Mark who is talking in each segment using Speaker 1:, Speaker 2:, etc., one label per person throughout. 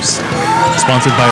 Speaker 1: Sponsored by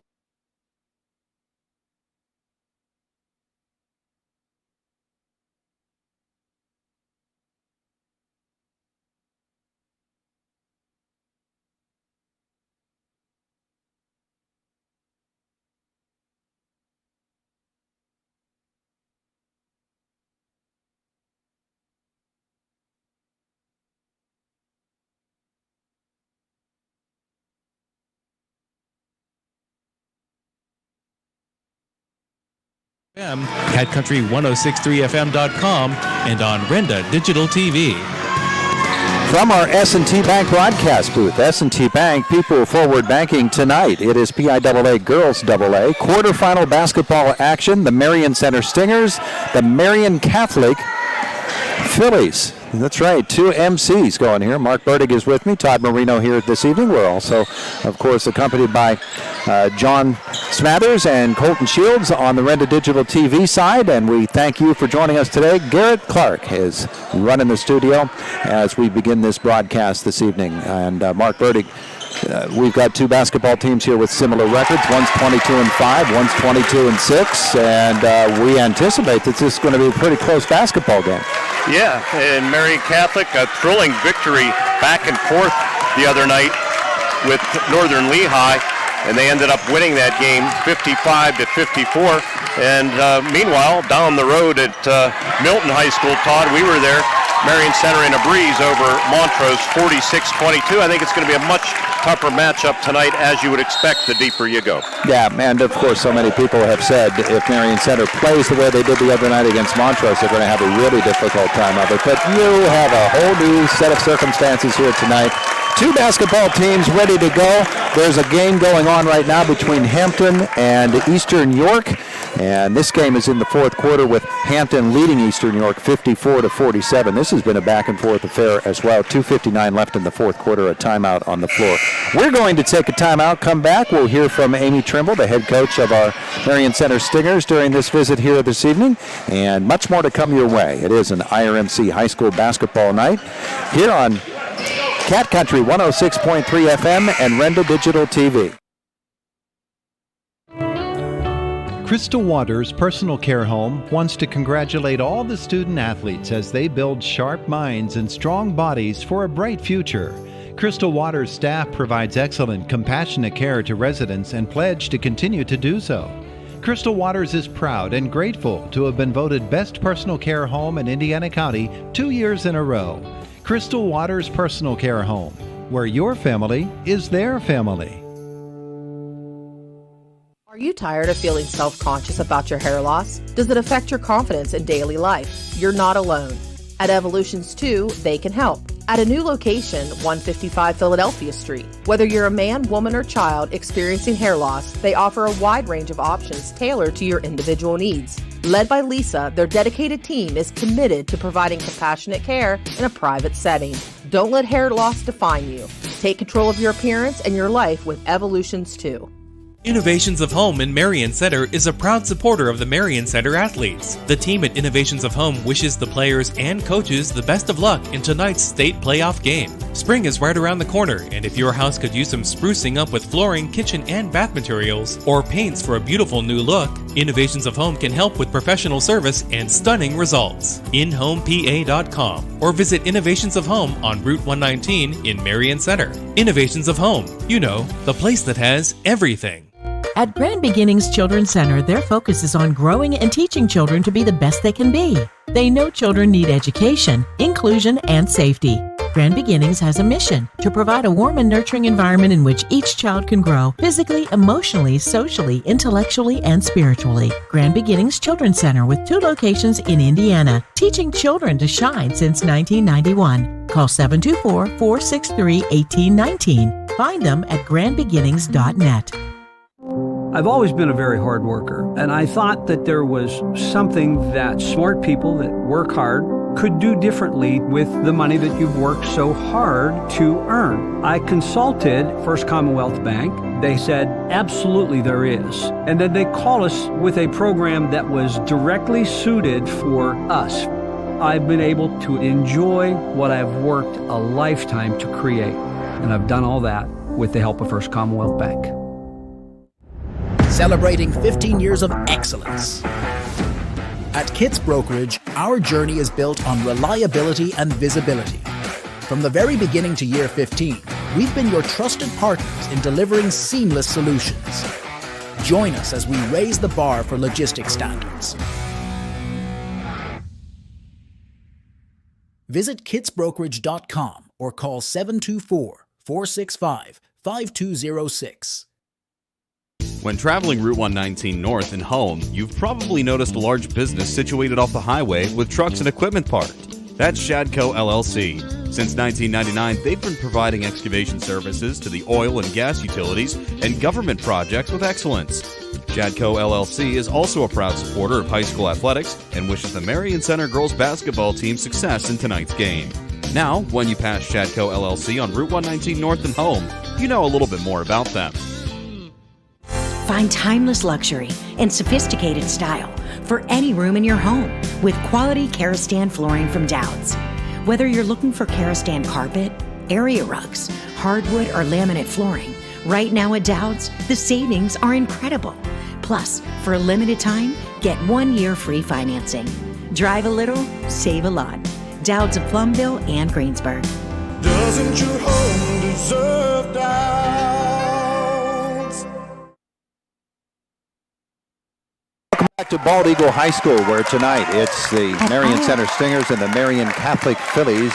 Speaker 1: Cat Country 1063fm.com and on Renda Digital TV.
Speaker 2: From our S&T Bank broadcast booth, S&T Bank People Forward Banking tonight. It is PIAA Girls AA quarterfinal basketball action. The Marion Center Stingers, the Marian Catholic Phillies. That's right, two MCs going here. Mark Burdig is with me, Todd Marino here this evening. We're also, of course, accompanied by John Smathers and Colton Shields on the Renda Digital TV side, and we thank you for joining us today. Garrett Clark is running the studio as we begin this broadcast this evening. And Mark Burdig, we've got two basketball teams here with similar records. One's 22-5, one's 22-6, and we anticipate that this is going to be a pretty close basketball game.
Speaker 3: Yeah, and Marian Catholic, a thrilling victory back and forth the other night with Northern Lehigh, and they ended up winning that game 55-54. And meanwhile, down the road at Milton High School, Todd, we were there, Marion Center in a breeze over Montrose 46-22. I think it's going to be a much tougher matchup tonight, as you would expect the deeper you go.
Speaker 2: Yeah, and of course so many people have said if Marion Center plays the way they did the other night against Montrose, they're going to have a really difficult time of it. But you have a whole new set of circumstances here tonight. Two basketball teams ready to go. There's a game going on right now between Hampton and Eastern York. And this game is in the fourth quarter with Hampton leading Eastern York 54-47. This has been a back-and-forth affair as well. 2:59 left in the fourth quarter, a timeout on the floor. We're going to take a timeout, come back. We'll hear from Amy Trimble, the head coach of our Marion Center Stingers, during this visit here this evening. And much more to come your way. It is an IRMC high school basketball night here on Cat Country 106.3 FM and Renda Digital TV.
Speaker 4: Crystal Waters Personal Care Home wants to congratulate all the student athletes as they build sharp minds and strong bodies for a bright future. Crystal Waters staff provides excellent, compassionate care to residents and pledge to continue to do so. Crystal Waters is proud and grateful to have been voted Best Personal Care Home in Indiana County 2 years in a row. Crystal Waters Personal Care Home, where your family is their family.
Speaker 5: Are you tired of feeling self-conscious about your hair loss? Does it affect your confidence in daily life? You're not alone. At Evolutions 2, they can help. At a new location, 155 Philadelphia Street. Whether you're a man, woman, or child experiencing hair loss, they offer a wide range of options tailored to your individual needs. Led by Lisa, their dedicated team is committed to providing compassionate care in a private setting. Don't let hair loss define you. Take control of your appearance and your life with Evolutions 2.
Speaker 1: Innovations of Home in Marion Center is a proud supporter of the Marion Center athletes. The team at Innovations of Home wishes the players and coaches the best of luck in tonight's state playoff game. Spring is right around the corner, and if your house could use some sprucing up with flooring, kitchen, and bath materials, or paints for a beautiful new look, Innovations of Home can help with professional service and stunning results. InHomePA.com or visit Innovations of Home on Route 119 in Marion Center. Innovations of Home, you know, the place that has everything.
Speaker 6: At Grand Beginnings Children's Center, their focus is on growing and teaching children to be the best they can be. They know children need education, inclusion, and safety. Grand Beginnings has a mission to provide a warm and nurturing environment in which each child can grow physically, emotionally, socially, intellectually, and spiritually. Grand Beginnings Children's Center with 2 locations in Indiana, teaching children to shine since 1991. Call 724-463-1819. Find them at grandbeginnings.net.
Speaker 7: I've always been a very hard worker, and I thought that there was something that smart people that work hard could do differently with the money that you've worked so hard to earn. I consulted First Commonwealth Bank. They said, absolutely there is. And then they called us with a program that was directly suited for us. I've been able to enjoy what I've worked a lifetime to create, and I've done all that with the help of First Commonwealth Bank.
Speaker 8: Celebrating 15 years of excellence. At Kitts Brokerage, our journey is built on reliability and visibility. From the very beginning to year 15, we've been your trusted partners in delivering seamless solutions. Join us as we raise the bar for logistics standards. Visit kitsbrokerage.com or call 724-465-5206.
Speaker 9: When traveling Route 119 north and home, you've probably noticed a large business situated off the highway with trucks and equipment parked. That's Shadco LLC. Since 1999, they've been providing excavation services to the oil and gas utilities and government projects with excellence. Shadco LLC is also a proud supporter of high school athletics and wishes the Marion Center girls basketball team success in tonight's game. Now, when you pass Shadco LLC on Route 119 north and home, you know a little bit more about them.
Speaker 10: Find timeless luxury and sophisticated style for any room in your home with quality Karastan flooring from Dowds. Whether you're looking for Karastan carpet, area rugs, hardwood, or laminate flooring, right now at Dowds, the savings are incredible. Plus, for a limited time, get 1 year free financing. Drive a little, save a lot. Dowds of Plumville and Greensburg.
Speaker 11: Doesn't your home deserve Dowds?
Speaker 2: Welcome back to Bald Eagle High School, where tonight it's the Marion Center Stingers and the Marian Catholic Phillies.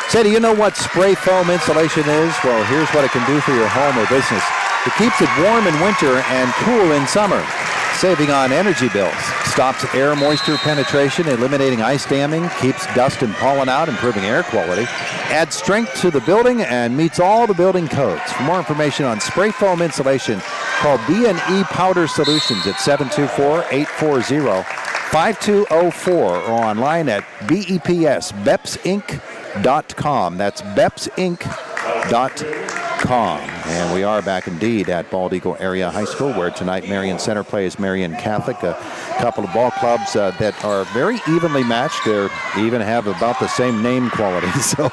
Speaker 2: Say, do you know what spray foam insulation is? Well, here's what it can do for your home or business. It keeps it warm in winter and cool in summer, saving on energy bills. Stops air moisture penetration, eliminating ice damming, keeps dust and pollen out, improving air quality, adds strength to the building, and meets all the building codes. For more information on spray foam insulation, call B&E Powder Solutions at 724-840-5204 or online at bepsinc.com. That's bepsinc.com. And we are back indeed at Bald Eagle Area High School, where tonight Marion Center plays Marian Catholic, a couple of ball clubs that are very evenly matched. They even have about the same name quality. So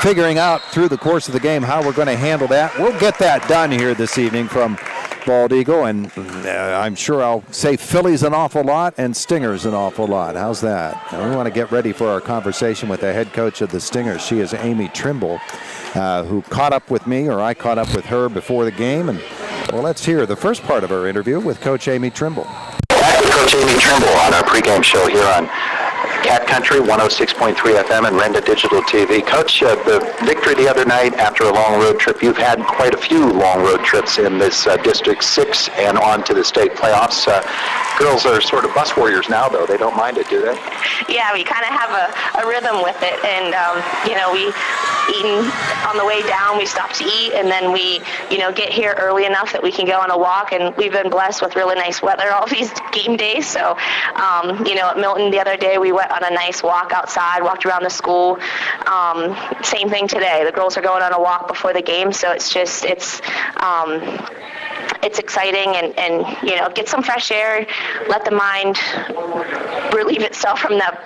Speaker 2: figuring out through the course of the game how we're going to handle that. We'll get that done here this evening from Bald Eagle, and I'm sure I'll say Phillies an awful lot and Stingers an awful lot. How's that? And we want to get ready for our conversation with the head coach of the Stingers. She is Amy Trimble, who caught up with me, or I caught up with her before the game. And well, let's hear the first part of our interview with Coach Amy Trimble.
Speaker 12: Back with Coach Amy Trimble on our pregame show here on Cat Country 106.3 FM and Renda Digital TV. Coach, the victory the other night after a long road trip. You've had quite a few long road trips in this District 6 and on to the state playoffs. Girls are sort of bus warriors now, though. They don't mind it, do they?
Speaker 13: Yeah, we kind of have a rhythm with it. And, we eating on the way down, we stop to eat, and then we, get here early enough that we can go on a walk. And we've been blessed with really nice weather all these game days. So, at Milton the other day, we went on a nice walk outside, walked around the school. Same thing today. The girls are going on a walk before the game, so it's exciting and get some fresh air, let the mind relieve itself from that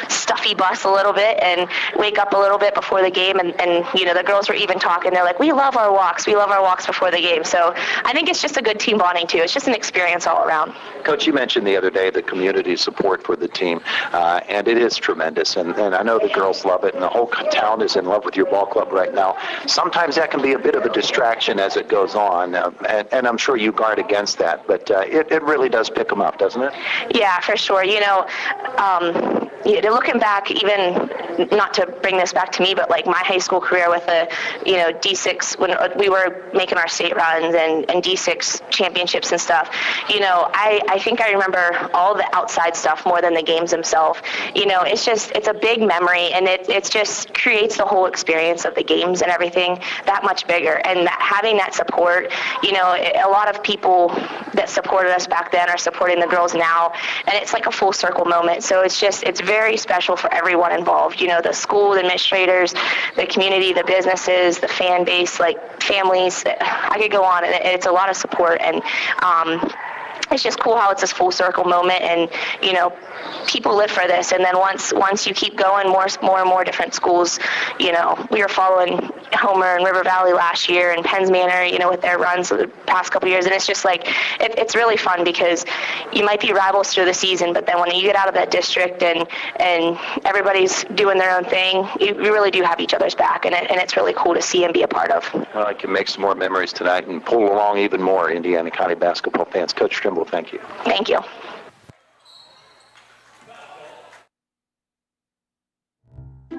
Speaker 13: stuffy bus a little bit and wake up a little bit before the game. And the girls were even talking. They're like, we love our walks before the game. So I think it's just a good team bonding too. It's just an experience all around.
Speaker 12: Coach, you mentioned the other day the community support for the team, and it is tremendous. And I know the girls love it, and the whole town is in love with your ball club right now. Sometimes that can be a bit of a distraction as it goes on, and I'm sure you guard against that, but it really does pick them up, doesn't it?
Speaker 13: Yeah, for sure. Looking back, even not to bring this back to me, but like my high school career with the, D6, when we were making our state runs and D6 championships and stuff, I think I remember all the outside stuff more than the games themselves. It's a big memory, and it just creates the whole experience of the games and everything that much bigger. And having that support, a lot of people that supported us back then are supporting the girls now, and it's like a full circle moment. So it's very special for everyone involved. The school, the administrators, the community, the businesses, the fan base, like families. I could go on, and it's a lot of support. And it's just cool how it's this full circle moment, and people live for this. And then once you keep going, more and more different schools, we were following Homer and River Valley last year, and Penns Manor, with their runs the past couple years. And it's just like, it's really fun because you might be rivals through the season, but then when you get out of that district and everybody's doing their own thing, you really do have each other's back, and it's really cool to see and be a part of.
Speaker 12: I can make some more memories tonight and pull along even more Indiana County basketball fans. Coach Trimble, thank you.
Speaker 13: Thank you.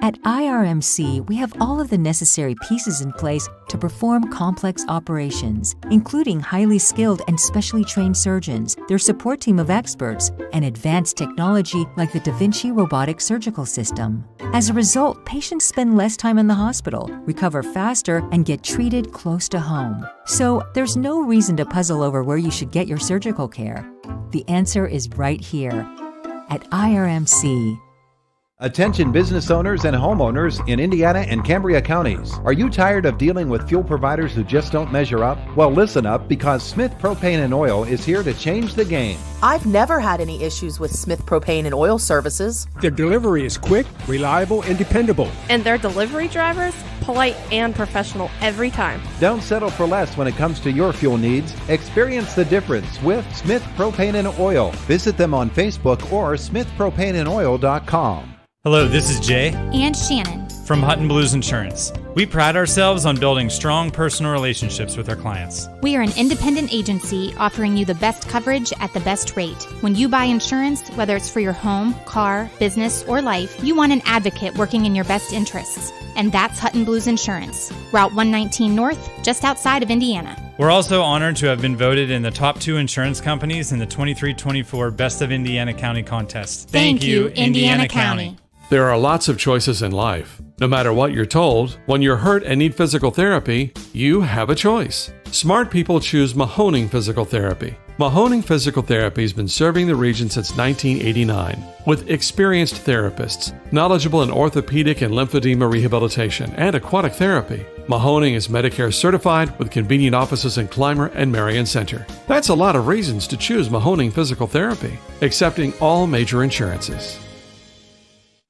Speaker 14: At IRMC, we have all of the necessary pieces in place to perform complex operations, including highly skilled and specially trained surgeons, their support team of experts, and advanced technology like the Da Vinci robotic surgical system. As a result, patients spend less time in the hospital, recover faster, and get treated close to home. So there's no reason to puzzle over where you should get your surgical care. The answer is right here at IRMC.
Speaker 4: Attention business owners and homeowners in Indiana and Cambria counties. Are you tired of dealing with fuel providers who just don't measure up? Well, listen up, because Smith Propane and Oil is here to change the game.
Speaker 5: I've never had any issues with Smith Propane and Oil services.
Speaker 15: Their delivery is quick, reliable, and dependable.
Speaker 16: And their delivery drivers, polite and professional every time.
Speaker 4: Don't settle for less when it comes to your fuel needs. Experience the difference with Smith Propane and Oil. Visit them on Facebook or smithpropaneandoil.com.
Speaker 17: Hello, this is Jay
Speaker 18: and Shannon
Speaker 17: from Hutton Blues Insurance. We pride ourselves on building strong personal relationships with our clients.
Speaker 18: We are an independent agency offering you the best coverage at the best rate. When you buy insurance, whether it's for your home, car, business, or life, you want an advocate working in your best interests. And that's Hutton Blues Insurance, Route 119 North, just outside of Indiana.
Speaker 17: We're also honored to have been voted in the top 2 insurance companies in the 23-24 Best of Indiana County contest.
Speaker 18: Thank you, Indiana County.
Speaker 19: There are lots of choices in life. No matter what you're told, when you're hurt and need physical therapy, you have a choice. Smart people choose Mahoning Physical Therapy. Mahoning Physical Therapy has been serving the region since 1989 with experienced therapists, knowledgeable in orthopedic and lymphedema rehabilitation and aquatic therapy. Mahoning is Medicare certified with convenient offices in Clymer and Marion Center. That's a lot of reasons to choose Mahoning Physical Therapy, accepting all major insurances.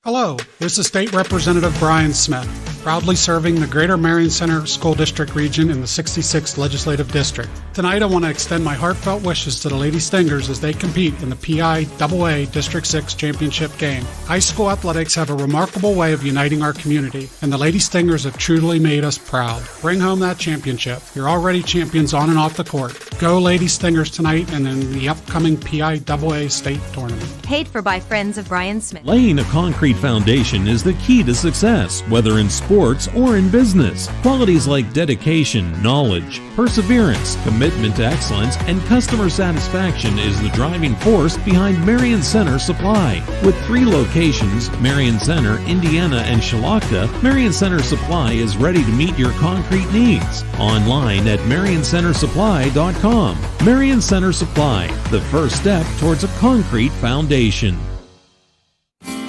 Speaker 20: Hello, this is State Representative Brian Smith, proudly serving the Greater Marion Center School District region in the 66th Legislative District. Tonight I want to extend my heartfelt wishes to the Lady Stingers as they compete in the PIAA District 6 Championship game. High school athletics have a remarkable way of uniting our community, and the Lady Stingers have truly made us proud. Bring home that championship. You're already champions on and off the court. Go Lady Stingers tonight and in the upcoming PIAA State Tournament.
Speaker 21: Paid for by friends of Brian Smith.
Speaker 22: Laying a concrete foundation is the key to success, whether in sports or in business. Qualities like dedication, knowledge, perseverance, commitment to excellence, and customer satisfaction is the driving force behind Marion Center Supply. With 3 locations, Marion Center, Indiana, and Shilakta, Marion Center Supply is ready to meet your concrete needs. Online at marioncentersupply.com. Marion Center Supply, the first step towards a concrete foundation.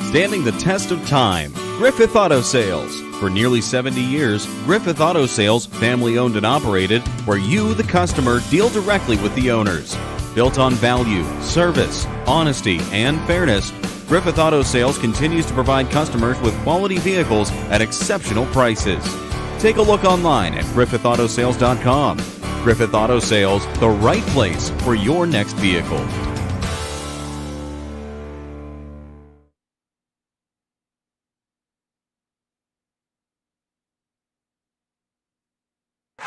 Speaker 9: Standing the test of time, Griffith Auto Sales. For nearly 70 years, Griffith Auto Sales, family owned and operated, where you, the customer, deal directly with the owners. Built on value, service, honesty, and fairness, Griffith Auto Sales continues to provide customers with quality vehicles at exceptional prices. Take a look online at griffithautosales.com. Griffith Auto Sales, the right place for your next vehicle.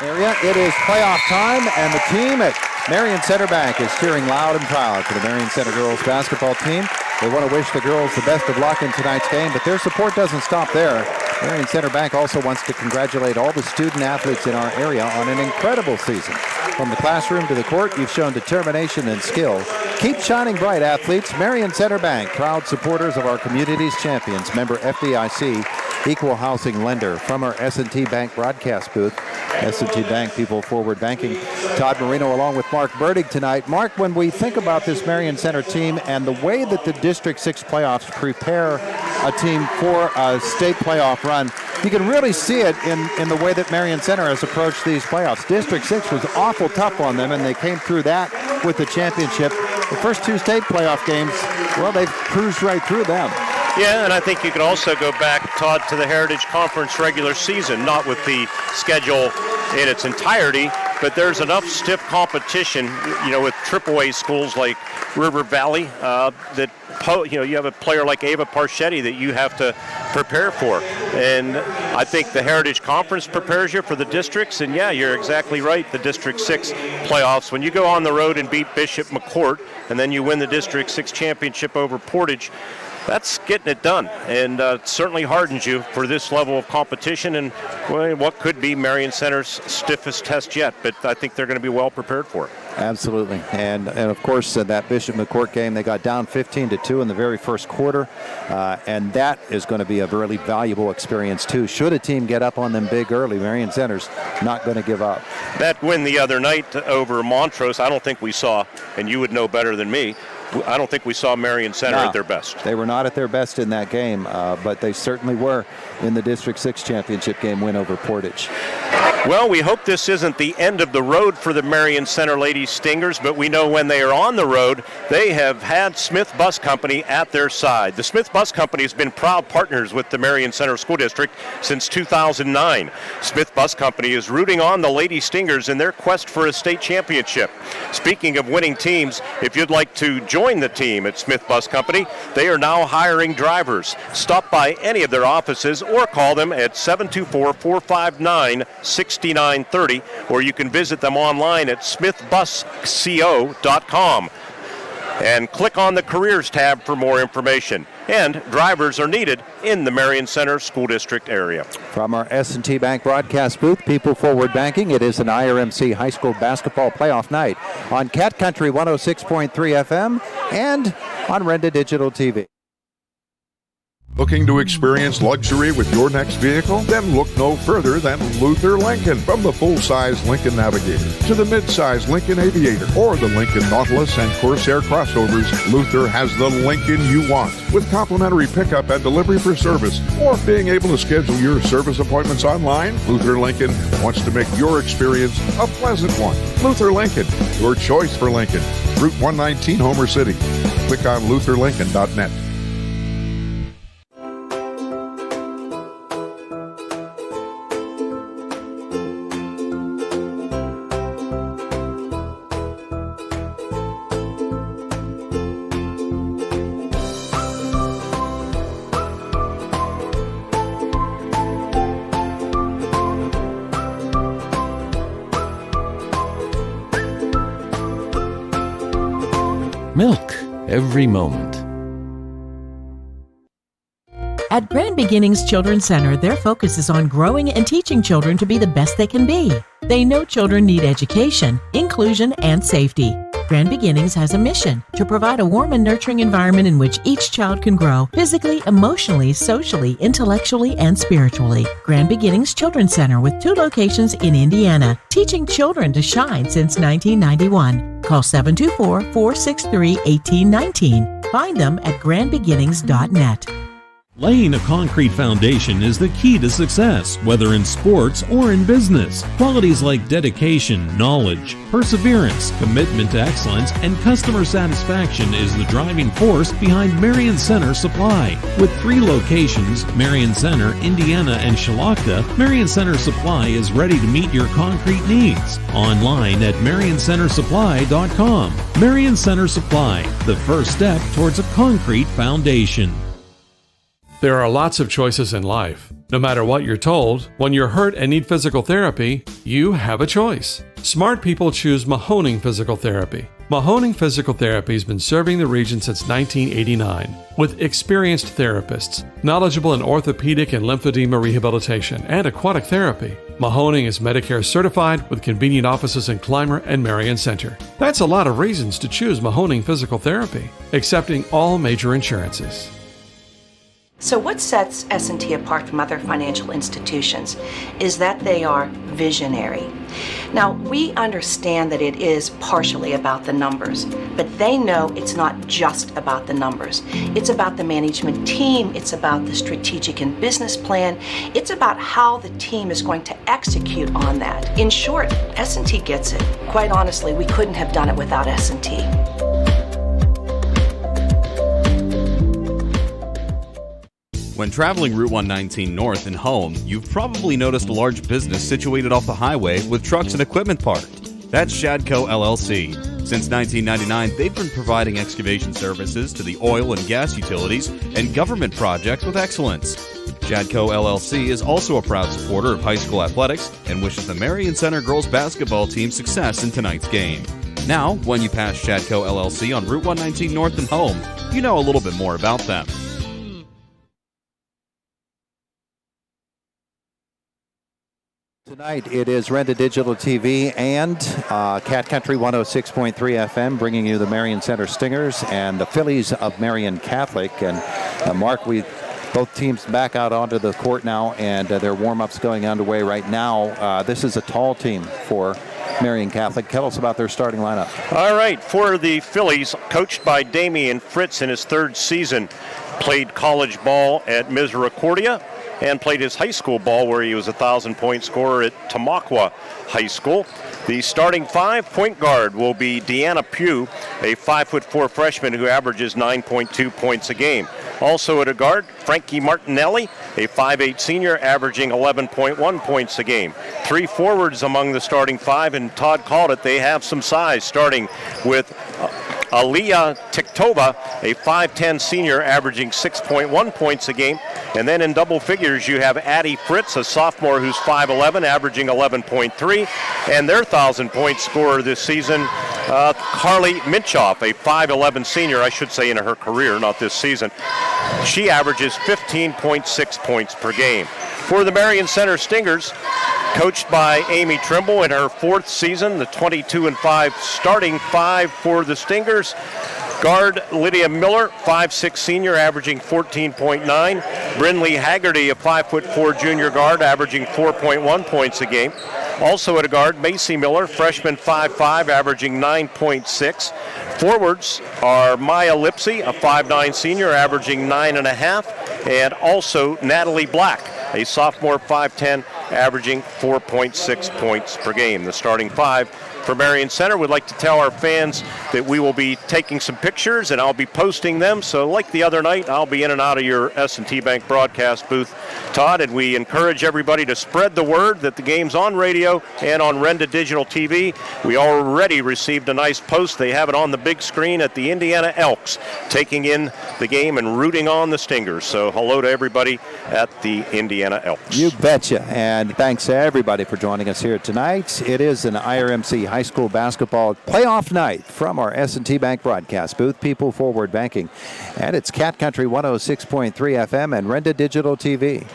Speaker 2: Area. It is playoff time, and the team at Marion Center Bank is cheering loud and proud for the Marion Center girls basketball team. They want to wish the girls the best of luck in tonight's game, but their support doesn't stop there. Marion Center Bank also wants to congratulate all the student athletes in our area on an incredible season. From the classroom to the court, you've shown determination and skill. Keep shining bright, athletes. Marion Center Bank, proud supporters of our community's champions. Member FDIC, equal housing lender. From our S&T Bank broadcast booth, S&T Bank, people forward banking. Todd Marino along with Mark Burdig tonight. Mark, when we think about this Marion Center team and the way that the District 6 playoffs prepare a team for a state playoff run, you can really see it in the way that Marion Center has approached these playoffs. District 6 was awful tough on them, and they came through that with the championship. The first 2 state playoff games, well, they've cruised right through them.
Speaker 1: Yeah, and I think you could also go back, Todd, to the Heritage Conference regular season, not with the schedule in its entirety, but there's enough stiff competition, with AAA schools like River Valley that, you have a player like Ava Parchetti that you have to prepare for. And I think the Heritage Conference prepares you for the districts, and yeah, you're exactly right, the District 6 playoffs. When you go on the road and beat Bishop McCourt, and then you win the District 6 championship over Portage, that's getting it done, and it certainly hardens you for this level of competition and what could be Marion Center's stiffest test yet, but I think they're going to be well prepared for it.
Speaker 2: Absolutely, and of course that Bishop McCourt game, they got down 15-2 in the very first quarter, and that is going to be a really valuable experience too. Should a team get up on them big early, Marion Center's not going to give up.
Speaker 1: That win the other night over Montrose, I don't think we saw, and you would know better than me, I don't think we saw Marion Center at their best.
Speaker 2: They were not at their best in that game, but they certainly were in the District 6 championship game win over Portage.
Speaker 1: Well, we hope this isn't the end of the road for the Marion Center Lady Stingers, but we know when they are on the road, they have had Smith Bus Company at their side. The Smith Bus Company has been proud partners with the Marion Center School District since 2009. Smith Bus Company is rooting on the Lady Stingers in their quest for a state championship. Speaking of winning teams, if you'd like to join the team at Smith Bus Company, they are now hiring drivers. Stop by any of their offices or call them at 724-459-6930, or you can visit them online at smithbusco.com and click on the Careers tab for more information. And drivers are needed in the Marion Center School District area.
Speaker 2: From our S&T Bank broadcast booth, People Forward Banking, it is an IRMC high school basketball playoff night on Cat Country 106.3 FM and on Renda Digital TV.
Speaker 3: Looking to experience luxury with your next vehicle? Then look no further than Luther Lincoln. From the full-size Lincoln Navigator to the mid-size Lincoln Aviator or the Lincoln Nautilus and Corsair crossovers, Luther has the Lincoln you want. With complimentary pickup and delivery for service or being able to schedule your service appointments online, Luther Lincoln wants to make your experience a pleasant one. Luther Lincoln, your choice for Lincoln. Route 119, Homer City. Click on lutherlincoln.net.
Speaker 22: Milk every moment.
Speaker 6: At Grand Beginnings Children's Center, their focus is on growing and teaching children to be the best they can be. They know children need education, inclusion, and safety. Grand Beginnings has a mission to provide a warm and nurturing environment in which each child can grow physically, emotionally, socially, intellectually, and spiritually. Grand Beginnings Children's Center with 2 locations in Indiana, teaching children to shine since 1991. Call 724-463-1819. Find them at grandbeginnings.net.
Speaker 22: Laying a concrete foundation is the key to success, whether in sports or in business. Qualities like dedication, knowledge, perseverance, commitment to excellence, and customer satisfaction is the driving force behind Marian Center Supply. With 3 locations, Marion Center, Indiana, and Shilakta, Marion Center Supply is ready to meet your concrete needs. Online at marioncentersupply.com. Marion Center Supply, the first step towards a concrete foundation.
Speaker 19: There are lots of choices in life. No matter what you're told, when you're hurt and need physical therapy, you have a choice. Smart people choose Mahoning Physical Therapy. Mahoning Physical Therapy has been serving the region since 1989 with experienced therapists, knowledgeable in orthopedic and lymphedema rehabilitation and aquatic therapy. Mahoning is Medicare certified with convenient offices in Clymer and Marion Center. That's a lot of reasons to choose Mahoning Physical Therapy, accepting all major insurances.
Speaker 23: So what sets S&T apart from other financial institutions is that they are visionary. Now, we understand that it is partially about the numbers, but they know it's not just about the numbers. It's about the management team, it's about the strategic and business plan, it's about how the team is going to execute on that. In short, S&T gets it. Quite honestly, we couldn't have done it without S&T.
Speaker 9: When traveling Route 119 north and home, you've probably noticed a large business situated off the highway with trucks and equipment parked. That's Shadco LLC. Since 1999, they've been providing excavation services to the oil and gas utilities and government projects with excellence. Shadco LLC is also a proud supporter of high school athletics and wishes the Marion Center girls basketball team success in tonight's game. Now, when you pass Shadco LLC on Route 119 north and home, you know a little bit more about them.
Speaker 2: Tonight it is Renda Digital TV and Cat Country 106.3 FM bringing you the Marion Center Stingers and the Phillies of Marian Catholic. And Mark, both teams back out onto the court now, and their warm-ups going underway right now. This is a tall team for Marian Catholic. Tell us about their starting lineup.
Speaker 1: All right, for the Phillies, coached by Damian Fritz in his third season, played college ball at Misericordia and played his high school ball where he was a 1,000-point scorer at Tamaqua High School. The starting five, point guard will be Deanna Pugh, a 5'4" freshman who averages 9.2 points a game. Also at a guard, Frankie Martinelli, a 5'8" senior averaging 11.1 points a game. Three forwards among the starting five, and Todd called it, they have some size, starting with Aliyah Tiktova, a 5'10" senior averaging 6.1 points a game. And then in double figures, you have Addie Fritz, a sophomore who's 5'11", averaging 11.3. And their 1,000-point scorer this season, Carly Minchoff, a 5'11" senior, I should say in her career, not this season. She averages 15.6 points per game. For the Marion Center Stingers, coached by Amy Trimble in her fourth season, the 22-5 starting five for the Stingers. Guard Lydia Miller, 5'6" senior, averaging 14.9. Brinley Haggerty, a 5'4" junior guard, averaging 4.1 points a game. Also at a guard, Macy Miller, freshman, 5'5", averaging 9.6. Forwards are Maya Lipsy, a 5'9" senior, averaging 9.5. And also Natalie Black, a sophomore, 5'10", averaging 4.6 points per game. The starting five for Marion Center. Would like to tell our fans that we will be taking some pictures and I'll be posting them. So like the other night, I'll be in and out of your S&T Bank broadcast booth, Todd, and we encourage everybody to spread the word that the game's on radio and on Renda Digital TV. We already received a nice post. They have it on the big screen at the Indiana Elks, taking in the game and rooting on the Stingers. So hello to everybody at the Indiana Elks.
Speaker 2: You betcha. And thanks to everybody for joining us here tonight. It is an IRMC High School Basketball playoff night from our S&T Bank broadcast booth, People Forward Banking. And it's Cat Country 106.3 FM and Renda Digital TV.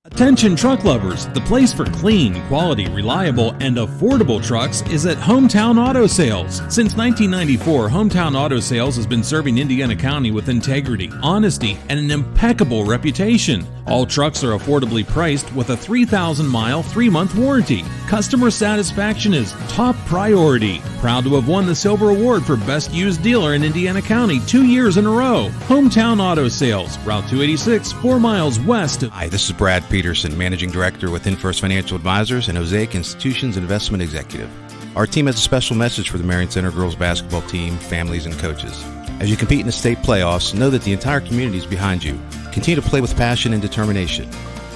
Speaker 22: Attention truck lovers, the place for clean, quality, reliable, and affordable trucks is at Hometown Auto Sales. Since 1994, Hometown Auto Sales has been serving Indiana County with integrity, honesty, and an impeccable reputation. All trucks are affordably priced with a 3,000-mile, 3-month warranty. Customer satisfaction is top priority. Proud to have won the Silver Award for Best Used Dealer in Indiana County 2 years in a row. Hometown Auto Sales, Route 286, 4 miles west of...
Speaker 7: Hi, this is Brad Peterson, Managing Director with InFirst Financial Advisors and Osaic Institutions Investment Executive. Our team has a special message for the Marion Center girls basketball team, families, and coaches. As you compete in the state playoffs, know that the entire community is behind you. Continue to play with passion and determination.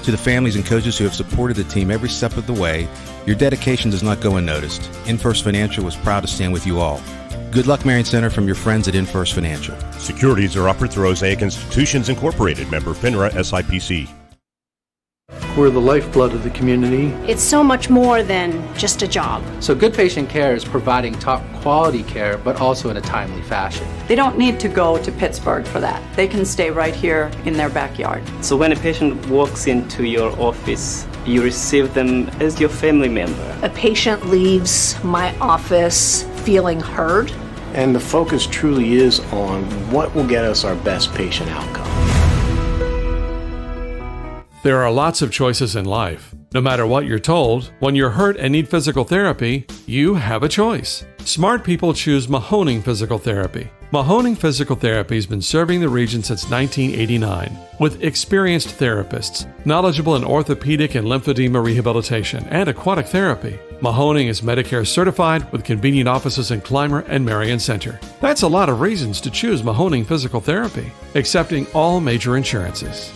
Speaker 7: To the families and coaches who have supported the team every step of the way, your dedication does not go unnoticed. InFirst Financial is proud to stand with you all. Good luck, Marion Center, from your friends at InFirst Financial.
Speaker 8: Securities are offered through Osaic Institutions Incorporated, member FINRA SIPC.
Speaker 10: We're the lifeblood of the community.
Speaker 24: It's so much more than just a job.
Speaker 25: So Good Patient Care is providing top quality care, but also in a timely fashion.
Speaker 26: They don't need to go to Pittsburgh for that. They can stay right here in their backyard.
Speaker 27: So when a patient walks into your office, you receive them as your family member.
Speaker 24: A patient leaves my office feeling heard.
Speaker 28: And the focus truly is on what will get us our best patient outcome.
Speaker 19: There are lots of choices in life. No matter what you're told, when you're hurt and need physical therapy, you have a choice. Smart people choose Mahoning Physical Therapy. Mahoning Physical Therapy has been serving the region since 1989 with experienced therapists, knowledgeable in orthopedic and lymphedema rehabilitation and aquatic therapy. Mahoning is Medicare certified with convenient offices in Clymer and Marion Center. That's a lot of reasons to choose Mahoning Physical Therapy, accepting all major insurances.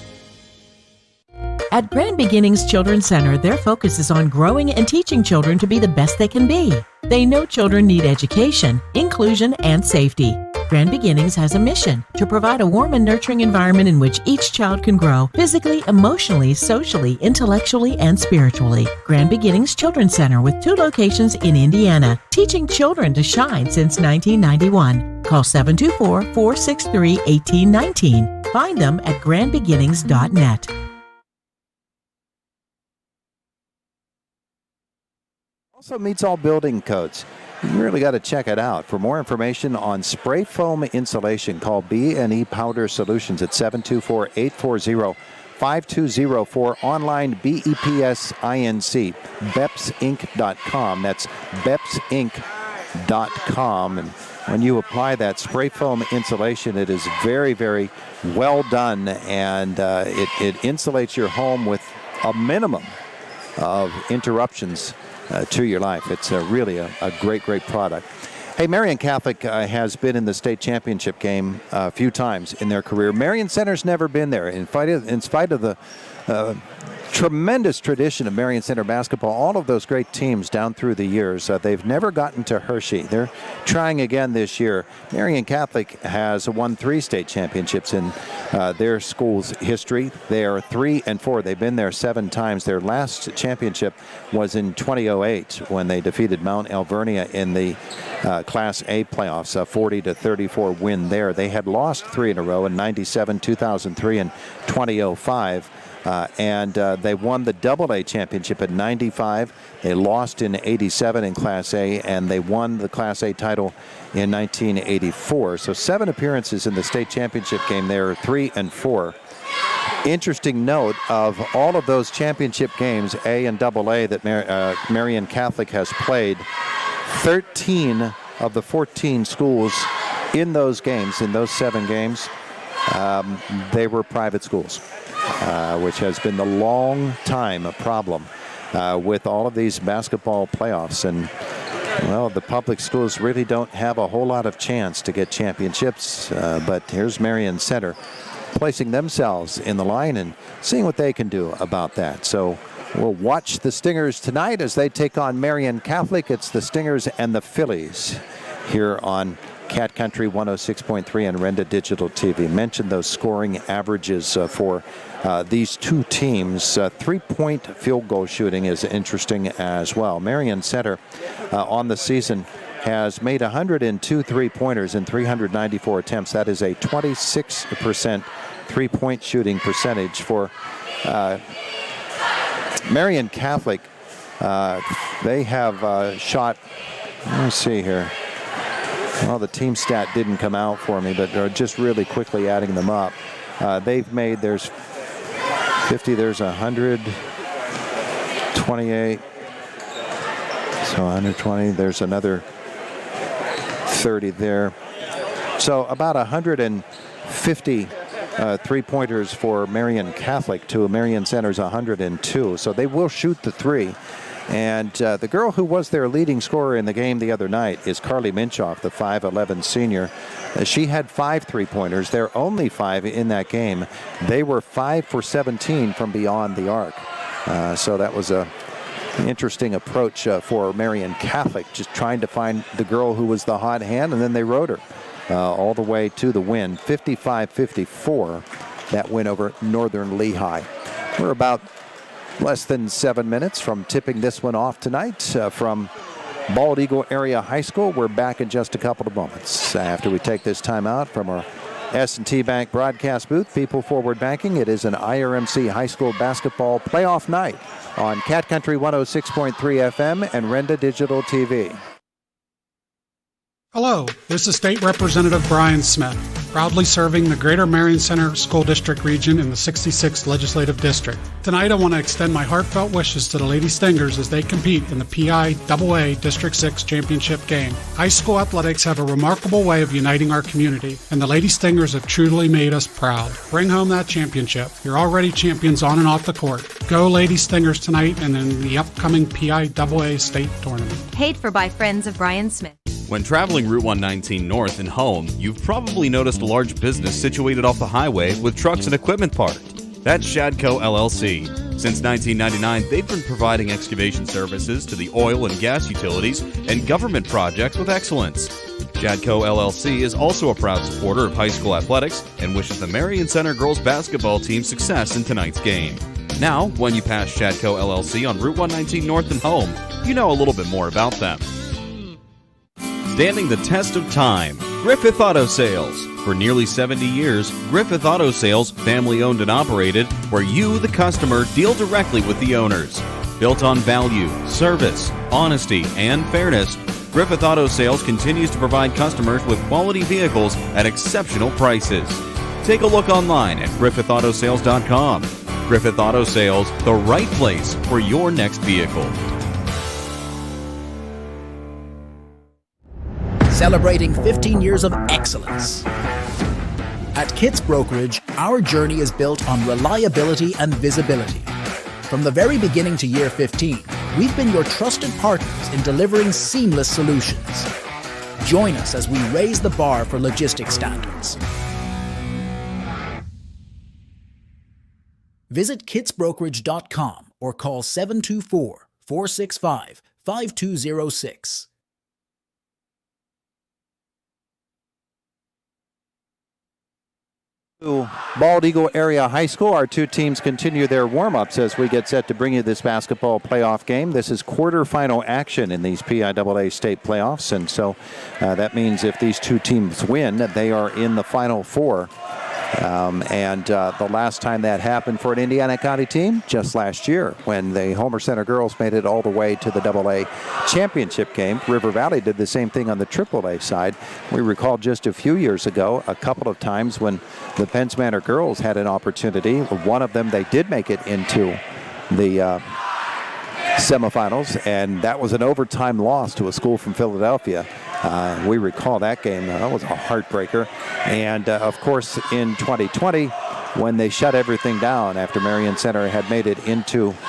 Speaker 6: At Grand Beginnings Children's Center, their focus is on growing and teaching children to be the best they can be. They know children need education, inclusion, and safety. Grand Beginnings has a mission to provide a warm and nurturing environment in which each child can grow physically, emotionally, socially, intellectually, and spiritually. Grand Beginnings Children's Center with 2 locations in Indiana, teaching children to shine since 1991. Call 724-463-1819. Find them at grandbeginnings.net.
Speaker 2: Also meets all building codes. You really got to check it out. For more information on spray foam insulation, call B&E Powder Solutions at 724-840-5204. Online, BEPSINC, BEPSInc.com. That's BEPSInc.com. And when you apply that spray foam insulation, it is very, very well done, and it insulates your home with a minimum of interruptions to your life. It's really a great, great product. Hey, Marian Catholic has been in the state championship game a few times in their career. Marion Center's never been there. In spite of the tremendous tradition of Marion Center basketball, all of those great teams down through the years, they've never gotten to Hershey. They're trying again this year. Marian Catholic has won 3 state championships in their school's history. They are 3-4. They've been there 7 times. Their last championship was in 2008 when they defeated Mount Alvernia in the Class A playoffs, a 40-34 win there. They had lost 3 in a row in 97, 2003, and 2005. And they won the AA championship in 95. They lost in 87 in Class A, and they won the Class A title in 1984. So 7 appearances in the state championship game. They are 3-4. Interesting note, of all of those championship games, A and AA, that Marian Catholic has played, 13 of the 14 schools in those games, in those 7 games, they were private schools, which has been the long time a problem with all of these basketball playoffs. And, well, the public schools really don't have a whole lot of chance to get championships, but here's Marion Center placing themselves in the line and seeing what they can do about that. So we'll watch the Stingers tonight as they take on Marian Catholic. It's the Stingers and the Phillies here on Cat Country 106.3 and Renda Digital TV. Mentioned those scoring averages for these 2 teams. 3-point field goal shooting is interesting as well. Marion Center on the season has made 102 3-pointers in 394 attempts. That is a 26% 3-point shooting percentage for Marian Catholic. They have shot, let me see here. Well, the team stat didn't come out for me, but just really quickly adding them up. They've made, there's 50, there's 128. So 120, there's another 30 there. So about 150 3-pointers for Marian Catholic to Marion Center's 102. So they will shoot the 3. And the girl who was their leading scorer in the game the other night is Carly Minchoff, the 5'11 senior. She had 5 3-pointers. They're only 5 in that game. They were 5 for 17 from beyond the arc. So that was an interesting approach for Marian Catholic, just trying to find the girl who was the hot hand, and then they rode her all the way to the win, 55-54, that win over Northern Lehigh. We're about less than 7 minutes from tipping this one off tonight from Bald Eagle Area High School. We're back in just a couple of moments after we take this time out from our S&T Bank broadcast booth. People Forward Banking. It is an IRMC high school basketball playoff night on Cat Country 106.3 FM and Renda Digital TV.
Speaker 20: Hello, this is State Representative Brian Smith, proudly serving the Greater Marion Center School District region in the 66th Legislative District. Tonight I want to extend my heartfelt wishes to the Lady Stingers as they compete in the PIAA District 6 Championship game. High school athletics have a remarkable way of uniting our community, and the Lady Stingers have truly made us proud. Bring home that championship. You're already champions on and off the court. Go Lady Stingers tonight and in the upcoming PIAA State Tournament.
Speaker 21: Paid for by friends of Brian Smith.
Speaker 9: When traveling Route 119 north and home, you've probably noticed a large business situated off the highway with trucks and equipment parked. That's Shadco LLC. Since 1999, they've been providing excavation services to the oil and gas utilities and government projects with excellence. Shadco LLC is also a proud supporter of high school athletics and wishes the Marian Center girls basketball team success in tonight's game. Now, when you pass Shadco LLC on Route 119 north and home, you know a little bit more about them. Standing the test of time, Griffith Auto Sales. For nearly 70 years, Griffith Auto Sales, family owned and operated, where you, the customer, deal directly with the owners. Built on value, service, honesty, and fairness, Griffith Auto Sales continues to provide customers with quality vehicles at exceptional prices. Take a look online at griffithautosales.com. Griffith Auto Sales, the right place for your next vehicle.
Speaker 4: Celebrating 15 years of excellence. At Kitts Brokerage, our journey is built on reliability and visibility. From the very beginning to year 15, we've been your trusted partners in delivering seamless solutions. Join us as we raise the bar for logistics standards. Visit kitsbrokerage.com or call 724-465-5206.
Speaker 2: Bald Eagle Area High School. Our two teams continue their warm-ups as we get set to bring you this basketball playoff game. This is quarterfinal action in these PIAA state playoffs, and so that means if these two teams win, they are in the Final Four. The last time that happened for an Indiana County team, just last year, when the Homer Center girls made it all the way to the AA championship game. River Valley did the same thing on the AAA side. We recall just a few years ago, a couple of times when the Penns Manor girls had an opportunity. One of them, they did make it into the semifinals, and that was an overtime loss to a school from Philadelphia. We recall that game. That was a heartbreaker. And, of course, in 2020, when they shut everything down after Marion Center had made it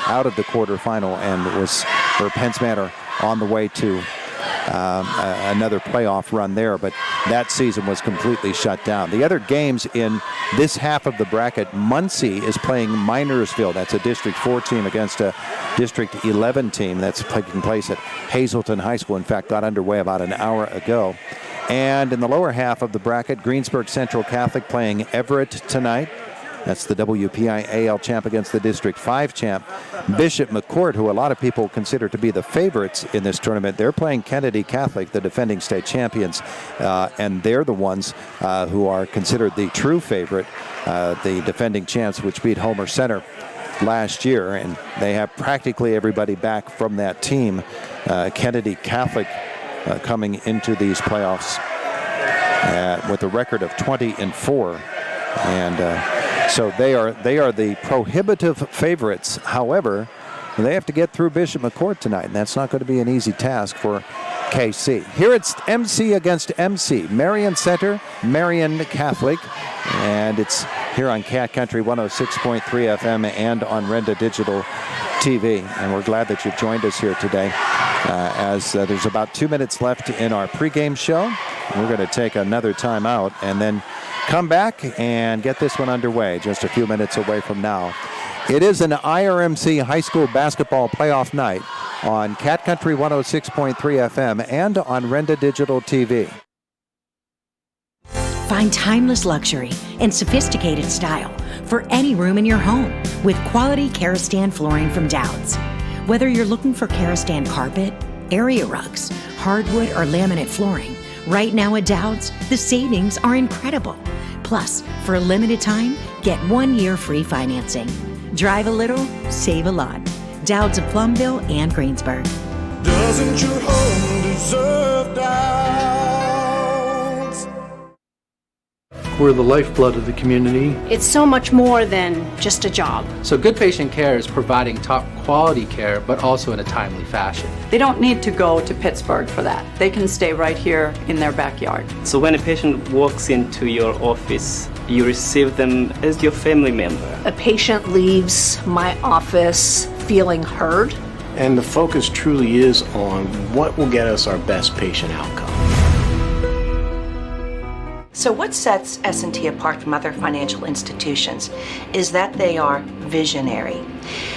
Speaker 2: out of the quarterfinal and was for Penns Manor on the way to another playoff run there, but that season was completely shut down. The other games in this half of the bracket, Muncie is playing Minersville. That's a District 4 team against a District 11 team that's taking place at Hazleton High School. In fact, got underway about an hour ago. And in the lower half of the bracket, Greensburg Central Catholic playing Everett tonight. That's the WPIAL champ against the District 5 champ. Bishop McCourt, who a lot of people consider to be the favorites in this tournament, they're playing Kennedy Catholic, the defending state champions, and they're the ones who are considered the true favorite, the defending champs, which beat Homer Center last year, and they have practically everybody back from that team. Kennedy Catholic coming into these playoffs with a record of 20-4, and so they are the prohibitive favorites. However, they have to get through Bishop McCourt tonight, and that's not going to be an easy task for KC. Here it's MC against MC. Marion Center, Marian Catholic, and it's here on Cat Country 106.3 FM and on Renda Digital TV. And we're glad that you've joined us here today as there's about 2 minutes left in our pregame show. We're going to take another time out and then come back and get this one underway just a few minutes away from now. It is an IRMC high school basketball playoff night on Cat Country 106.3 FM and on Renda Digital TV.
Speaker 5: Find timeless luxury and sophisticated style for any room in your home with quality Karastan flooring from Dowds. Whether you're looking for Karastan carpet, area rugs, hardwood, or laminate flooring, right now at Dowds, the savings are incredible. Plus, for a limited time, get 1 year free financing. Drive a little, save a lot. Dowds of Plumville and Greensburg.
Speaker 11: Doesn't your home deserve Dowds?
Speaker 10: We're the lifeblood of the community.
Speaker 24: It's so much more than just a job.
Speaker 25: So good patient care is providing top quality care, but also in a timely fashion.
Speaker 26: They don't need to go to Pittsburgh for that. They can stay right here in their backyard.
Speaker 27: So when a patient walks into your office, you receive them as your family member.
Speaker 24: A patient leaves my office feeling heard.
Speaker 28: And the focus truly is on what will get us our best patient outcome.
Speaker 23: So what sets S&T apart from other financial institutions is that they are visionary.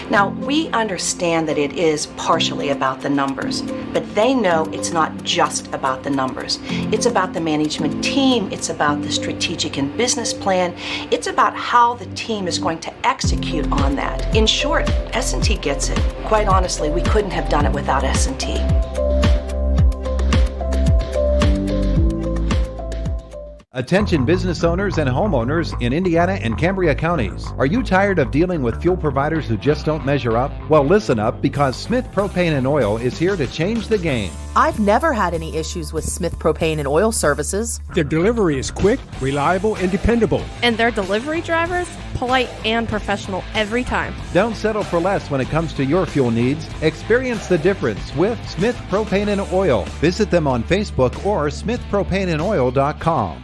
Speaker 23: Now, we understand that it is partially about the numbers, but they know it's not just about the numbers. It's about the management team, it's about the strategic and business plan, it's about how the team is going to execute on that. In short, S&T gets it. Quite honestly, we couldn't have done it without S&T.
Speaker 2: Attention business owners and homeowners in Indiana and Cambria counties. Are you tired of dealing with fuel providers who just don't measure up? Well, listen up, because Smith Propane and Oil is here to change the game.
Speaker 11: I've never had any issues with Smith Propane and Oil services.
Speaker 12: Their delivery is quick, reliable, and dependable.
Speaker 13: And their delivery drivers, polite and professional every time.
Speaker 2: Don't settle for less when it comes to your fuel needs. Experience the difference with Smith Propane and Oil. Visit them on Facebook or smithpropaneandoil.com.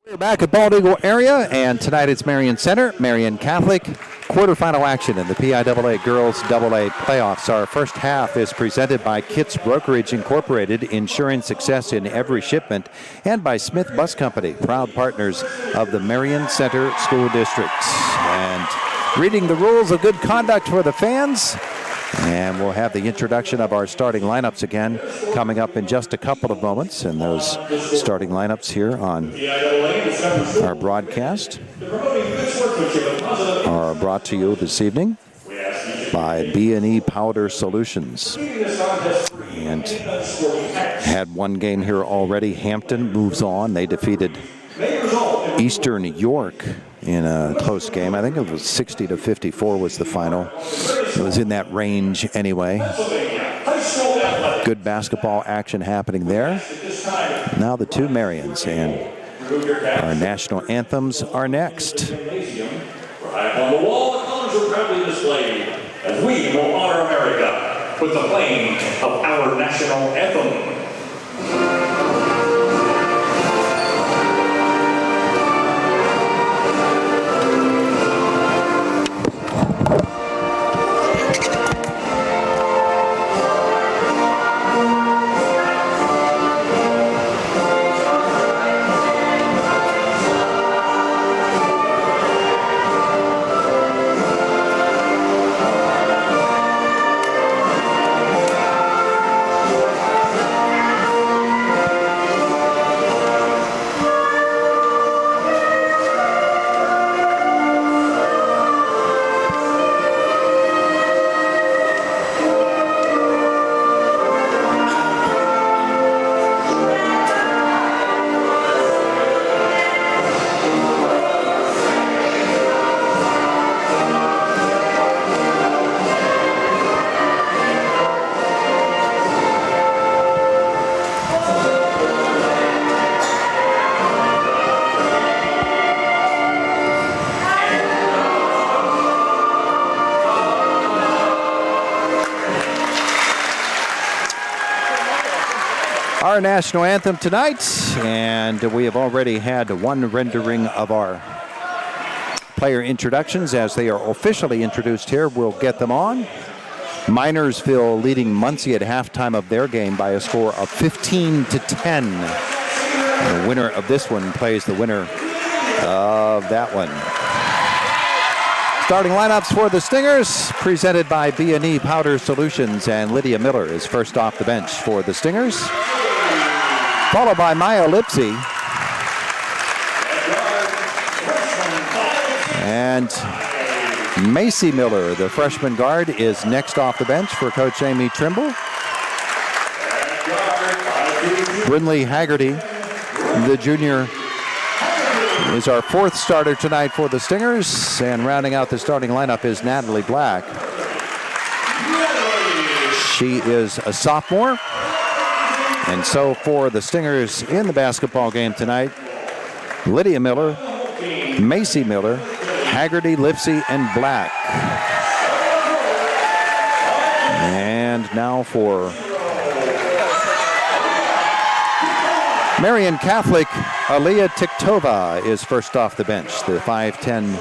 Speaker 2: We're back at Bald Eagle area, and tonight it's Marion Center, Marian Catholic. Quarterfinal action in the PIAA Girls AA playoffs. Our first half is presented by Kits Brokerage Incorporated, ensuring success in every shipment, and by Smith Bus Company, proud partners of the Marion Center School District. And reading the rules of good conduct for the fans. And we'll have the introduction of our starting lineups again coming up in just a couple of moments. And those starting lineups here on our broadcast are brought to you this evening by B&E Powder Solutions. And had one game here already. Hampton moves on. They defeated Eastern York in a close game. I think it was 60-54 was the final. It was in that range anyway. Good basketball action happening there. Now the two Marions, and our national anthems are next.
Speaker 14: On the wall, the colors are proudly displayed as we will honor America with the playing of our national anthem.
Speaker 2: Our national anthem tonight, and we have already had one rendering of our player introductions. As they are officially introduced here, we'll get them on. Minersville leading Muncie at halftime of their game by a score of 15-10. The winner of this one plays the winner of that one. Starting lineups for the Stingers, presented by B&E Powder Solutions, and Lydia Miller is first off the bench for the Stingers, followed by Maya Lipsy. And Macy Miller, the freshman guard, is next off the bench for Coach Amy Trimble. Brinley Haggerty, the junior, is our fourth starter tonight for the Stingers. And rounding out the starting lineup is Natalie Black. She is a sophomore. And so for the Stingers in the basketball game tonight, Lydia Miller, Macy Miller, Haggerty, Lipsy, and Black. And now for Marian Catholic, Aliyah Tiktova is first off the bench, the 5'10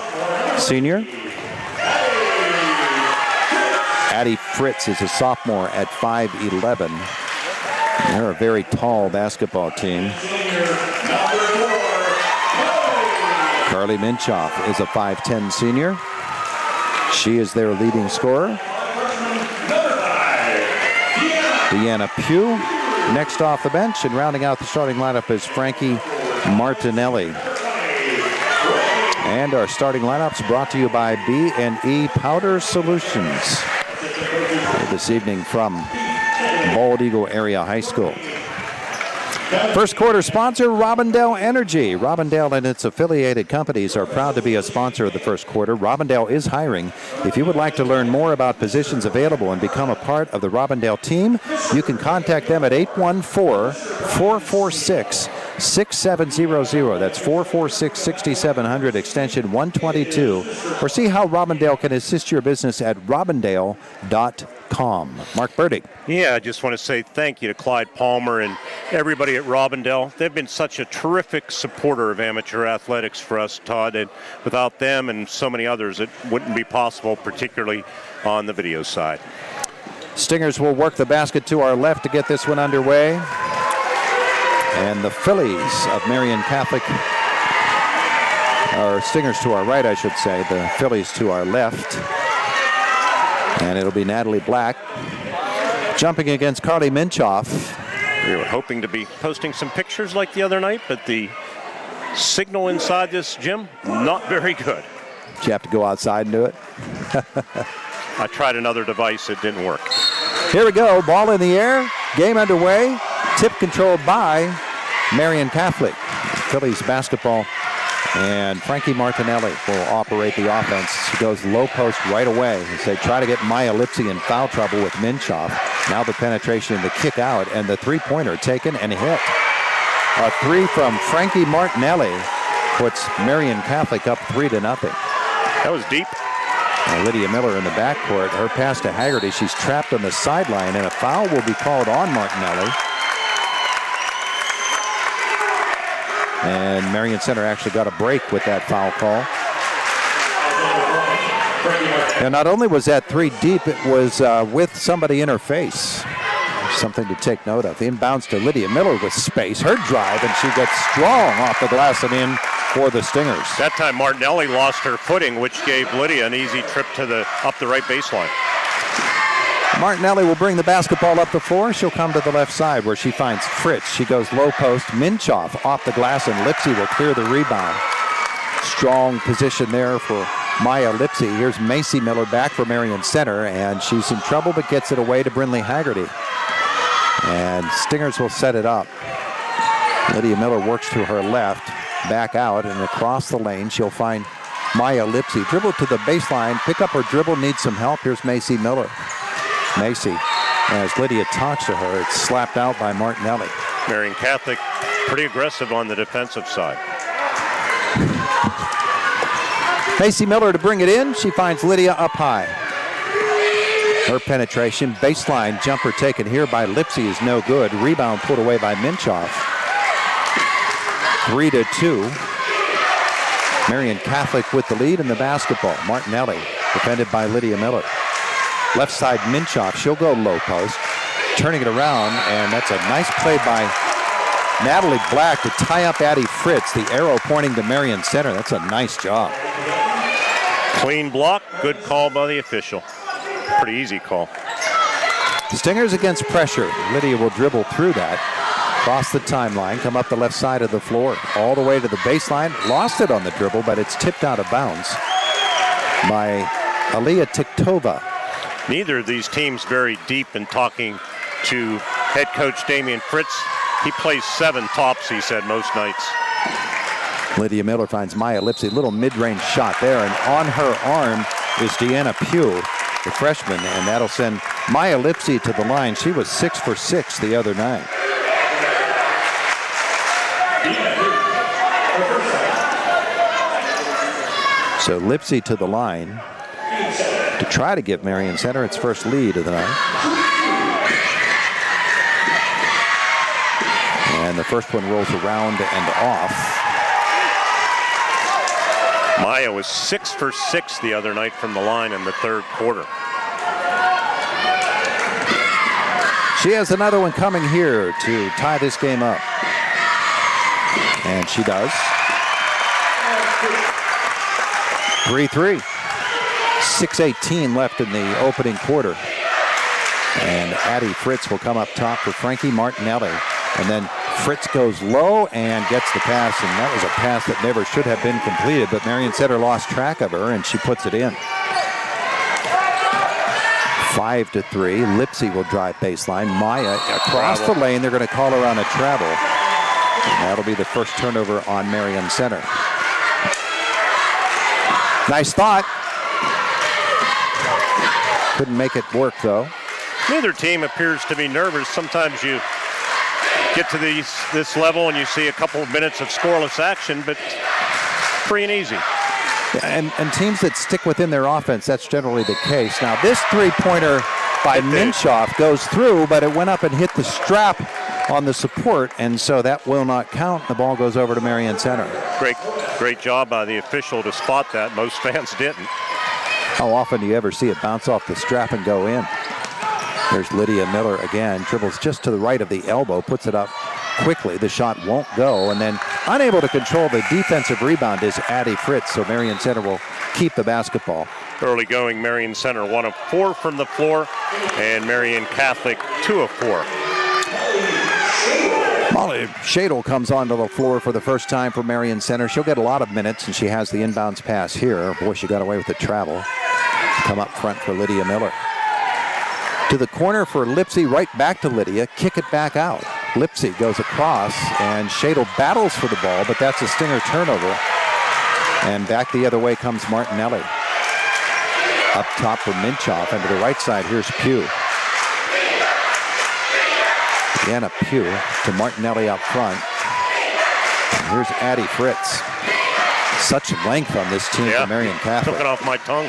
Speaker 2: senior. Addie Fritz is a sophomore at 5'11. They're a very tall basketball team. Carly Minchoff is a 5'10 senior. She is their leading scorer. Deanna Pugh next off the bench, and rounding out the starting lineup is Frankie Martinelli. And our starting lineups brought to you by B&E Powder Solutions this evening from Bald Eagle Area High School. First quarter sponsor, Robindale Energy. Robindale and its affiliated companies are proud to be a sponsor of the first quarter. Robindale is hiring. If you would like to learn more about positions available and become a part of the Robindale team, you can contact them at 814-446-6700. That's 446-6700, extension 122. Or see how Robindale can assist your business at robindale.com. Mark Burdick.
Speaker 8: Yeah, I just want to say thank you to Clyde Palmer and everybody at Robindale. They've been such a terrific supporter of amateur athletics for us, Todd, and without them and so many others, it wouldn't be possible, particularly on the video side.
Speaker 2: Stingers will work the basket to our left to get this one underway. And the Phillies of Marian Catholic, or Stingers to our right, I should say, the Phillies to our left. And it'll be Natalie Black jumping against Carly Minchoff.
Speaker 8: We were hoping to be posting some pictures like the other night, but the signal inside this gym, not very good.
Speaker 2: Did you have to go outside and do it?
Speaker 8: I tried another device, it didn't work.
Speaker 2: Here we go, ball in the air, game underway, tip controlled by Marian Catholic. Phillies basketball, and Frankie Martinelli will operate the offense. She goes low post right away as they try to get Maya Lipsy in foul trouble with Minchoff. Now the penetration and the kick out, and the three-pointer taken and hit. A three from Frankie Martinelli puts Marian Catholic up 3-0.
Speaker 8: That was deep.
Speaker 2: Lydia Miller in the backcourt. Her pass to Haggerty. She's trapped on the sideline, and a foul will be called on Martinelli. And Marion Center actually got a break with that foul call. And not only was that three deep, it was with somebody in her face. Something to take note of. Inbounds to Lydia Miller with space. Her drive, and she gets strong off the glass and in for the Stingers.
Speaker 8: That time Martinelli lost her footing, which gave Lydia an easy trip to up the right baseline.
Speaker 2: Martinelli will bring the basketball up the floor. She'll come to the left side where she finds Fritz. She goes low post. Minchoff off the glass, and Lipsy will clear the rebound. Strong position there for Maya Lipsy. Here's Macy Miller back for Marion Center, and she's in trouble but gets it away to Brinley Haggerty. And Stingers will set it up. Lydia Miller works to her left, back out, and across the lane she'll find Maya Lipsy. Dribble to the baseline, pick up her dribble, needs some help. Here's Macy Miller. Macy, as Lydia talks to her, it's slapped out by Martinelli.
Speaker 8: Marian Catholic pretty aggressive on the defensive side.
Speaker 2: Macy Miller to bring it in. She finds Lydia up high. Her penetration, baseline jumper taken here by Lipsy is no good. Rebound put away by Minchoff. 3-2. Marian Catholic with the lead in the basketball. Martinelli defended by Lydia Miller. Left side Minchoff, she'll go low post. Turning it around, and that's a nice play by Natalie Black to tie up Addie Fritz. The arrow pointing to Marion Center. That's a nice job.
Speaker 8: Clean block, good call by the official. Pretty easy call.
Speaker 2: Stingers against pressure. Lydia will dribble through that. Cross the timeline, come up the left side of the floor, all the way to the baseline. Lost it on the dribble, but it's tipped out of bounds by Aliyah Tiktova.
Speaker 8: Neither of these teams very deep in talking to head coach Damian Fritz. He plays 7 tops, he said, most nights.
Speaker 2: Lydia Miller finds Maya Lipsy. Little mid-range shot there, and on her arm is Deanna Pugh, the freshman, and that'll send Maya Lipsy to the line. She was 6 for 6 the other night. So Lipsy to the line to try to give Marion Center its first lead of the night. And the first one rolls around and off.
Speaker 8: Maya was 6 for 6 the other night from the line in the third quarter.
Speaker 2: She has another one coming here to tie this game up. And she does. 3-3. 6:18 left in the opening quarter. And Addie Fritz will come up top for Frankie Martinelli. And then Fritz goes low and gets the pass, and that was a pass that never should have been completed, but Marion Center lost track of her, and she puts it in. 5-3. Lipsy will drive baseline. Maya across the lane. They're going to call her on a travel. And that'll be the first turnover on Marion Center. Nice thought. Couldn't make it work, though.
Speaker 8: Neither team appears to be nervous. Sometimes you get to this level and you see a couple of minutes of scoreless action, but free and easy.
Speaker 2: And teams that stick within their offense, that's generally the case. Now, this three-pointer by Minchoff goes through, but it went up and hit the strap on the support, and so that will not count. The ball goes over to Marion Center.
Speaker 8: Great job by the official to spot that. Most fans didn't.
Speaker 2: How often do you ever see it bounce off the strap and go in? There's Lydia Miller again, dribbles just to the right of the elbow, puts it up quickly. The shot won't go, and then unable to control the defensive rebound is Addie Fritz, so Marion Center will keep the basketball.
Speaker 8: Early going, Marion Center 1 of 4 from the floor, and Marian Catholic 2 of 4.
Speaker 2: Molly Shadle comes onto the floor for the first time for Marion Center. She'll get a lot of minutes, and she has the inbounds pass here. Boy, she got away with the travel. Come up front for Lydia Miller. To the corner for Lipsy, right back to Lydia, kick it back out. Lipsy goes across, and Shadle battles for the ball, but that's a Stinger turnover. And back the other way comes Martinelli. Up top for Minchoff, and to the right side, here's Pugh. Deanna Pugh to Martinelli up front. And here's Addie Fritz. Such length on this team for Marian Catholic.
Speaker 8: Took it off my tongue.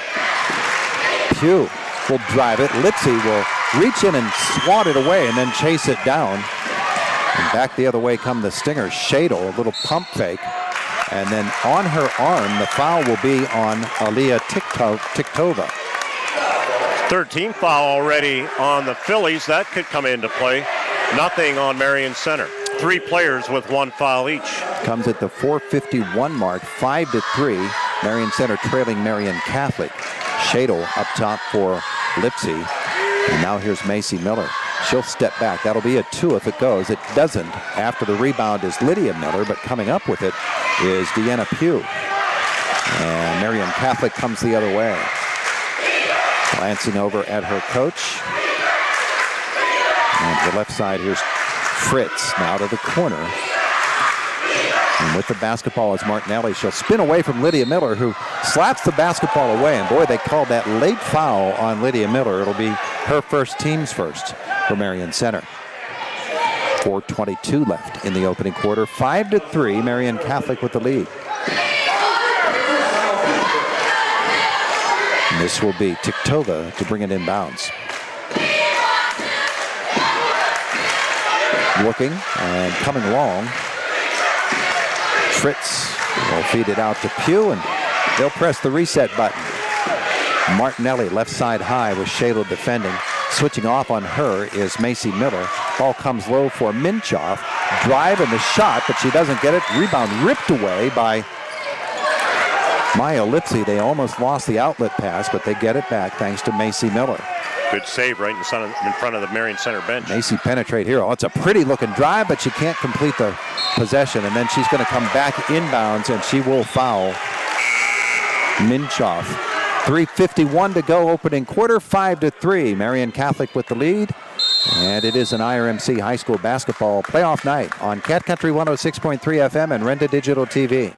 Speaker 2: Pugh will drive it. Lipsy will reach in and swat it away and then chase it down. And back the other way come the Stingers. Shadle, a little pump fake. And then on her arm, the foul will be on Aliyah Tiktova.
Speaker 8: 13th foul already on the Phillies. That could come into play. Nothing on Marion Center. 3 players with 1 foul each.
Speaker 2: Comes at the 4:51 mark, 5-3. Marion Center trailing Marian Catholic. Shadle up top for Lipsy. And now here's Macy Miller. She'll step back. That'll be a 2 if it goes. It doesn't. After the rebound is Lydia Miller, but coming up with it is Deanna Pugh. And Marian Catholic comes the other way. Glancing over at her coach. And to the left side, here's Fritz now to the corner. And with the basketball is Martinelli. She'll spin away from Lydia Miller, who slaps the basketball away. And boy, they called that late foul on Lydia Miller. It'll be her first, team's first for Marion Center. 4:22 left in the opening quarter. 5-3, Marian Catholic with the lead. And this will be Tiktova to bring it inbounds. Looking and coming along. Fritz will feed it out to Pugh, and they'll press the reset button. Martinelli left side high with Shayla defending. Switching off on her is Macy Miller. Ball comes low for Minchoff. Drive and the shot, but she doesn't get it. Rebound ripped away by Maya Lipsy. They almost lost the outlet pass, but they get it back thanks to Macy Miller.
Speaker 8: Good save right in front of the Marion Center bench.
Speaker 2: Macy penetrate here. Oh, it's a pretty looking drive, but she can't complete the possession. And then she's going to come back inbounds, and she will foul Minchoff. 3:51 to go, opening quarter, 5-3. Marian Catholic with the lead. And it is an IRMC high school basketball playoff night on Cat Country 106.3 FM and Renda Digital TV.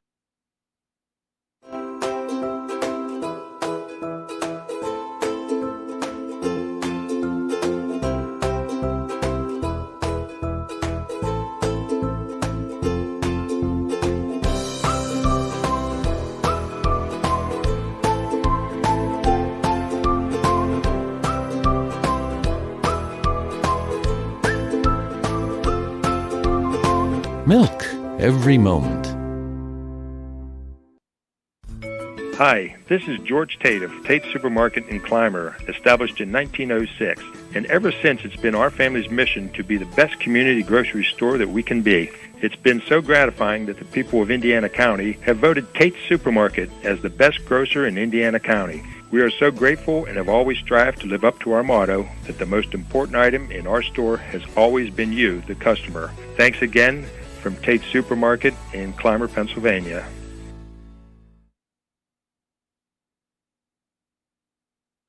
Speaker 1: every moment.
Speaker 3: Hi, this is George Tate of Tate Supermarket in Clymer, established in 1906. And ever since, it's been our family's mission to be the best community grocery store that we can be. It's been so gratifying that the people of Indiana County have voted Tate Supermarket as the best grocer in Indiana County. We are so grateful and have always strived to live up to our motto that the most important item in our store has always been you, the customer. Thanks again from Tate Supermarket in Clymer, Pennsylvania.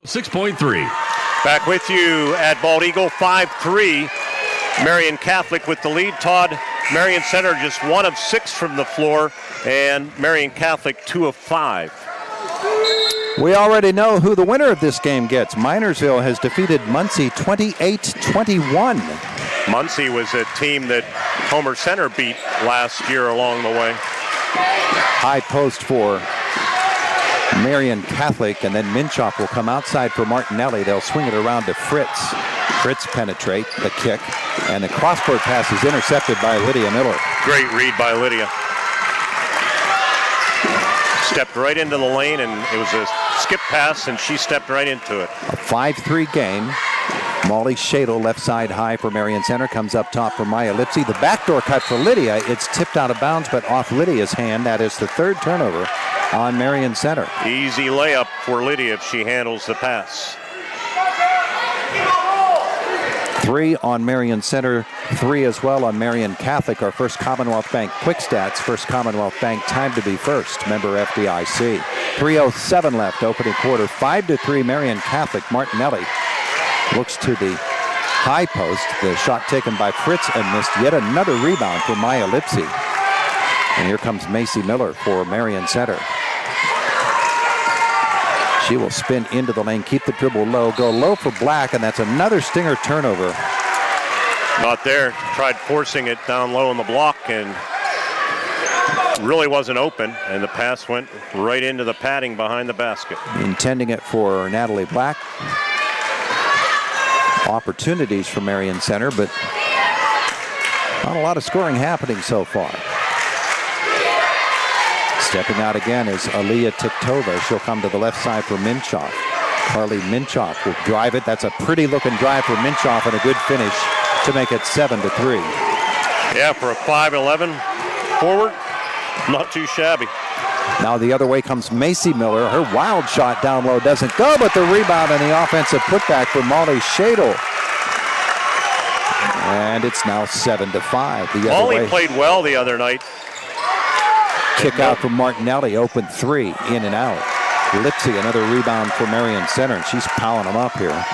Speaker 1: .3.
Speaker 8: Back with you at Bald Eagle, 5-3. Marian Catholic with the lead. Todd, Marion Center just 1 of 6 from the floor, and Marian Catholic 2 of 5.
Speaker 2: We already know who the winner of this game gets. Minersville has defeated Muncie 28-21.
Speaker 8: Muncie was a team that Homer Center beat last year along the way.
Speaker 2: High post for Marian Catholic, and then Minchop will come outside for Martinelli. They'll swing it around to Fritz. Fritz penetrate the kick, and the cross-court pass is intercepted by Lydia Miller.
Speaker 8: Great read by Lydia. Stepped right into the lane, and it was a skip pass, and she stepped right into it.
Speaker 2: A 5-3 game. Molly Shadle, left side high for Marion Center, comes up top for Maya Lipsy. The backdoor cut for Lydia. It's tipped out of bounds, but off Lydia's hand. That is the third turnover on Marion Center.
Speaker 8: Easy layup for Lydia if she handles the pass.
Speaker 2: 3 on Marion Center, 3 as well on Marian Catholic. Our first Commonwealth Bank quick stats. First Commonwealth Bank time to be first. Member FDIC. 3:07 left, opening quarter. 5-3 Marian Catholic. Martinelli looks to the high post. The shot taken by Fritz and missed. Yet another rebound for Maya Lipsy. And here comes Macy Miller for Marion Center. She will spin into the lane, keep the dribble low, go low for Black, and that's another Stinger turnover.
Speaker 8: Not there. Tried forcing it down low on the block and really wasn't open, and the pass went right into the padding behind the basket.
Speaker 2: Intending it for Natalie Black. Opportunities for Marion Center, but not a lot of scoring happening so far. Stepping out again is Aliyah Tiktova. She'll come to the left side for Minchoff. Carly Minchoff will drive it. That's a pretty looking drive for Minchoff and a good finish to make it 7-3.
Speaker 8: Yeah, for a 5'11" forward, not too shabby.
Speaker 2: Now the other way comes Macy Miller. Her wild shot down low doesn't go, but the rebound and the offensive putback for Molly Shadle. And it's now 7-5. The other
Speaker 8: Molly
Speaker 2: way.
Speaker 8: Played well the other night.
Speaker 2: Kick out from Martinelli, open 3, in and out. Lipsy, another rebound for Marion Center, and she's piling them up here.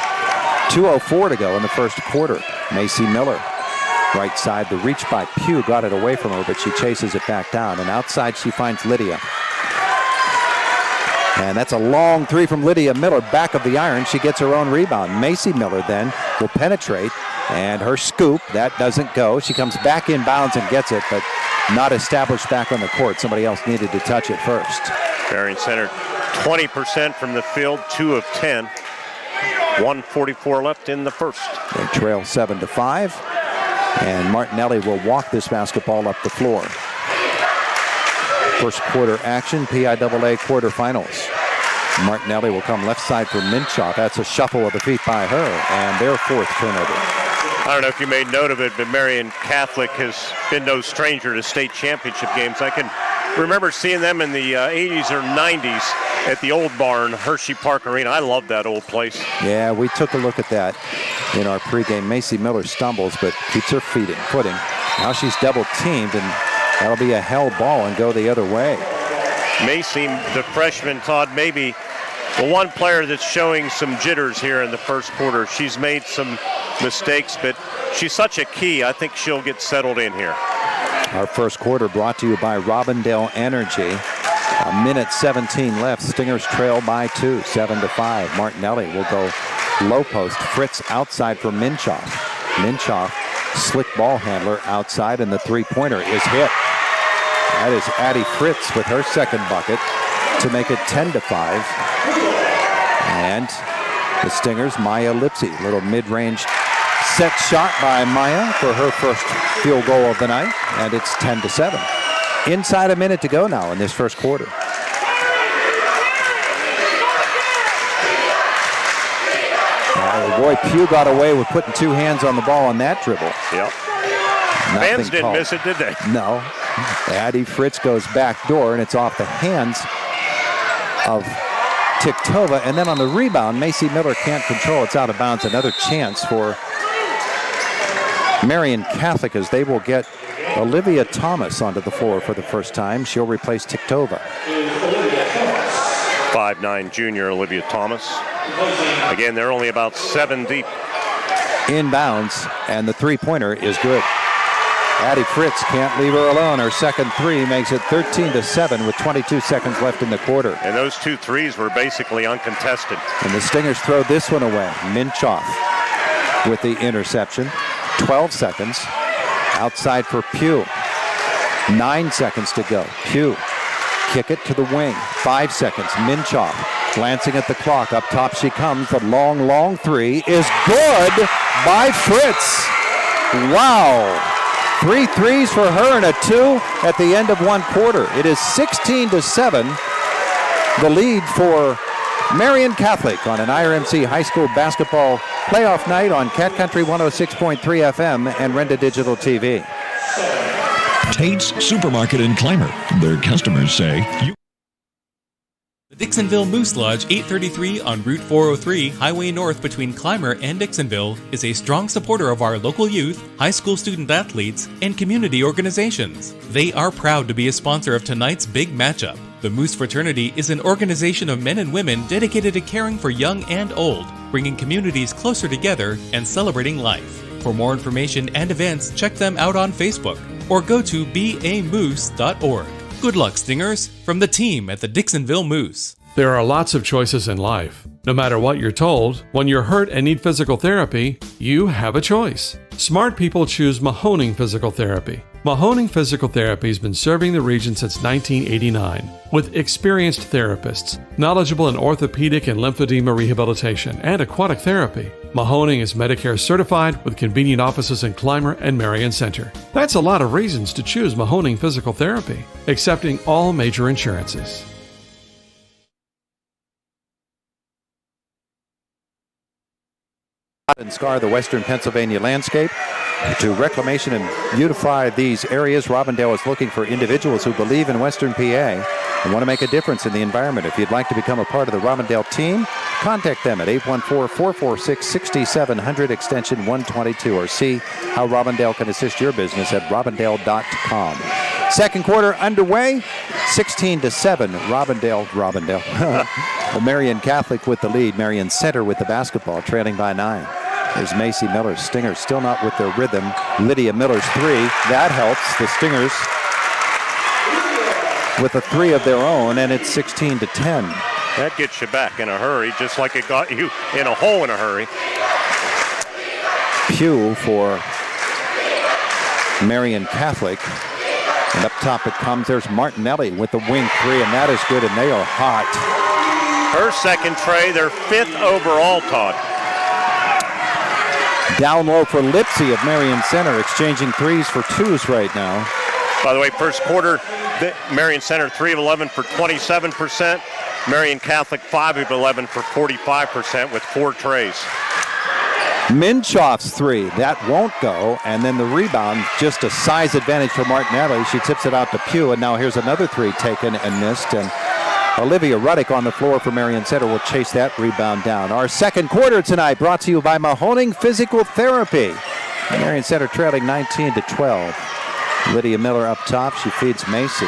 Speaker 2: 2:04 to go in the first quarter. Macy Miller, right side, the reach by Pugh, got it away from her, but she chases it back down, and outside she finds Lydia. And that's a long 3 from Lydia Miller, back of the iron. She gets her own rebound. Macy Miller then will penetrate, and her scoop, that doesn't go. She comes back in bounds and gets it, but not established back on the court. Somebody else needed to touch it first.
Speaker 8: Marion Center 20% from the field, 2 of 10. 1:44 left in the first.
Speaker 2: They trail 7-5, and Martinelli will walk this basketball up the floor. First quarter action, PIAA quarterfinals. Martinelli will come left side for Minchoff. That's a shuffle of the feet by her, and their 4th turnover.
Speaker 8: I don't know if you made note of it, but Marian Catholic has been no stranger to state championship games. I can remember seeing them in the 80s or 90s at the old barn, Hershey Park Arena. I love that old place.
Speaker 2: Yeah, we took a look at that in our pregame. Macy Miller stumbles, but keeps her feet in footing. Now she's double teamed, and that'll be a hell ball and go the other way.
Speaker 8: Macy, the freshman, Todd, maybe the one player that's showing some jitters here in the first quarter. She's made some mistakes, but she's such a key. I think she'll get settled in here.
Speaker 2: Our first quarter brought to you by Robindale Energy. 1:17 left. Stingers trail by 2, 7-5. Martinelli will go low post. Fritz outside for Minchoff. Minchoff, slick ball handler outside, and the 3-pointer is hit. That is Addie Fritz with her second bucket to make it 10-5. And the Stingers, Maya Lipsy, little mid-range Set shot by Maya for her first field goal of the night, and it's 10-7. Inside a minute to go now in this first quarter. Boy, Pugh got away with putting two hands on the ball on that dribble.
Speaker 8: Yep. Fans didn't miss it, did they?
Speaker 2: No. Addie Fritz goes back door, and it's off the hands of Tiktova. And then on the rebound, Macy Miller can't control. It's out of bounds. Another chance for Marian Catholic as they will get Olivia Thomas onto the floor for the first time. She'll replace Tiktova.
Speaker 8: 5'9" junior Olivia Thomas. Again, they're only about 7 deep.
Speaker 2: Inbounds, and the three-pointer is good. Addie Fritz can't leave her alone. Her second three makes it 13-7 with 22 seconds left in the quarter.
Speaker 8: And those 2 threes were basically uncontested.
Speaker 2: And the Stingers throw this one away. Minchoff with the interception. 12 seconds. Outside for Pugh. 9 seconds to go. Pugh. Kick it to the wing. 5 seconds. Minchoff glancing at the clock. Up top she comes. The long three is good by Fritz. Wow. 3 threes for her and a 2 at the end of one quarter. It is 16-7. The lead for Marian Catholic on an IRMC high school basketball playoff night on Cat Country 106.3 FM and Renda Digital TV.
Speaker 1: Tate's Supermarket in Clymer. Their customers say
Speaker 6: The Dixonville Moose Lodge 833 on Route 403, Highway North between Clymer and Dixonville, is a strong supporter of our local youth, high school student athletes, and community organizations. They are proud to be a sponsor of tonight's big matchup. The Moose Fraternity is an organization of men and women dedicated to caring for young and old, bringing communities closer together and celebrating life. For more information and events, check them out on Facebook or go to bamoose.org. Good luck, Stingers, from the team at the Dixonville Moose.
Speaker 7: There are lots of choices in life. No matter what you're told, when you're hurt and need physical therapy, you have a choice. Smart people choose Mahoning Physical Therapy. Mahoning Physical Therapy has been serving the region since 1989 with experienced therapists, knowledgeable in orthopedic and lymphedema rehabilitation and aquatic therapy. Mahoning is Medicare certified with convenient offices in Clymer and Marion Center. That's a lot of reasons to choose Mahoning Physical Therapy, accepting all major insurances.
Speaker 2: And scar the western Pennsylvania landscape. To reclamation and beautify these areas, Robindale is looking for individuals who believe in Western PA and want to make a difference in the environment. If you'd like to become a part of the Robindale team, contact them at 814-446-6700 extension 122 or see how Robindale can assist your business at robindale.com. Second quarter underway, 16-7. Robindale. Marian Catholic with the lead. Marion Center with the basketball, trailing by 9. There's Macy Miller. Stingers still not with their rhythm. Lydia Miller's three. That helps the Stingers with a three of their own, and it's 16-10.
Speaker 8: That gets you back in a hurry, just like it got you in a hole in a hurry.
Speaker 2: Pugh for Marian Catholic. And up top it comes. There's Martinelli with the wing three, and that is good, and they are hot.
Speaker 8: Her second tray, their 5th overall, Todd.
Speaker 2: Down low for Lipsy of Marion Center, exchanging threes for twos right now.
Speaker 8: By the way, first quarter, Marion Center 3 of 11 for 27%. Marian Catholic 5 of 11 for 45% with 4 trays.
Speaker 2: Minchoff's three, that won't go, and then the rebound, just a size advantage for Martinelli. She tips it out to Pugh, and now here's another three taken and missed, and Olivia Ruddick on the floor for Marion Center will chase that rebound down. Our second quarter tonight brought to you by Mahoning Physical Therapy. Marion Center trailing 19-12. Lydia Miller up top, she feeds Macy.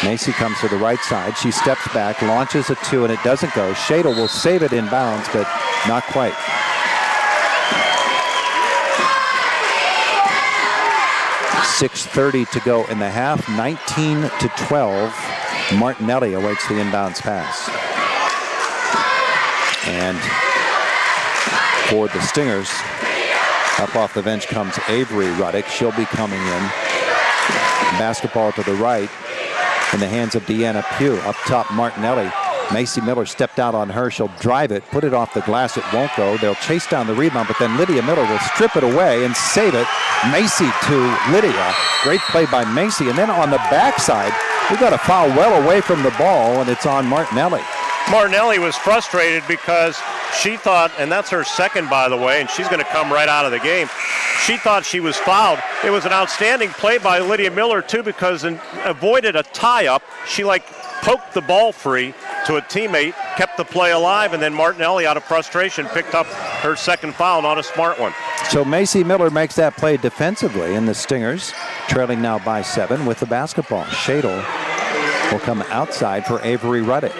Speaker 2: Macy comes to the right side, she steps back, launches a two, and it doesn't go. Shadle will save it in bounds, but not quite. .6:30 to go in the half, 19-12. Martinelli awaits the inbounds pass. And for the Stingers, up off the bench comes Avery Ruddick. She'll be coming in. Basketball to the right in the hands of Deanna Pugh. Up top, Martinelli Macy Miller stepped out on her. She'll drive it, put it off the glass. It won't go. They'll chase down the rebound, but then Lydia Miller will strip it away and save it. Macy to Lydia. Great play by Macy. And then on the backside, we got a foul well away from the ball, and it's on Martinelli.
Speaker 8: Martinelli was frustrated because she thought, and that's her second, by the way, and she's going to come right out of the game. She thought she was fouled. It was an outstanding play by Lydia Miller, too, because it avoided a tie-up. She, poked the ball free to a teammate, kept the play alive, and then Martinelli, out of frustration, picked up her second foul, not a smart one.
Speaker 2: So Macy Miller makes that play defensively, and the Stingers trailing now by 7 with the basketball. Shadle will come outside for Avery Ruddick.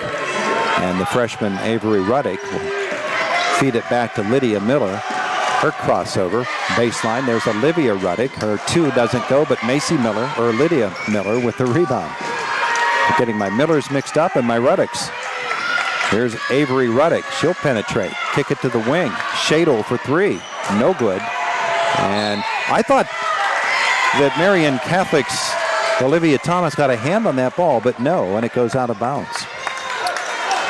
Speaker 2: And the freshman Avery Ruddick will feed it back to Lydia Miller. Her crossover, baseline, there's Olivia Ruddick. Her 2 doesn't go, but Macy Miller, or Lydia Miller, with the rebound. I'm getting my Millers mixed up and my Ruddicks. Here's Avery Ruddick. She'll penetrate. Kick it to the wing. Shadle for 3. No good. And I thought that Marian Catholic's Olivia Thomas got a hand on that ball, but no, and it goes out of bounds.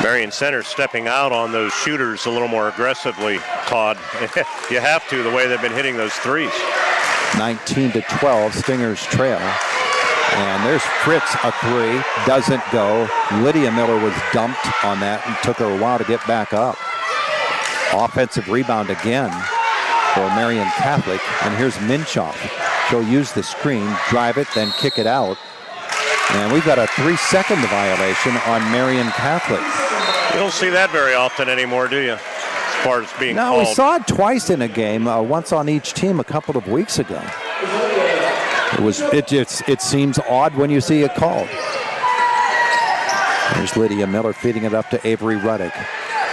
Speaker 8: Marion Center stepping out on those shooters a little more aggressively, Todd. You have to, the way they've been hitting those threes.
Speaker 2: 19-12, Stingers trail. And there's Fritz, a 3, doesn't go. Lydia Miller was dumped on that and took her a while to get back up. Offensive rebound again for Marian Catholic. And here's Minchoff. She'll use the screen, drive it, then kick it out. And we've got a 3-second violation on Marian Catholic.
Speaker 8: You don't see that very often anymore, do you? As far as being called.
Speaker 2: No, we saw it twice in a game, once on each team a couple of weeks ago. It seems odd when you see it called. Here's Lydia Miller feeding it up to Avery Ruddick.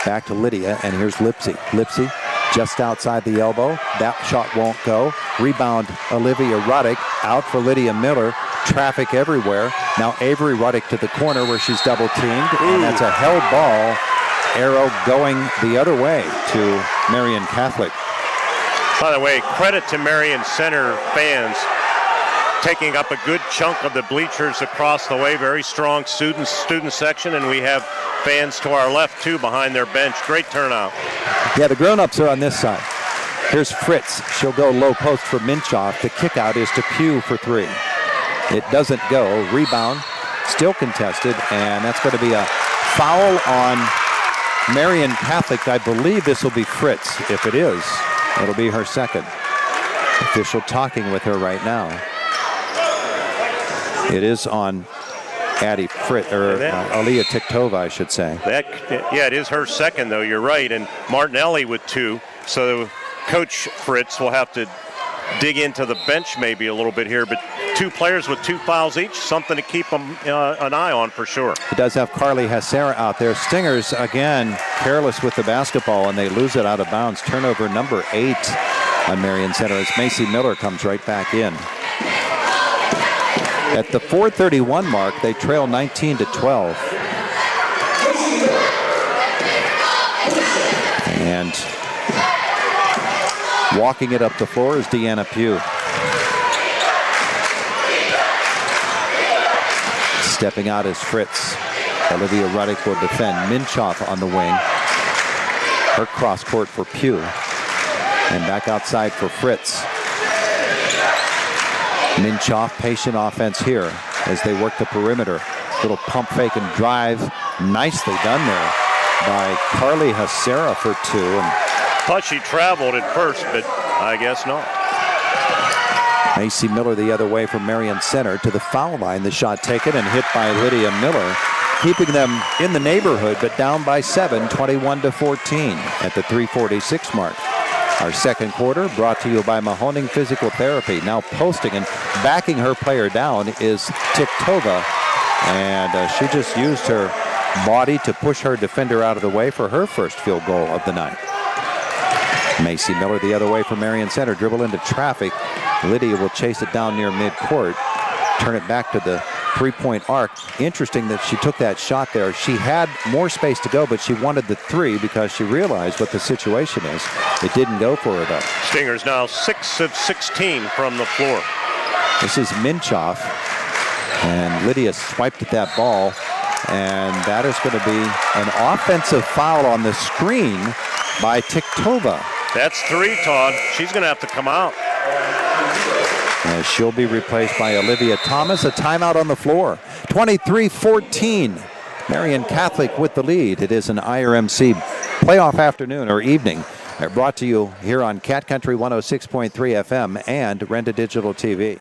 Speaker 2: Back to Lydia, and here's Lipsy. Lipsy just outside the elbow. That shot won't go. Rebound, Olivia Ruddick. Out for Lydia Miller. Traffic everywhere. Now Avery Ruddick to the corner where she's double teamed. And that's a held ball. Arrow going the other way to Marian Catholic.
Speaker 8: By the way, credit to Marion Center fans taking up a good chunk of the bleachers across the way. Very strong student section, and we have fans to our left too behind their bench. Great turnout.
Speaker 2: Yeah, the grown-ups are on this side. Here's Fritz. She'll go low post for Minchoff. The kick out is to Pugh for 3. It doesn't go. Rebound still contested, and that's going to be a foul on Marian Catholic. I believe this will be Fritz. If it is, it'll be her second. Official talking with her right now. It is on Addie Fritz, or Aliyah Tiktova, I should say.
Speaker 8: Yeah, it is her second, though. You're right. And Martinelli with 2. So Coach Fritz will have to dig into the bench maybe a little bit here. But 2 players with 2 fouls each, something to keep them an eye on for sure.
Speaker 2: It does have Carly Hacera out there. Stingers, again, careless with the basketball, and they lose it out of bounds. Turnover number 8 on Marion Center as Macy Miller comes right back in. At the 4:31 mark, they trail 19-12. And walking it up the floor is Deanna Pugh. Stepping out is Fritz. Olivia Ruddick will defend. Minchoff on the wing. Her cross court for Pugh. And back outside for Fritz. Minchoff, patient offense here as they work the perimeter. Little pump fake and drive. Nicely done there by Carly Hacera for 2. And
Speaker 8: thought she traveled at first, but I guess not.
Speaker 2: Macy Miller the other way from Marion Center to the foul line. The shot taken and hit by Lydia Miller, keeping them in the neighborhood, but down by 7, 21-14 at the 3:46 mark. Our second quarter brought to you by Mahoning Physical Therapy. Now posting and backing her player down is Tiktova. And she just used her body to push her defender out of the way for her first field goal of the night. Macy Miller the other way from Marion Center. Dribble into traffic. Lydia will chase it down near midcourt. Turn it back to the three-point arc. Interesting that she took that shot there. She had more space to go, but she wanted the 3 because she realized what the situation is. It didn't go for her, though.
Speaker 8: Stingers now 6 of 16 from the floor.
Speaker 2: This is Minchoff. And Lydia swiped at that ball. And that is going to be an offensive foul on the screen by Tiktova.
Speaker 8: That's 3, Todd. She's going to have to come out.
Speaker 2: As she'll be replaced by Olivia Thomas. A timeout on the floor. 23-14. Marian Catholic with the lead. It is an IRMC playoff afternoon or evening. Brought to you here on Cat Country 106.3 FM and Renta Digital TV.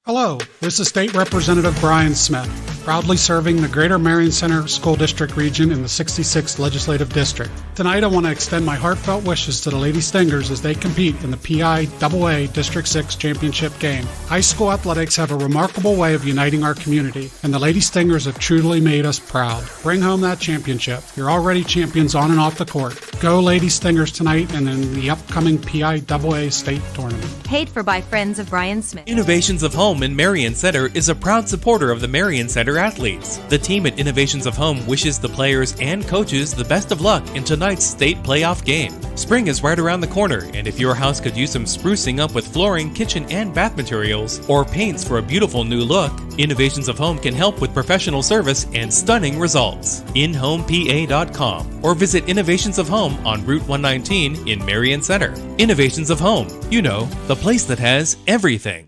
Speaker 15: Hello, this is State Representative Brian Smith, proudly serving the Greater Marion Center School District region in the 66th Legislative District. Tonight I want to extend my heartfelt wishes to the Lady Stingers as they compete in the PIAA District 6 Championship game. High school athletics have a remarkable way of uniting our community, and the Lady Stingers have truly made us proud. Bring home that championship. You're already champions on and off the court. Go Lady Stingers tonight and in the upcoming PIAA State Tournament.
Speaker 16: Paid for by friends of Brian Smith.
Speaker 6: Innovations of Home in Marian Center is a proud supporter of the Marian Center athletes. The team at Innovations of Home wishes the players and coaches the best of luck in tonight's state playoff game. Spring is right around the corner, and if your house could use some sprucing up with flooring, kitchen, and bath materials, or paints for a beautiful new look, Innovations of Home can help with professional service and stunning results. InHomePA.com or visit Innovations of Home on Route 119 in Marian Center. Innovations of Home, you know, the place that has everything.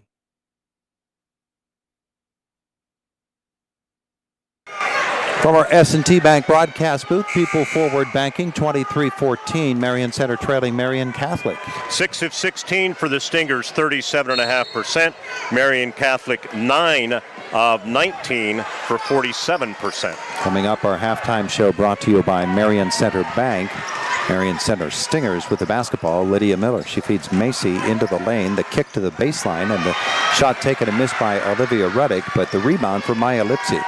Speaker 2: From our S&T Bank broadcast booth, People Forward Banking, 23-14, Marion Center trailing Marian Catholic.
Speaker 8: 6 of 16 for the Stingers, 37.5%. Marian Catholic, 9 of 19 for 47%.
Speaker 2: Coming up, our halftime show brought to you by Marion Center Bank. Marion Center Stingers with the basketball. Lydia Miller, she feeds Macy into the lane. The kick to the baseline, and the shot taken and missed by Olivia Ruddick, but the rebound for Maya Lipsy.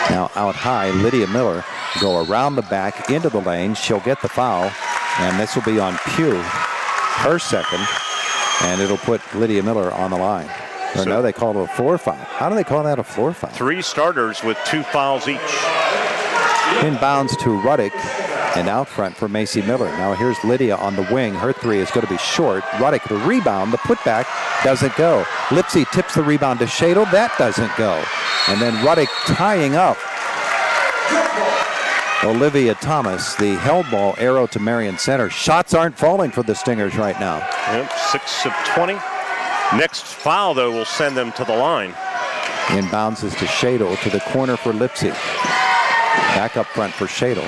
Speaker 2: Now out high, Lydia Miller go around the back into the lane. She'll get the foul, and this will be on Pugh, her second, and it'll put Lydia Miller on the line. Or no, they call it a floor foul. How do they call that a floor foul?
Speaker 8: 3 starters with 2 fouls each.
Speaker 2: Inbounds to Ruddick, and out front for Macy Miller. Now here's Lydia on the wing. Her 3 is going to be short. Ruddick, the rebound, the putback doesn't go. Lipsy tips the rebound to Shadle. That doesn't go. And then Ruddick tying up Olivia Thomas. The held ball arrow to Marion Center. Shots aren't falling for the Stingers right now.
Speaker 8: Yep, 6 of 20. Next foul, though, will send them to the line.
Speaker 2: Inbounds is to Shadle, to the corner for Lipsy. Back up front for Shadle.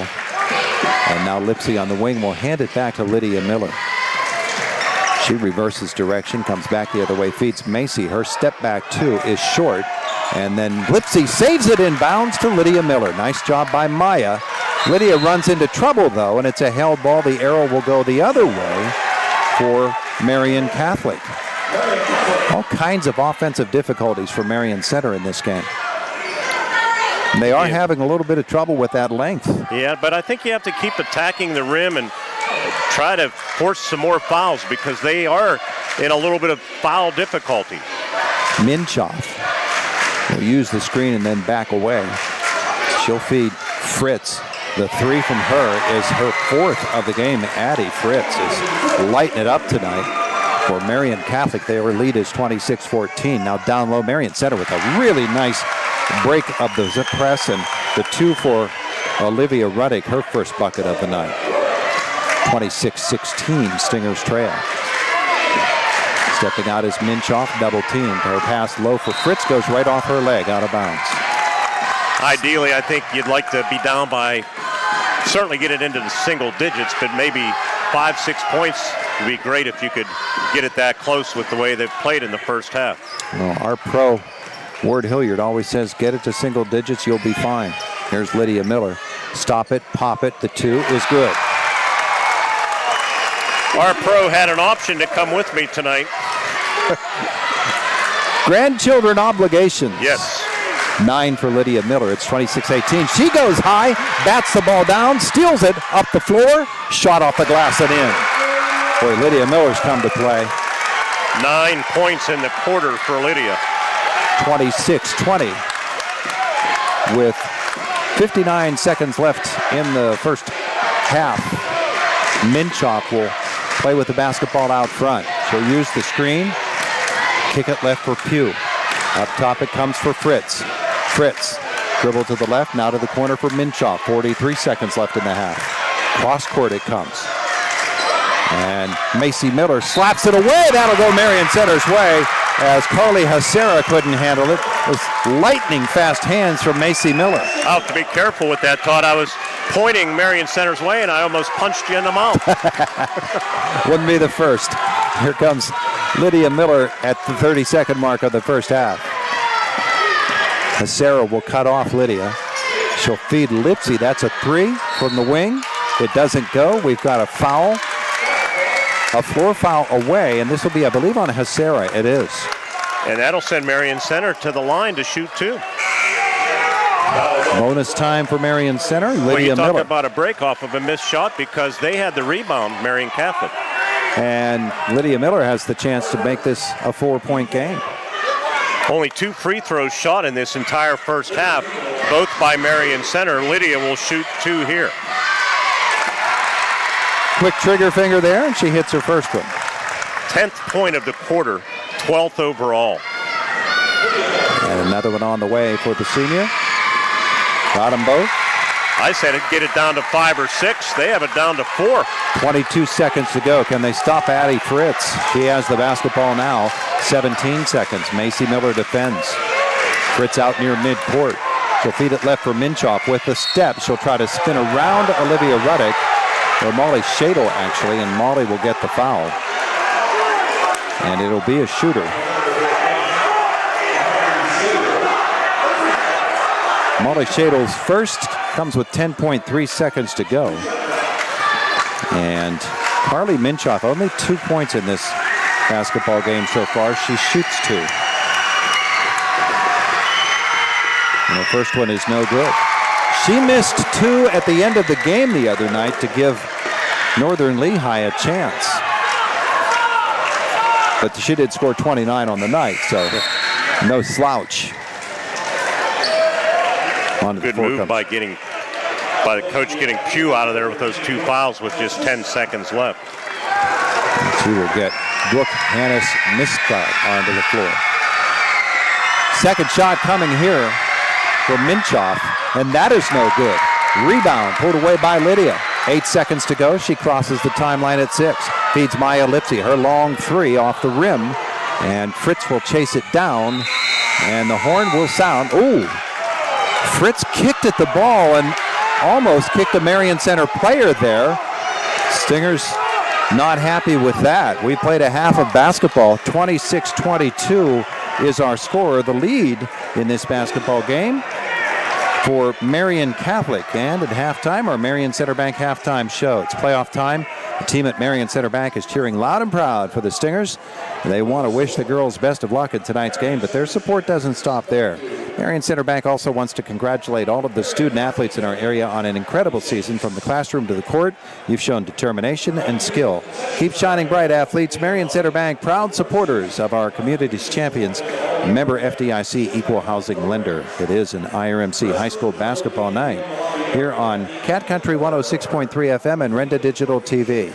Speaker 2: And now Lipsy on the wing will hand it back to Lydia Miller. She reverses direction, comes back the other way, feeds Macy. Her step back 2 is short. And then Lipsy saves it in bounds to Lydia Miller. Nice job by Maya. Lydia runs into trouble, though, and it's a held ball. The arrow will go the other way for Marian Catholic. All kinds of offensive difficulties for Marion Center in this game. And they are having a little bit of trouble with that length.
Speaker 8: Yeah, but I think you have to keep attacking the rim and try to force some more fouls because they are in a little bit of foul difficulty.
Speaker 2: Minchoff will use the screen and then back away. She'll feed Fritz. The 3 from her is her 4th of the game. Addie Fritz is lighting it up tonight. For Marian Catholic, their lead is 26-14. Now down low, Marion Center with a really nice break of the zip press, and the 2 for Olivia Ruddick, her first bucket of the night. 26-16, Stingers trail. Stepping out is Minchoff, double teamed. Her pass low for Fritz goes right off her leg, out of bounds.
Speaker 8: Ideally, I think you'd like to be down by, certainly get it into the single digits, but maybe 5-6 points would be great if you could get it that close with the way they've played in the first half.
Speaker 2: Well, our pro, Ward Hilliard, always says, get it to single digits, you'll be fine. Here's Lydia Miller. Stop it, pop it. The 2 is good.
Speaker 8: Our pro had an option to come with me tonight.
Speaker 2: Grandchildren obligations.
Speaker 8: Yes.
Speaker 2: 9 for Lydia Miller. It's 26-18. She goes high, bats the ball down, steals it up the floor, shot off the glass and in. Boy, Lydia Miller's come to play.
Speaker 8: 9 points in the quarter for Lydia.
Speaker 2: 26-20 with 59 seconds left in the first half. Minchoff will play with the basketball out front. She'll use the screen, kick it left for Pugh. Up top it comes for Fritz. Fritz Dribble to the left, now to the corner for Minchoff. 43 seconds left in the half. Cross court it comes. And Macy Miller slaps it away. That'll go Marion Center's way as Carly Hasera couldn't handle it. It was lightning fast hands from Macy Miller.
Speaker 8: I'll have to be careful with that, Todd. I was pointing Marion Center's way and I almost punched you in the mouth.
Speaker 2: Wouldn't be the first. Here comes Lydia Miller at the 30-second mark of the first half. Hasera will cut off Lydia. She'll feed Lipsy. That's a 3 from the wing. It doesn't go. We've got a foul. A floor foul away, and this will be, I believe, on Hasera. It is.
Speaker 8: And that'll send Marion Center to the line to shoot 2.
Speaker 2: Bonus time for Marion Center. Lydia
Speaker 8: Well, you talk
Speaker 2: Miller.
Speaker 8: about a break off of a missed shot because they had the rebound, Marian Catholic.
Speaker 2: And Lydia Miller has the chance to make this a 4-point game.
Speaker 8: Only 2 free throws shot in this entire first half, both by Marion Center. Lydia will shoot 2 here.
Speaker 2: Quick trigger finger there, and she hits her first one.
Speaker 8: 10th point of the quarter, 12th overall.
Speaker 2: And another one on the way for the senior. Got them both.
Speaker 8: I said it, get it down to 5 or 6. They have it down to 4.
Speaker 2: 22 seconds to go. Can they stop Addie Fritz? She has the basketball now. 17 seconds. Macy Miller defends. Fritz out near midcourt. She'll feed it left for Minchoff with the step. She'll try to spin around Olivia Ruddick, or Molly Shadle actually, and Molly will get the foul. And it'll be a shooter. Molly Shadle's first comes with 10.3 seconds to go. And Carly Minchoff, only 2 points in this basketball game so far. She shoots 2. And the first one is no good. She missed 2 at the end of the game the other night to give Northern Lehigh a chance. But she did score 29 on the night, so no slouch.
Speaker 8: Good move by the coach getting Pugh out of there with those 2 fouls with just 10 seconds left.
Speaker 2: She will get Brooke Hannes Miska onto the floor. Second shot coming here for Minchoff, and that is no good. Rebound pulled away by Lydia. 8 seconds to go. She crosses the timeline at 6. Feeds Maya Lipsy. Her long 3 off the rim, and Fritz will chase it down, and the horn will sound. Ooh! Fritz kicked at the ball and almost kicked a Marion Center player there. Stingers not happy with that. We played a half of basketball. 26-22 is our score. The lead in this basketball game for Marian Catholic. And at halftime, our Marion Center Bank halftime show. It's playoff time. The team at Marion Center Bank is cheering loud and proud for the Stingers. They want to wish the girls best of luck in tonight's game, but their support doesn't stop there. Marion Center Bank also wants to congratulate all of the student athletes in our area on an incredible season. From the classroom to the court, you've shown determination and skill. Keep shining bright, athletes. Marion Center Bank, proud supporters of our community's champions. Member FDIC equal housing lender. It is an IRMC high school basketball night here on Cat Country 106.3 FM and Renda Digital TV.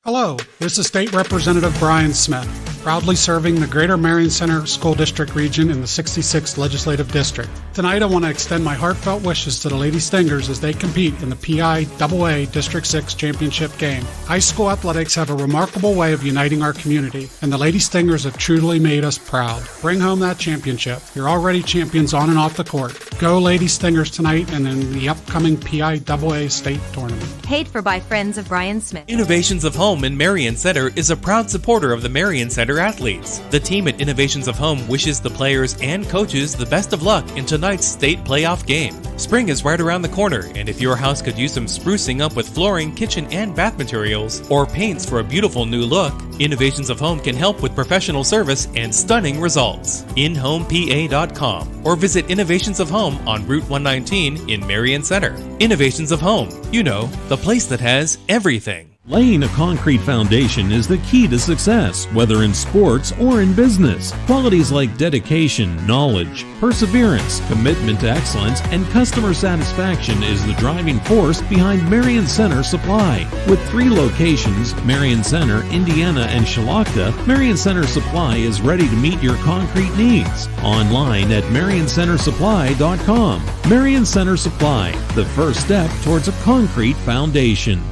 Speaker 15: Hello, this is State Representative Brian Smith, proudly serving the Greater Marion Center School District region in the 66th Legislative District. Tonight I want to extend my heartfelt wishes to the Lady Stingers as they compete in the PIAA District 6 Championship game. High school athletics have a remarkable way of uniting our community, and the Lady Stingers have truly made us proud. Bring home that championship. You're already champions on and off the court. Go Lady Stingers tonight and in the upcoming PIAA State Tournament.
Speaker 16: Paid for by friends of Brian Smith.
Speaker 6: Innovations of Home in Marion Center is a proud supporter of the Marion Center athletes. The team at Innovations of Home wishes the players and coaches the best of luck in tonight's state playoff game. Spring is right around the corner, and if your house could use some sprucing up with flooring, kitchen, and bath materials, or paints for a beautiful new look, Innovations of Home can help with professional service and stunning results. InHomePA.com or visit Innovations of Home on Route 119 in Marion Center. Innovations of Home, you know, the place that has everything.
Speaker 4: Laying a concrete foundation is the key to success, whether in sports or in business. Qualities like dedication, knowledge, perseverance, commitment to excellence, and customer satisfaction is the driving force behind Marion Center Supply. With 3 locations, Marion Center, Indiana, and Shilakta, Marion Center Supply is ready to meet your concrete needs. Online at marioncentersupply.com. Marion Center Supply, the first step towards a concrete foundation.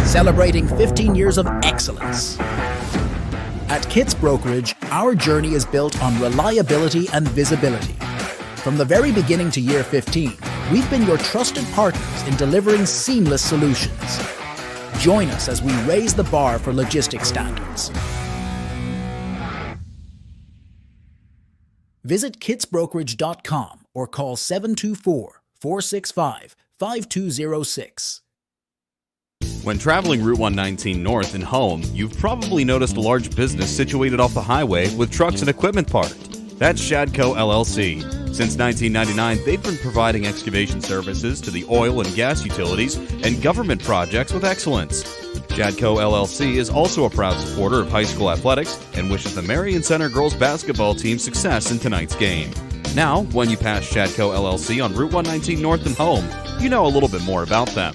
Speaker 9: Celebrating 15 years of excellence. At Kitts Brokerage, our journey is built on reliability and visibility. From the very beginning to year 15, we've been your trusted partners in delivering seamless solutions. Join us as we raise the bar for logistics standards. Visit kitsbrokerage.com or call 724-465-5206.
Speaker 17: When traveling Route 119 north and home, you've probably noticed a large business situated off the highway with trucks and equipment parked. That's Shadco LLC. Since 1999, they've been providing excavation services to the oil and gas utilities and government projects with excellence. Shadco LLC is also a proud supporter of high school athletics and wishes the Marion Center girls basketball team success in tonight's game. Now, when you pass Shadco LLC on Route 119 north and home, you know a little bit more about them.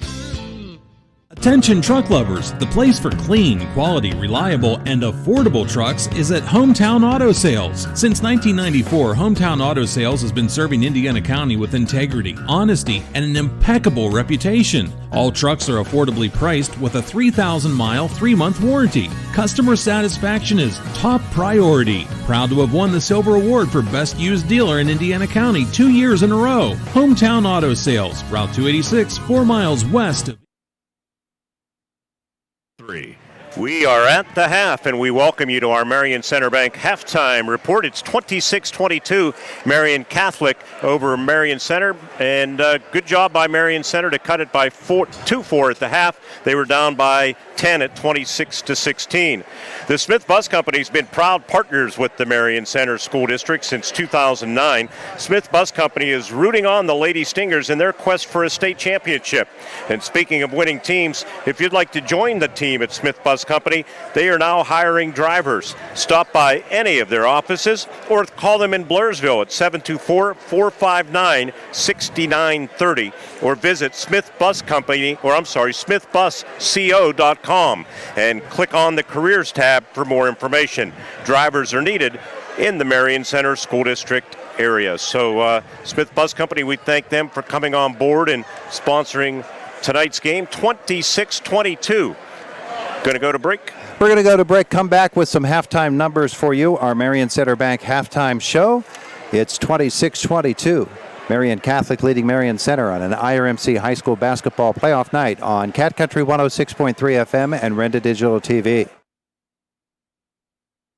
Speaker 4: Attention truck lovers, the place for clean, quality, reliable, and affordable trucks is at Hometown Auto Sales. Since 1994, Hometown Auto Sales has been serving Indiana County with integrity, honesty, and an impeccable reputation. All trucks are affordably priced with a 3,000-mile, 3-month warranty. Customer satisfaction is top priority. Proud to have won the Silver Award for Best Used Dealer in Indiana County 2 years in a row. Hometown Auto Sales, Route 286, 4 miles west of
Speaker 8: We are at the half, and we welcome you to our Marion Center Bank halftime report. It's 26-22, Marian Catholic over Marion Center, and good job by Marion Center to cut it by 2-4 at the half. They were down by 10 at 26-16. The Smith Bus Company has been proud partners with the Marion Center School District since 2009. Smith Bus Company is rooting on the Lady Stingers in their quest for a state championship. And speaking of winning teams, if you'd like to join the team at Smith Bus Company, they are now hiring drivers. Stop by any of their offices or call them in Blairsville at 724-459-6930 or visit smithbusco.com and click on the careers tab for more information. Drivers are needed in the Marion Center School District area. So Smith Bus Company, we thank them for coming on board and sponsoring tonight's game. 26-22. Going to go to break.
Speaker 2: We're going to go to break, come back with some halftime numbers for you. Our Marion Center Bank halftime show. It's 26-22. Marian Catholic leading Marion Center on an IRMC high school basketball playoff night on Cat Country 106.3 FM and Renda Digital TV.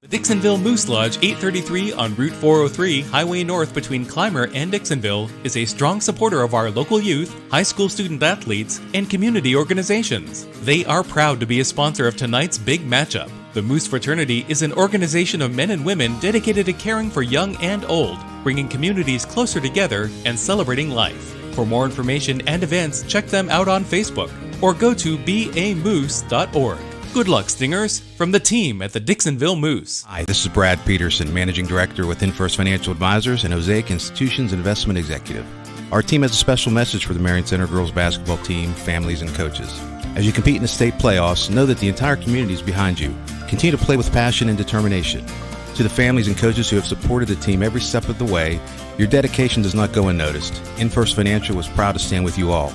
Speaker 6: The Dixonville Moose Lodge 833 on Route 403, Highway North between Clymer and Dixonville, is a strong supporter of our local youth, high school student athletes, and community organizations. They are proud to be a sponsor of tonight's big matchup. The Moose Fraternity is an organization of men and women dedicated to caring for young and old, bringing communities closer together and celebrating life. For more information and events, check them out on Facebook or go to bamoose.org. Good luck, Stingers, from the team at the Dixonville Moose.
Speaker 18: Hi, this is Brad Peterson, Managing Director with InFirst Financial Advisors and Osaic Institutions Investment Executive. Our team has a special message for the Marion Center girls basketball team, families, and coaches. As you compete in the state playoffs, know that the entire community is behind you. Continue to play with passion and determination. To the families and coaches who have supported the team every step of the way, your dedication does not go unnoticed. InFirst Financial was proud to stand with you all.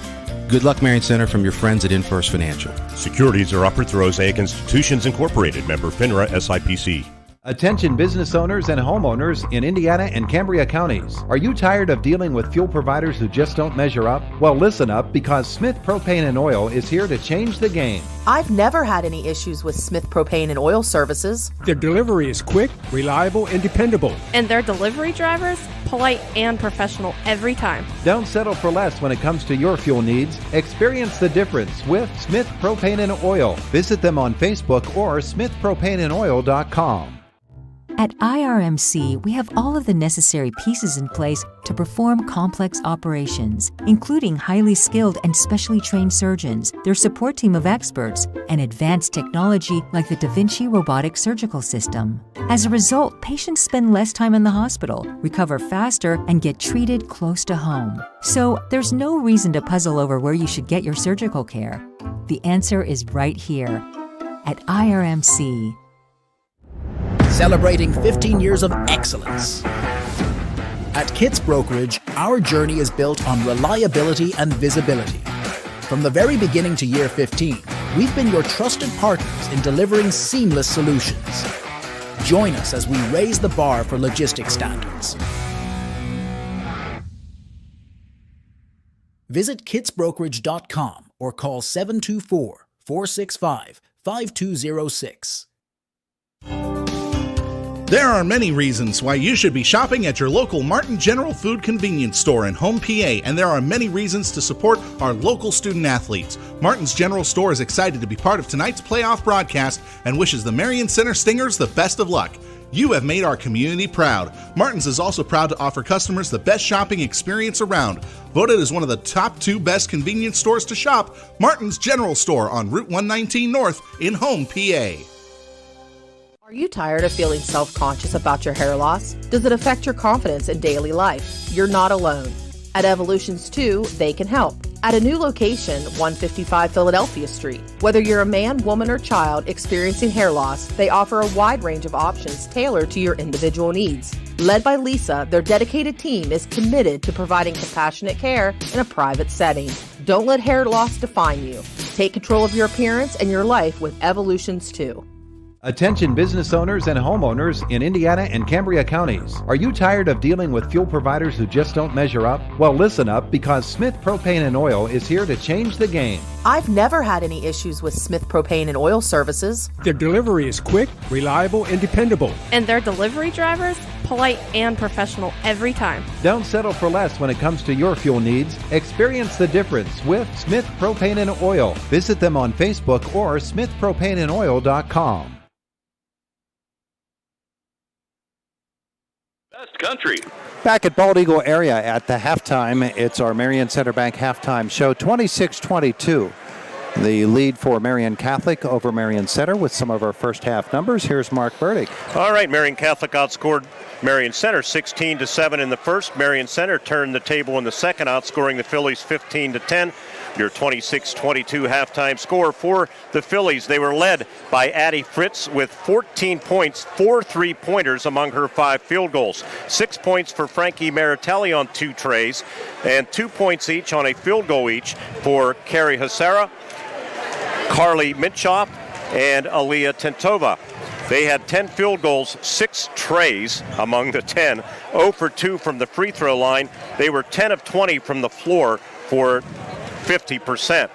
Speaker 18: Good luck, Marion Center, from your friends at InFirst Financial.
Speaker 19: Securities are offered through Osaic Institutions Incorporated, member FINRA SIPC.
Speaker 20: Attention business owners and homeowners in Indiana and Cambria counties. Are you tired of dealing with fuel providers who just don't measure up? Well, listen up, because Smith Propane and Oil is here to change the game.
Speaker 11: I've never had any issues with Smith Propane and Oil services.
Speaker 12: Their delivery is quick, reliable, and dependable.
Speaker 13: And their delivery drivers, polite and professional every time.
Speaker 20: Don't settle for less when it comes to your fuel needs. Experience the difference with Smith Propane and Oil. Visit them on Facebook or smithpropaneandoil.com.
Speaker 5: At IRMC, we have all of the necessary pieces in place to perform complex operations, including highly skilled and specially trained surgeons, their support team of experts, and advanced technology like the Da Vinci robotic surgical system. As a result, patients spend less time in the hospital, recover faster, and get treated close to home. So there's no reason to puzzle over where you should get your surgical care. The answer is right here at IRMC.
Speaker 9: Celebrating 15 years of excellence. At Kitts Brokerage, our journey is built on reliability and visibility. From the very beginning to year 15, we've been your trusted partners in delivering seamless solutions. Join us as we raise the bar for logistics standards. Visit kittsbrokerage.com or call 724-465-5206.
Speaker 10: There are many reasons why you should be shopping at your local Martin General Food Convenience Store in Home, PA, and there are many reasons to support our local student athletes. Martin's General Store is excited to be part of tonight's playoff broadcast and wishes the Marion Center Stingers the best of luck. You have made our community proud. Martin's is also proud to offer customers the best shopping experience around. Voted as one of the top 2 best convenience stores to shop, Martin's General Store on Route 119 North in Home, PA.
Speaker 11: Are you tired of feeling self-conscious about your hair loss? Does it affect your confidence in daily life? You're not alone. At Evolutions 2, they can help. At a new location, 155 Philadelphia Street. Whether you're a man, woman, or child experiencing hair loss, they offer a wide range of options tailored to your individual needs. Led by Lisa, their dedicated team is committed to providing compassionate care in a private setting. Don't let hair loss define you. Take control of your appearance and your life with Evolutions 2.
Speaker 20: Attention business owners and homeowners in Indiana and Cambria counties. Are you tired of dealing with fuel providers who just don't measure up? Well, listen up, because Smith Propane and Oil is here to change the game.
Speaker 11: I've never had any issues with Smith Propane and Oil services.
Speaker 12: Their delivery is quick, reliable, and dependable.
Speaker 13: And their delivery drivers, polite and professional every time.
Speaker 20: Don't settle for less when it comes to your fuel needs. Experience the difference with Smith Propane and Oil. Visit them on Facebook or smithpropaneandoil.com.
Speaker 14: Best country.
Speaker 2: Back at Bald Eagle area at the halftime, it's our Marion Center Bank halftime show, 26-22. The lead for Marian Catholic over Marion Center with some of our first half numbers. Here's Mark Burdick.
Speaker 8: All right, Marian Catholic outscored Marion Center 16-7 in the first. Marion Center turned the table in the second, outscoring the Phillies 15-10. Your 26-22 halftime score for the Phillies. They were led by Addie Fritz with 14 points, 4 3-pointers among her 5 field goals. 6 points for Frankie Maritelli on 2 trays, and 2 points each on a field goal each for Carrie Hasara, Carly Minchoff, and Aliyah Tentova. They had 10 field goals, 6 trays among the 10, 0 for 2 from the free throw line. They were 10 of 20 from the floor for 50%.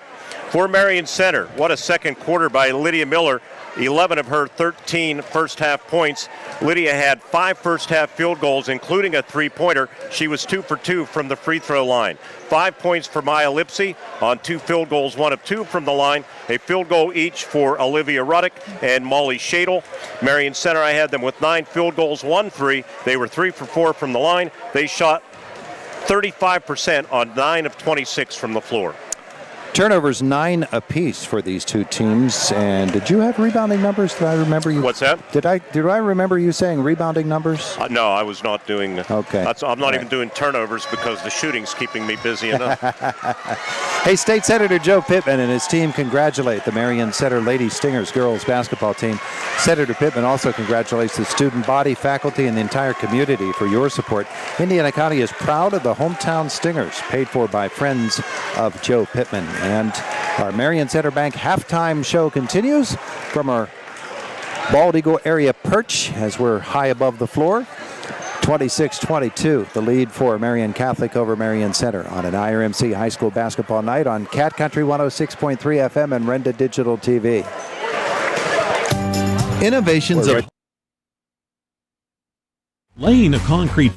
Speaker 8: For Marion Center, what a second quarter by Lydia Miller. 11 of her 13 first half points. Lydia had 5 first half field goals, including a 3-pointer. She was 2 for 2 from the free throw line. 5 points for Maya Lipsy on 2 field goals, 1 of 2 from the line. A field goal each for Olivia Ruddick and Molly Shadle. Marion Center, I had them with 9 field goals, 1 3. They were 3 for 4 from the line. They shot 35% on 9 of 26 from the floor.
Speaker 2: Turnovers 9 apiece for these two teams. And did you have rebounding numbers? Did I remember you?
Speaker 8: What's that?
Speaker 2: Did I remember you saying rebounding numbers?
Speaker 8: No, I was not doing.
Speaker 2: Okay.
Speaker 8: I'm not even doing turnovers because the shooting's keeping me busy enough.
Speaker 2: Hey, State Senator Joe Pittman and his team congratulate the Marion Center Lady Stingers girls basketball team. Senator Pittman also congratulates the student body, faculty, and the entire community for your support. Indiana County is proud of the hometown Stingers, paid for by friends of Joe Pittman. And our Marion Center Bank halftime show continues from our Bald Eagle area perch as we're high above the floor. 26-22, the lead for Marian Catholic over Marion Center on an IRMC high school basketball night on Cat Country 106.3 FM and Renda Digital TV.
Speaker 10: Innovations of
Speaker 4: Laying a concrete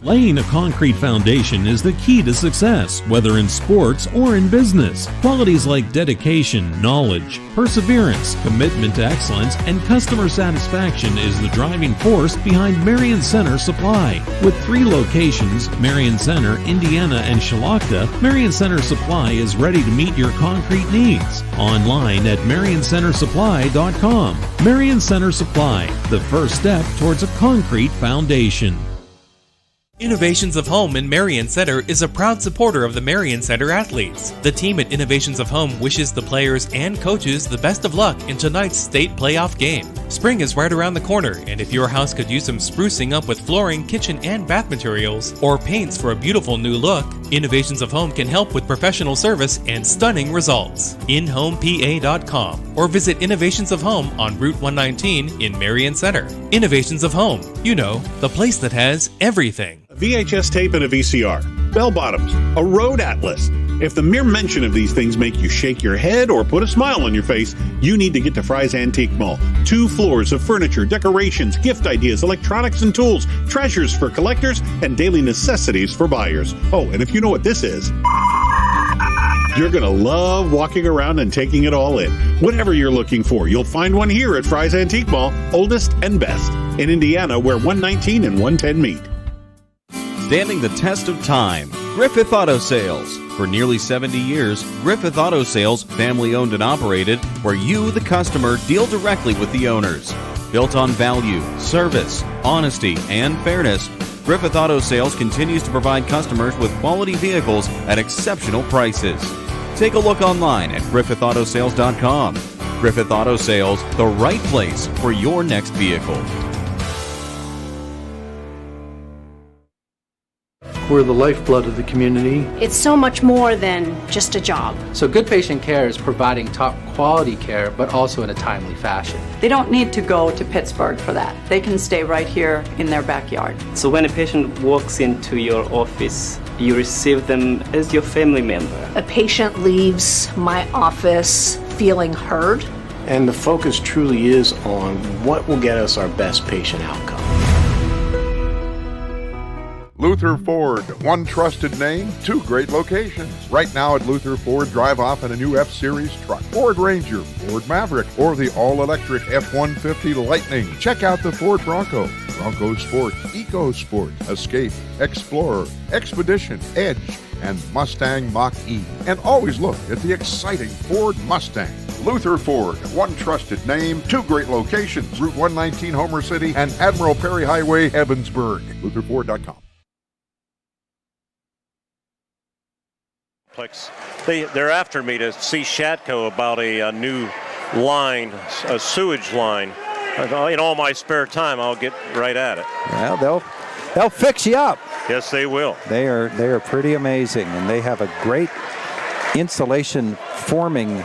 Speaker 4: foundation is the key to success, whether in sports or in business. Qualities like dedication, knowledge, perseverance, commitment to excellence, and customer satisfaction is the driving force behind Marion Center Supply. With 3 locations, Marion Center, Indiana, and Shalakta, Marion Center Supply is ready to meet your concrete needs. Online at marioncentersupply.com. Marion Center Supply, the first step towards a concrete foundation.
Speaker 6: Innovations of Home in Marian Center is a proud supporter of the Marian Center athletes. The team at Innovations of Home wishes the players and coaches the best of luck in tonight's state playoff game. Spring is right around the corner, and if your house could use some sprucing up with flooring, kitchen, and bath materials, or paints for a beautiful new look, Innovations of Home can help with professional service and stunning results. InHomePA.com or visit Innovations of Home on Route 119 in Marian Center. Innovations of Home, you know, the place that has everything.
Speaker 21: A VHS tape and a VCR, bell bottoms, a road atlas. If the mere mention of these things make you shake your head or put a smile on your face, you need to get to Fry's Antique Mall. 2 floors of furniture, decorations, gift ideas, electronics and tools, treasures for collectors, and daily necessities for buyers. Oh, and if you know what this is, you're going to love walking around and taking it all in. Whatever you're looking for, you'll find one here at Fry's Antique Mall, oldest and best in Indiana, where 119 and 110 meet.
Speaker 17: Standing the test of time, Griffith Auto Sales. For nearly 70 years, Griffith Auto Sales, family owned and operated, where you, the customer, deal directly with the owners. Built on value, service, honesty, and fairness, Griffith Auto Sales continues to provide customers with quality vehicles at exceptional prices. Take a look online at griffithautosales.com. Griffith Auto Sales, the right place for your next vehicle.
Speaker 22: We're the lifeblood of the community.
Speaker 23: It's so much more than just a job.
Speaker 24: So good patient care is providing top quality care, but also in a timely fashion.
Speaker 25: They don't need to go to Pittsburgh for that. They can stay right here in their backyard.
Speaker 26: So when a patient walks into your office, you receive them as your family member.
Speaker 11: A patient leaves my office feeling heard.
Speaker 27: And the focus truly is on what will get us our best patient outcome.
Speaker 28: Luther Ford, one trusted name, 2 great locations. Right now at Luther Ford, drive off in a new F-Series truck, Ford Ranger, Ford Maverick, or the all-electric F-150 Lightning. Check out the Ford Bronco, Bronco Sport, Eco Sport, Escape, Explorer, Expedition, Edge, and Mustang Mach-E. And always look at the exciting Ford Mustang. Luther Ford, one trusted name, 2 great locations, Route 119 Homer City and Admiral Perry Highway, Evansburg. LutherFord.com.
Speaker 8: They're after me to see Shatco about a new line, a sewage line. In all my spare time, I'll get right at it.
Speaker 2: Well, they'll fix you up.
Speaker 8: Yes, they will.
Speaker 2: They are pretty amazing, and they have a great insulation forming,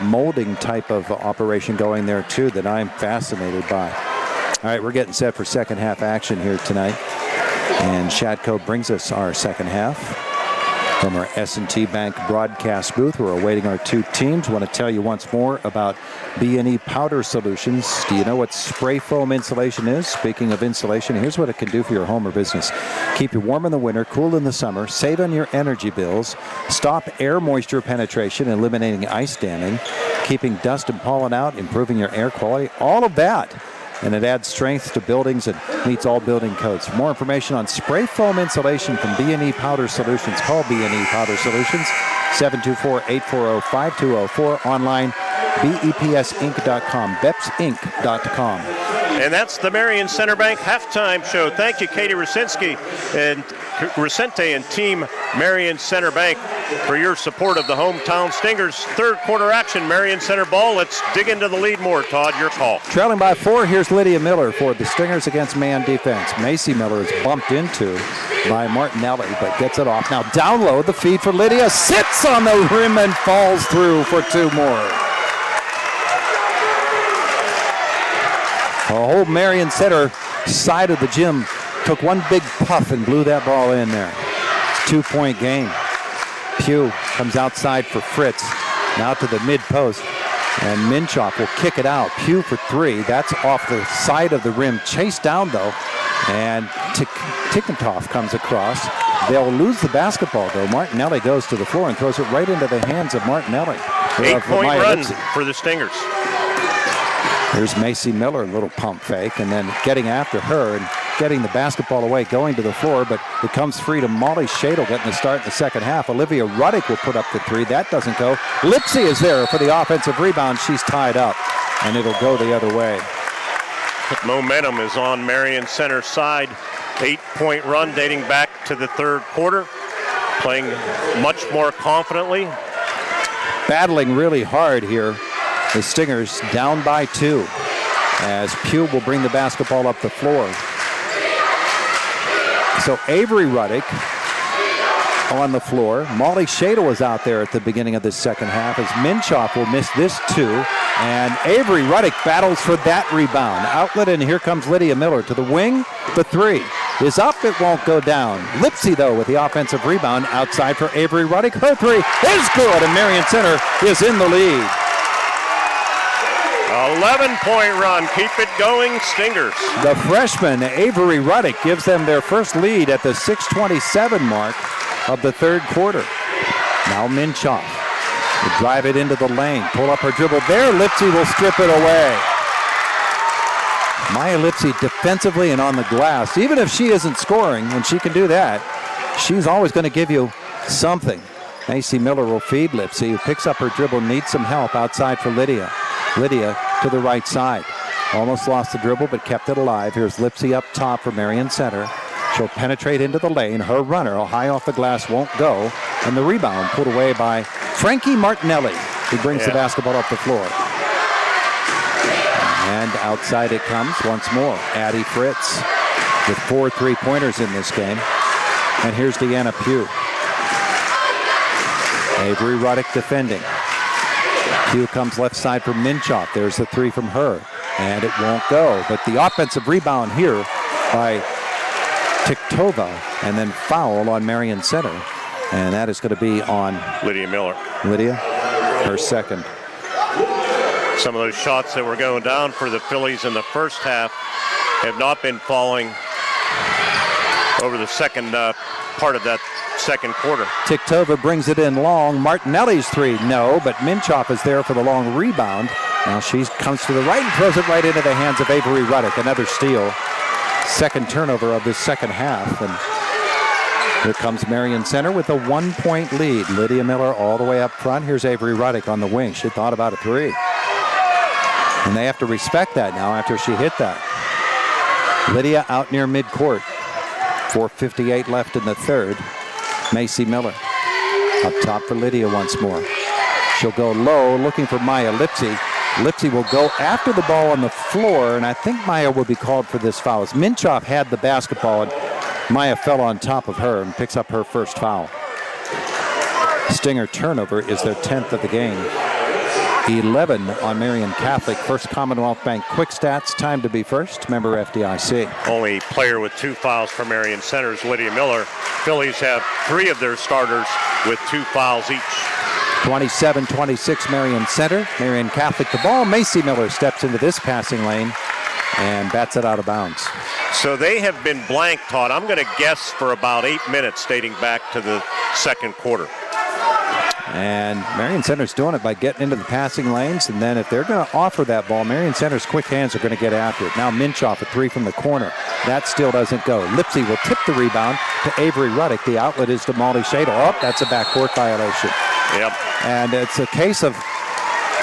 Speaker 2: molding type of operation going there too that I'm fascinated by. All right, we're getting set for second half action here tonight, and Shatco brings us our second half. From our S&T Bank broadcast booth, we're awaiting our 2 teams. Want to tell you once more about B&E Powder Solutions. Do you know what spray foam insulation is? Speaking of insulation, here's what it can do for your home or business. Keep you warm in the winter, cool in the summer, save on your energy bills, stop air moisture penetration, eliminating ice damming, keeping dust and pollen out, improving your air quality, all of that. And it adds strength to buildings and meets all building codes. For more information on spray foam insulation from B&E Powder Solutions, call B&E Powder Solutions, 724-840-5204, online, bepsinc.com, bepsinc.com.
Speaker 8: And that's the Marion Center Bank halftime show. Thank you, Katie Racinski and Racente and Team Marion Center Bank for your support of the hometown Stingers. Third quarter action, Marion Center ball. Let's dig into the lead more. Todd, your call.
Speaker 2: Trailing by 4, here's Lydia Miller for the Stingers against man defense. Macy Miller is bumped into by Martinelli, but gets it off. Now down low, the feed for Lydia. Sits on the rim and falls through for 2 more. The whole Marion Center side of the gym took one big puff and blew that ball in there. It's a 2-point game. Pugh comes outside for Fritz. Now to the mid-post. And Minchoff will kick it out. Pugh for 3. That's off the side of the rim. Chased down, though. And Tickenthoff comes across. They'll lose the basketball, though. Martinelli goes to the floor and throws it right into the hands of Martinelli.
Speaker 8: 8-point run for the Stingers.
Speaker 2: Here's Macy Miller, a little pump fake, and then getting after her and getting the basketball away, going to the floor, but it comes free to Molly Shadle getting the start in the second half. Olivia Ruddick will put up the three. That doesn't go. Lipsy is there for the offensive rebound. She's tied up, and it'll go the other way.
Speaker 8: Momentum is on Marion Center's side. 8-point run dating back to the third quarter. Playing much more confidently.
Speaker 2: Battling really hard here. The Stingers down by 2 as Pugh will bring the basketball up the floor. So Avery Ruddick on the floor. Molly Shadle was out there at the beginning of the second half as Minchoff will miss this too. And Avery Ruddick battles for that rebound. Outlet, and here comes Lydia Miller to the wing. The three is up. It won't go down. Lipsy, though, with the offensive rebound outside for Avery Ruddick. Her three is good, and Marion Center is in the lead.
Speaker 8: 11-point run. Keep it going, Stingers.
Speaker 2: The freshman, Avery Ruddick, gives them their first lead at the 6:27 mark of the third quarter. Now Minchoff will drive it into the lane. Pull up her dribble there. Lipsy will strip it away. Maya Lipsy defensively and on the glass. Even if she isn't scoring, and she can do that, she's always going to give you something. Macy Miller will feed Lipsy, who picks up her dribble, needs some help outside for Lydia. Lydia to the right side. Almost lost the dribble, but kept it alive. Here's Lipsy up top for Marion Center. She'll penetrate into the lane. Her runner, high off the glass, won't go. And the rebound put away by Frankie Martinelli, who brings the basketball up the floor. And outside it comes once more. Addie Fritz with 4 3-pointers in this game. And here's Deanna Pugh. Avery Ruddick defending. Pugh comes left side for Minchoff. There's the three from her. And it won't go. But the offensive rebound here by Tiktova. And then foul on Marion Center. And that is going to be on
Speaker 8: Lydia Miller.
Speaker 2: Lydia, her second.
Speaker 8: Some of those shots that were going down for the Phillies in the first half have not been falling over the second part of that second quarter.
Speaker 2: Tiktova brings it in long. Martinelli's three, no, but Minchoff is there for the long rebound. Now she comes to the right and throws it right into the hands of Avery Ruddick. Another steal. Second turnover of this second half. And here comes Marion Center with a 1-point lead. Lydia Miller all the way up front. Here's Avery Ruddick on the wing. She thought about a three. And they have to respect that now after she hit that. Lydia out near midcourt. 4:58 left in the third. Macy Miller up top for Lydia once more. She'll go low looking for Maya Lipsy. Lipsy will go after the ball on the floor, and I think Maya will be called for this foul. As Minchoff had the basketball, and Maya fell on top of her and picks up her first foul. Stinger turnover is their 10th of the game. 11 on Marian Catholic. First Commonwealth Bank quick stats. Time to be first. Member FDIC.
Speaker 8: Only player with 2 fouls for Marion Center is Lydia Miller. Phillies have 3 of their starters with 2 fouls each.
Speaker 2: 27-26 Marion Center. Marian Catholic the ball. Macy Miller steps into this passing lane and bats it out of bounds.
Speaker 8: So they have been blank, Todd. I'm going to guess for about 8 minutes dating back to the second quarter.
Speaker 2: And Marion Center's doing it by getting into the passing lanes, and then if they're going to offer that ball, Marion Center's quick hands are going to get after it. Now Minchoff, a three from the corner. That still doesn't go. Lipsy will tip the rebound to Avery Ruddick. The outlet is to Molly Shadle. Oh, that's a backcourt violation.
Speaker 8: Yep.
Speaker 2: And it's a case of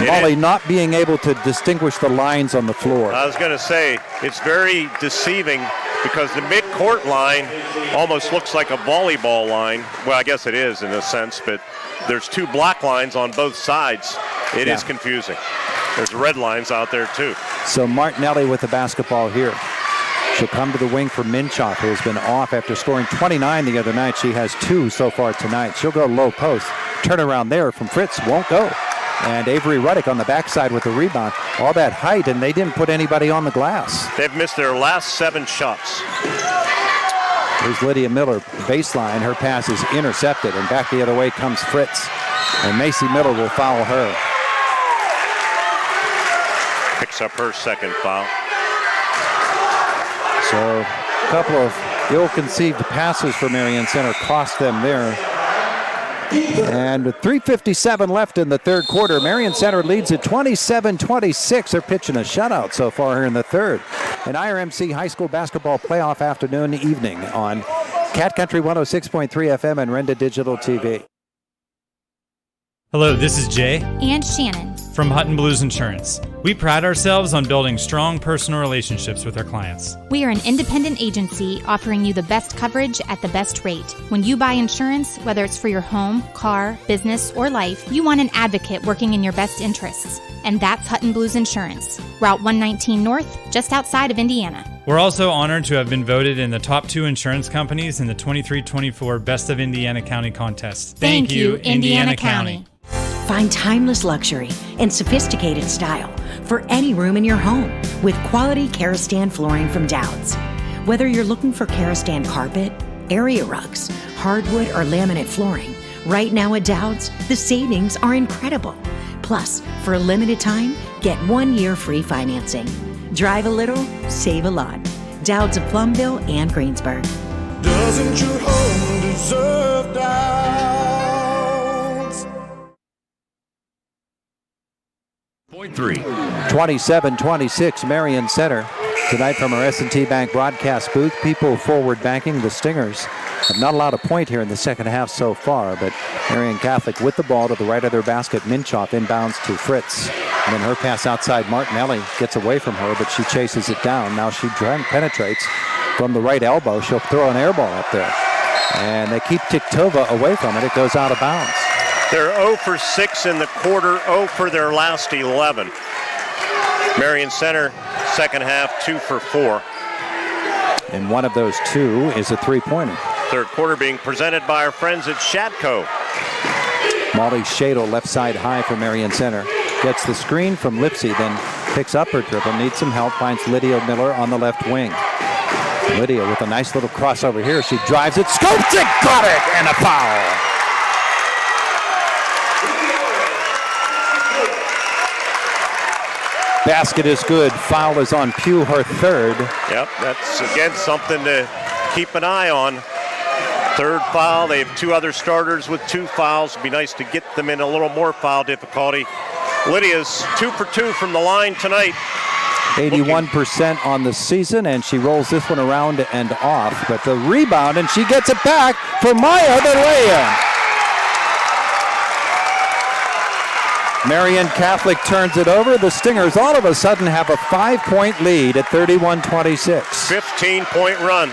Speaker 2: Molly not being able to distinguish the lines on the floor.
Speaker 8: I was going to say, it's very deceiving because the midcourt line almost looks like a volleyball line. Well, I guess it is in a sense, but there's 2 black lines on both sides. It is confusing. There's red lines out there too.
Speaker 2: So Martinelli with the basketball here. She'll come to the wing for Minchoff, who has been off after scoring 29 the other night. She has 2 so far tonight. She'll go low post. Turnaround there from Fritz won't go. And Avery Ruddick on the backside with the rebound. All that height, and they didn't put anybody on the glass.
Speaker 8: They've missed their last 7 shots.
Speaker 2: Here's Lydia Miller, baseline. Her pass is intercepted, and back the other way comes Fritz. And Macy Miller will foul her.
Speaker 8: Picks up her second foul.
Speaker 2: So a couple of Ill-conceived passes for Marion Center cost them there. And with 3:57 left in the third quarter, Marion Center leads at 27-26. They're pitching a shutout so far here in the third. An IRMC high school basketball playoff afternoon evening on Cat Country 106.3 FM and Renda Digital TV.
Speaker 1: Hello, this is Jay
Speaker 3: and Shannon
Speaker 1: from Hutton Blues Insurance. We pride ourselves on building strong personal relationships with our clients.
Speaker 3: We are an independent agency offering you the best coverage at the best rate. When you buy insurance, whether it's for your home, car, business, or life, you want an advocate working in your best interests. And that's Hutton Blues Insurance, Route 119 North, just outside of Indiana.
Speaker 1: We're also honored to have been voted in the top 2 insurance companies in the 23-24 Best of Indiana County contest.
Speaker 3: Thank you, Indiana County.
Speaker 5: Find timeless luxury and sophisticated style for any room in your home with quality Karastan flooring from Dowds. Whether you're looking for Karastan carpet, area rugs, hardwood, or laminate flooring, right now at Dowds, the savings are incredible. Plus, for a limited time, get 1 year free financing. Drive a little, save a lot. Dowds of Plumville and Greensburg.
Speaker 7: Doesn't your home deserve Dowds?
Speaker 2: 27-26 Marion Center. Tonight from our S&T Bank broadcast booth, People Forward Banking, the Stingers have not allowed a point here in the second half so far, but Marian Catholic with the ball to the right of their basket. Minchoff inbounds to Fritz. And then her pass outside. Martinelli gets away from her, but she chases it down. Now she penetrates from the right elbow. She'll throw an air ball up there. And they keep Tiktova away from it. It goes out of bounds.
Speaker 8: They're 0 for 6 in the quarter, 0 for their last 11. Marion Center, second half, 2 for 4.
Speaker 2: And one of those 2 is a three-pointer.
Speaker 8: Third quarter being presented by our friends at Shadco.
Speaker 2: Molly Shadle, left side high for Marion Center. Gets the screen from Lipsy, then picks up her dribble, needs some help, finds Lydia Miller on the left wing. Lydia with a nice little crossover here. She drives it, scopes it, got it, and a foul. Basket is good. Foul is on Pugh, her third.
Speaker 8: Yep, that's again something to keep an eye on. Third foul. They have 2 other starters with 2 fouls. It'd be nice to get them in a little more foul difficulty. Lydia's 2 for 2 from the line tonight.
Speaker 2: 81% on the season, and she rolls this one around and off. But the rebound, and she gets it back for Maya, the lay-in. Marian Catholic turns it over. The Stingers all of a sudden have a 5-point lead at 31-26.
Speaker 8: 15-point run.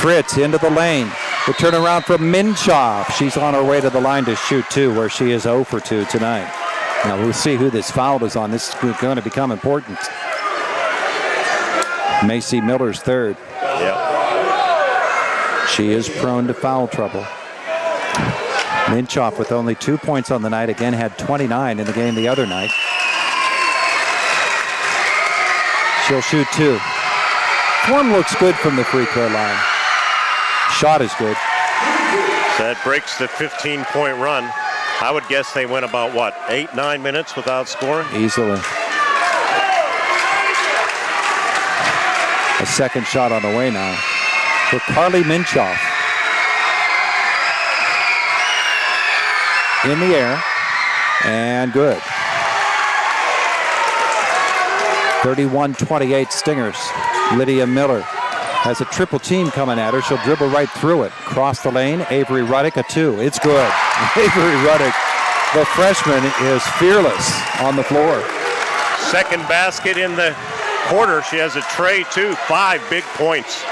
Speaker 2: Fritz into the lane. The turnaround from Minchoff. She's on her way to the line to shoot 2, where she is 0 for 2 tonight. Now we'll see who this foul is on. This is going to become important. Macy Miller's third.
Speaker 8: Yep.
Speaker 2: She is prone to foul trouble. Minchoff with only 2 points on the night, again had 29 in the game the other night. She'll shoot 2. Form looks good from the free throw line. Shot is good.
Speaker 8: So that breaks the 15-point run. I would guess they went about, 8-9 minutes without scoring?
Speaker 2: Easily. A second shot on the way now for Carly Minchoff. In the air, and good. 31-28 Stingers. Lydia Miller has a triple team coming at her. She'll dribble right through it. Cross the lane, Avery Ruddick, a 2. It's good. Avery Ruddick, the freshman, is fearless on the floor.
Speaker 8: Second basket in the quarter. She has a tray, too. 5 big points.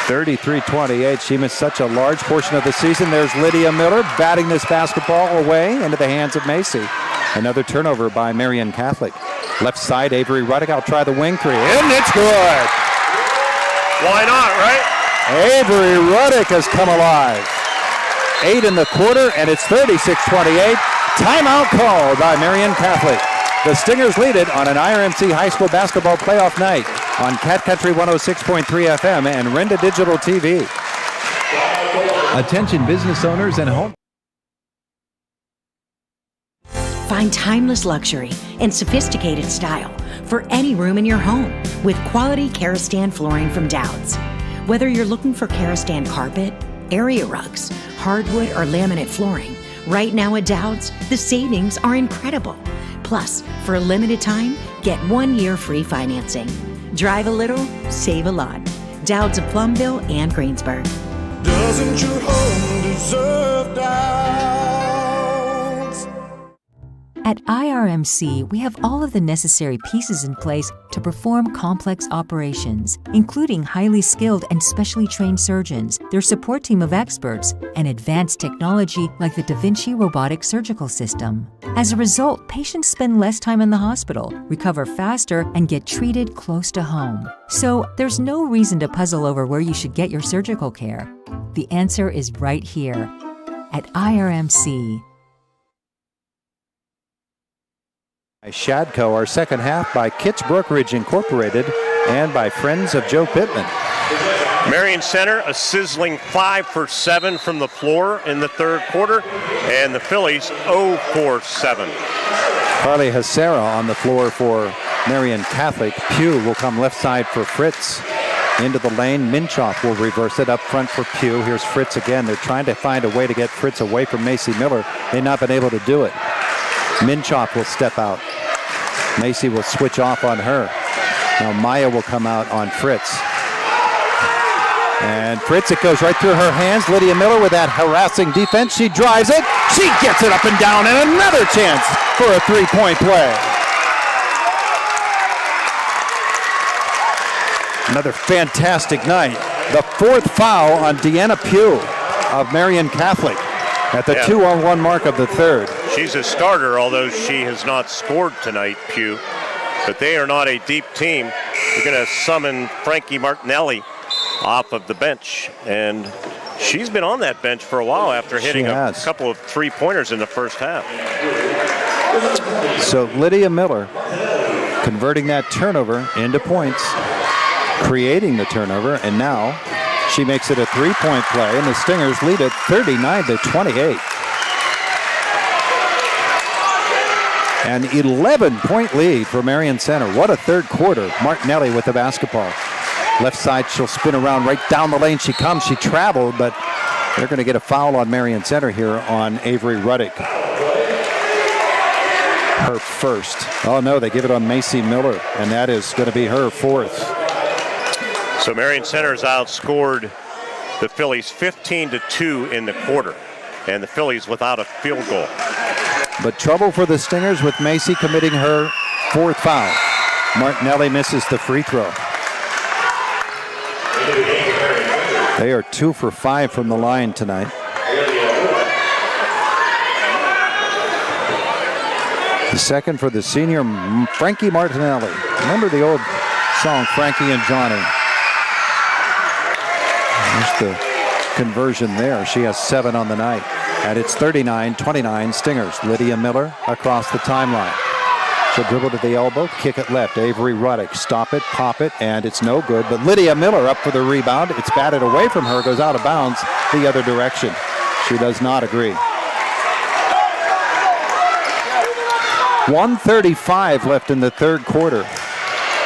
Speaker 2: 33-28. She missed such a large portion of the season. There's Lydia Miller batting this basketball away into the hands of Macy. Another turnover by Marian Catholic. Left side, Avery Ruddick. I'll try the wing 3, and it's good.
Speaker 8: Why not, right?
Speaker 2: Avery Ruddick has come alive. 8 in the quarter, and it's 36-28. Timeout called by Marian Catholic. The Stingers lead it on an IRMC high school basketball playoff night on Cat Country 106.3 FM and Renda Digital TV.
Speaker 20: Attention business owners and home.
Speaker 5: Find timeless luxury and sophisticated style for any room in your home with quality Karastan flooring from Dowds. Whether you're looking for Karastan carpet, area rugs, hardwood, or laminate flooring, right now at Dowd's, the savings are incredible. Plus, for a limited time, get 1 year free financing. Drive a little, save a lot. Dowd's of Plumville and Greensburg.
Speaker 7: Doesn't your home deserve Dowd's?
Speaker 9: At IRMC, we have all of the necessary pieces in place to perform complex operations, including highly skilled and specially trained surgeons, their support team of experts, and advanced technology like the Da Vinci robotic surgical system. As a result, patients spend less time in the hospital, recover faster, and get treated close to home. So there's no reason to puzzle over where you should get your surgical care. The answer is right here at IRMC.
Speaker 2: Shadco, our second half by Kitts Brokerage Incorporated and by Friends of Joe Pittman.
Speaker 8: Marion Center, a sizzling 5 for 7 from the floor in the third quarter, and the Phillies 0 for 7.
Speaker 2: Carly Hacera on the floor for Marian Catholic. Pugh will come left side for Fritz. Into the lane, Minchoff will reverse it up front for Pugh. Here's Fritz again. They're trying to find a way to get Fritz away from Macy Miller. They've not been able to do it. Minchoff will step out. Macy will switch off on her. Now Maya will come out on Fritz. And Fritz, it goes right through her hands. Lydia Miller with that harassing defense. She drives it. She gets it up and down, and another chance for a three-point play. Another fantastic night. The fourth foul on Deanna Pugh of Marian Catholic at the 2-on-1 mark of the third.
Speaker 8: She's a starter, although she has not scored tonight, Pugh. But they are not a deep team. They're going to summon Frankie Martinelli off of the bench. And she's been on that bench for a while after hitting a couple of three-pointers in the first half.
Speaker 2: So Lydia Miller converting that turnover into points, creating the turnover, and now she makes it a three-point play, and the Stingers lead it 39-28. An 11-point lead for Marion Center. What a third quarter. Martinelli with the basketball. Left side, she'll spin around right down the lane. She comes, she traveled, but they're going to get a foul on Marion Center here on Avery Ruddick. Her first. Oh no, they give it on Macy Miller, and that is going to be her fourth.
Speaker 8: So Marion Center has outscored the Phillies 15-2 in the quarter, and the Phillies without a field goal.
Speaker 2: But trouble for the Stingers with Macy committing her fourth foul. Martinelli misses the free throw. They are 2 for 5 from the line tonight. The second for the senior, Frankie Martinelli. Remember the old song, Frankie and Johnny? There's the conversion there. She has 7 on the night. And it's 39-29 Stingers. Lydia Miller across the timeline. She'll dribble to the elbow, kick it left. Avery Ruddick, stop it, pop it, and it's no good. But Lydia Miller up for the rebound. It's batted away from her, goes out of bounds the other direction. She does not agree. 1:35 left in the third quarter.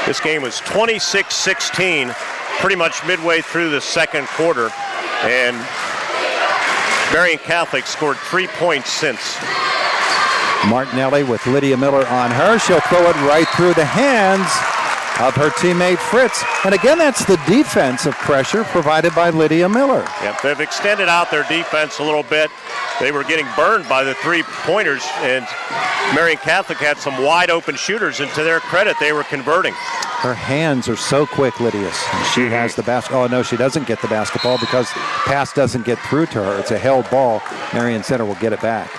Speaker 8: This game was 26-16, pretty much midway through the second quarter. And Marian Catholic scored 3 points since.
Speaker 2: Martinelli with Lydia Miller on her. She'll throw it right through the hands of her teammate Fritz. And again, that's the defensive pressure provided by Lydia Miller.
Speaker 8: Yep, they've extended out their defense a little bit. They were getting burned by the three-pointers, and Marian Catholic had some wide-open shooters, and to their credit, they were converting.
Speaker 2: Her hands are so quick, Lydia. She has the basketball. Oh, no, she doesn't get the basketball because pass doesn't get through to her. It's a held ball. Marion Center will get it back.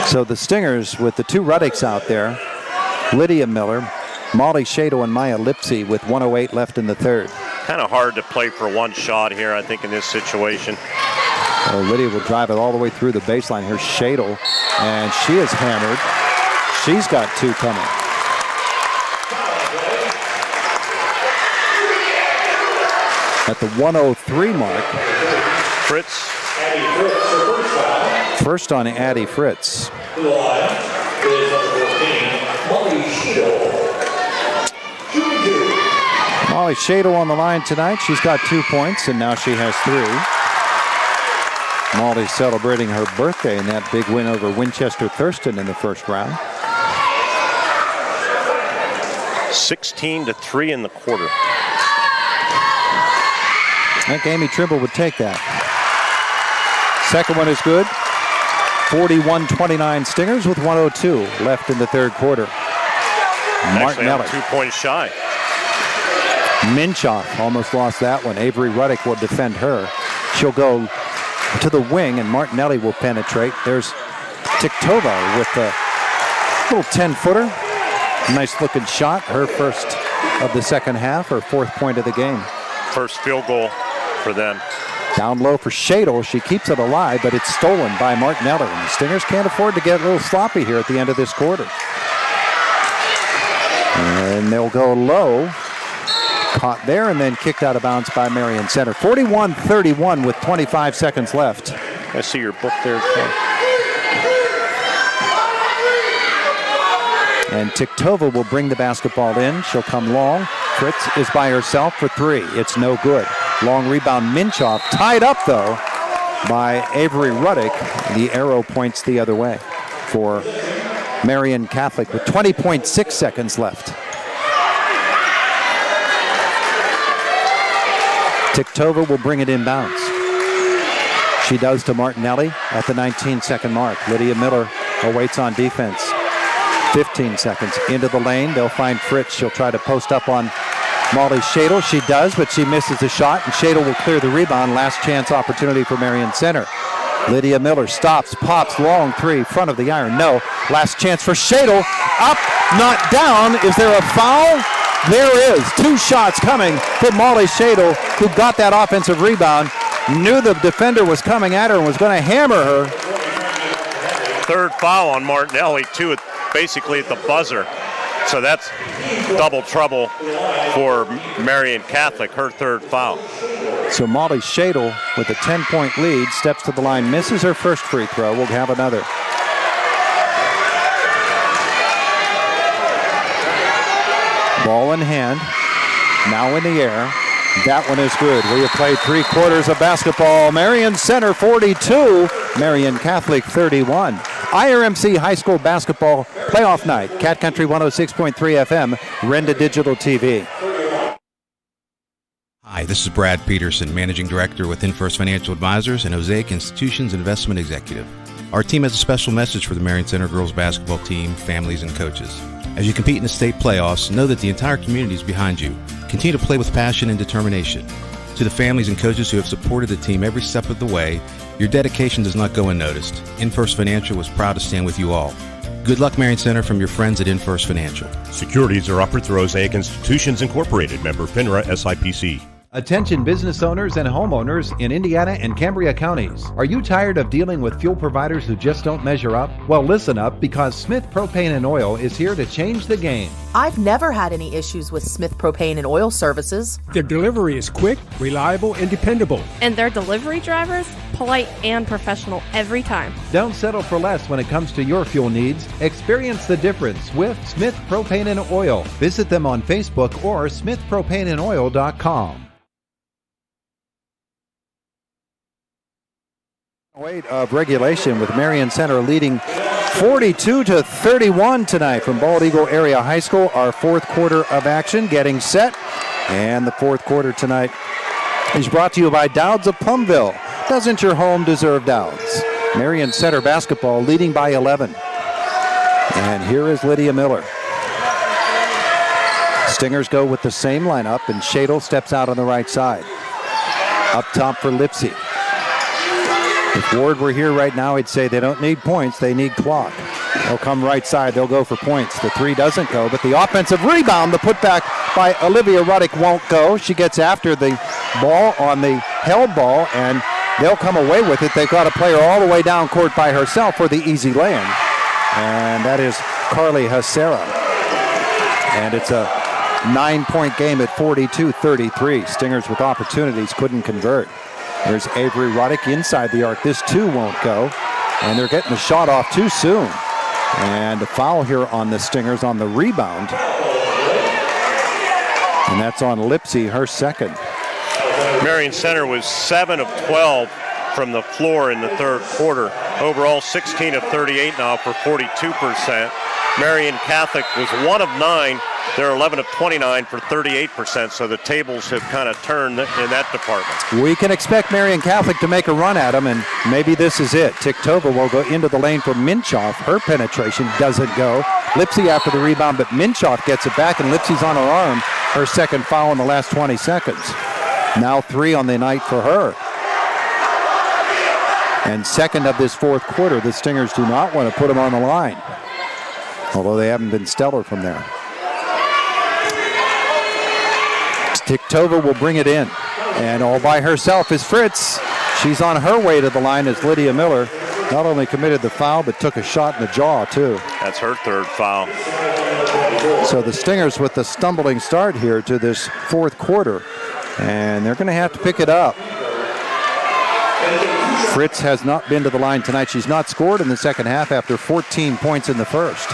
Speaker 2: So the Stingers with the 2 Ruddicks out there, Lydia Miller, Molly Shado, and Maya Lipsy with 1:08 left in the third.
Speaker 8: Kind of hard to play for one shot here, I think, in this situation.
Speaker 2: Lydia will drive it all the way through the baseline. Here's Shadle, and she is hammered. She's got 2 coming. At the 1:03 mark,
Speaker 8: Fritz.
Speaker 2: First on Addie Fritz. Molly Shadle on the line tonight. She's got 2 points, and now she has 3. Molly celebrating her birthday in that big win over Winchester Thurston in the first round.
Speaker 8: 16-3 in the quarter.
Speaker 2: I think Amy Trimble would take that. Second one is good. 41-29 Stingers with 1:02 left in the third quarter.
Speaker 8: Actually, I'm 2 points shy.
Speaker 2: Minchoff almost lost that one. Avery Ruddick will defend her. She'll go to the wing, and Martinelli will penetrate. There's Tiktova with a little 10-footer. Nice looking shot. Her first of the second half, her 4th point of the game.
Speaker 8: First field goal for them.
Speaker 2: Down low for Shadle. She keeps it alive, but it's stolen by Martinelli. And the Stingers can't afford to get a little sloppy here at the end of this quarter. And they'll go low. Caught there and then kicked out of bounds by Marion Center. 41-31 with 25 seconds left.
Speaker 8: I see your book there, Ken.
Speaker 2: And Tiktova will bring the basketball in. She'll come long. Fritz is by herself for 3. It's no good. Long rebound, Minchoff. Tied up, though, by Avery Ruddick. The arrow points the other way for Marian Catholic with 20.6 seconds left. Tiktova will bring it inbounds. She does to Martinelli at the 19-second mark. Lydia Miller awaits on defense. 15 seconds into the lane. They'll find Fritz. She'll try to post up on Molly Shadle. She does, but she misses the shot, and Shadle will clear the rebound. Last chance opportunity for Marion Center. Lydia Miller stops, pops, long 3, front of the iron. No. Last chance for Shadle. Up, not down. Is there a foul? There is. 2 shots coming for Molly Shadle, who got that offensive rebound. Knew the defender was coming at her and was going to hammer her.
Speaker 8: Third foul on Martinelli, too, basically at the buzzer. So that's double trouble for Marian Catholic, her 3rd foul.
Speaker 2: So Molly Shadle with a 10-point lead steps to the line, misses her first free throw. We'll have another. Ball in hand, now in the air. That one is good. We have played 3 quarters of basketball. Marion Center 42, Marian Catholic 31. IRMC High School Basketball Playoff Night, Cat Country 106.3 FM, Renda Digital TV.
Speaker 10: Hi, this is Brad Peterson, Managing Director with InFirst Financial Advisors and Osaic Institutions Investment Executive. Our team has a special message for the Marion Center girls basketball team, families, and coaches. As you compete in the state playoffs, know that the entire community is behind you. Continue to play with passion and determination. To the families and coaches who have supported the team every step of the way, your dedication does not go unnoticed. InFirst Financial was proud to stand with you all. Good luck, Marion Center, from your friends at InFirst Financial.
Speaker 12: Securities are offered through Osaic Institutions Incorporated, member FINRA SIPC.
Speaker 20: Attention business owners and homeowners in Indiana and Cambria counties. Are you tired of dealing with fuel providers who just don't measure up? Well, listen up, because Smith Propane and Oil is here to change the game.
Speaker 11: I've never had any issues with Smith Propane and Oil services.
Speaker 13: Their delivery is quick, reliable, and dependable.
Speaker 14: And their delivery drivers, polite and professional every time.
Speaker 20: Don't settle for less when it comes to your fuel needs. Experience the difference with Smith Propane and Oil. Visit them on Facebook or smithpropaneandoil.com.
Speaker 2: Weight of regulation with Marion Center leading 42-31 tonight from Bald Eagle Area High School. Our 4th quarter of action getting set, and the 4th quarter tonight is brought to you by Dowds of Plumville. Doesn't your home deserve Dowds? Marion Center basketball leading by 11. And here is Lydia Miller. Stingers go with the same lineup, and Shadle steps out on the right side. Up top for Lipsy. If Ward were here right now, he'd say they don't need points, they need clock. They'll come right side, they'll go for points. The 3 doesn't go, but the offensive rebound, the putback by Olivia Ruddick won't go. She gets after the ball on the held ball, and they'll come away with it. They've got a player all the way down court by herself for the easy lay-in. And that is Carly Hasera. And it's a 9-point game at 42-33. Stingers with opportunities couldn't convert. There's Avery Ruddick inside the arc. This too won't go. And they're getting the shot off too soon. And a foul here on the Stingers on the rebound. And that's on Lipsy, her second.
Speaker 8: Marion Center was 7 of 12 from the floor in the third quarter. Overall, 16 of 38 now for 42%. Marian Catholic was 1 of 9. They're 11 of 29 for 38%, so the tables have kind of turned in that department.
Speaker 2: We can expect Marian Catholic to make a run at them, and maybe this is it. Tiktova will go into the lane for Minchoff. Her penetration doesn't go. Lipsy after the rebound, but Minchoff gets it back, and Lipsy's on her arm. Her second foul in the last 20 seconds. Now 3 on the night for her. And second of this fourth quarter, the Stingers do not want to put them on the line, although they haven't been stellar from there. Tiktova will bring it in, and all by herself is Fritz. She's on her way to the line as Lydia Miller not only committed the foul, but took a shot in the jaw, too.
Speaker 8: That's her third foul.
Speaker 2: So the Stingers with the stumbling start here to this fourth quarter, and they're going to have to pick it up. Fritz has not been to the line tonight. She's not scored in the second half after 14 points in the first.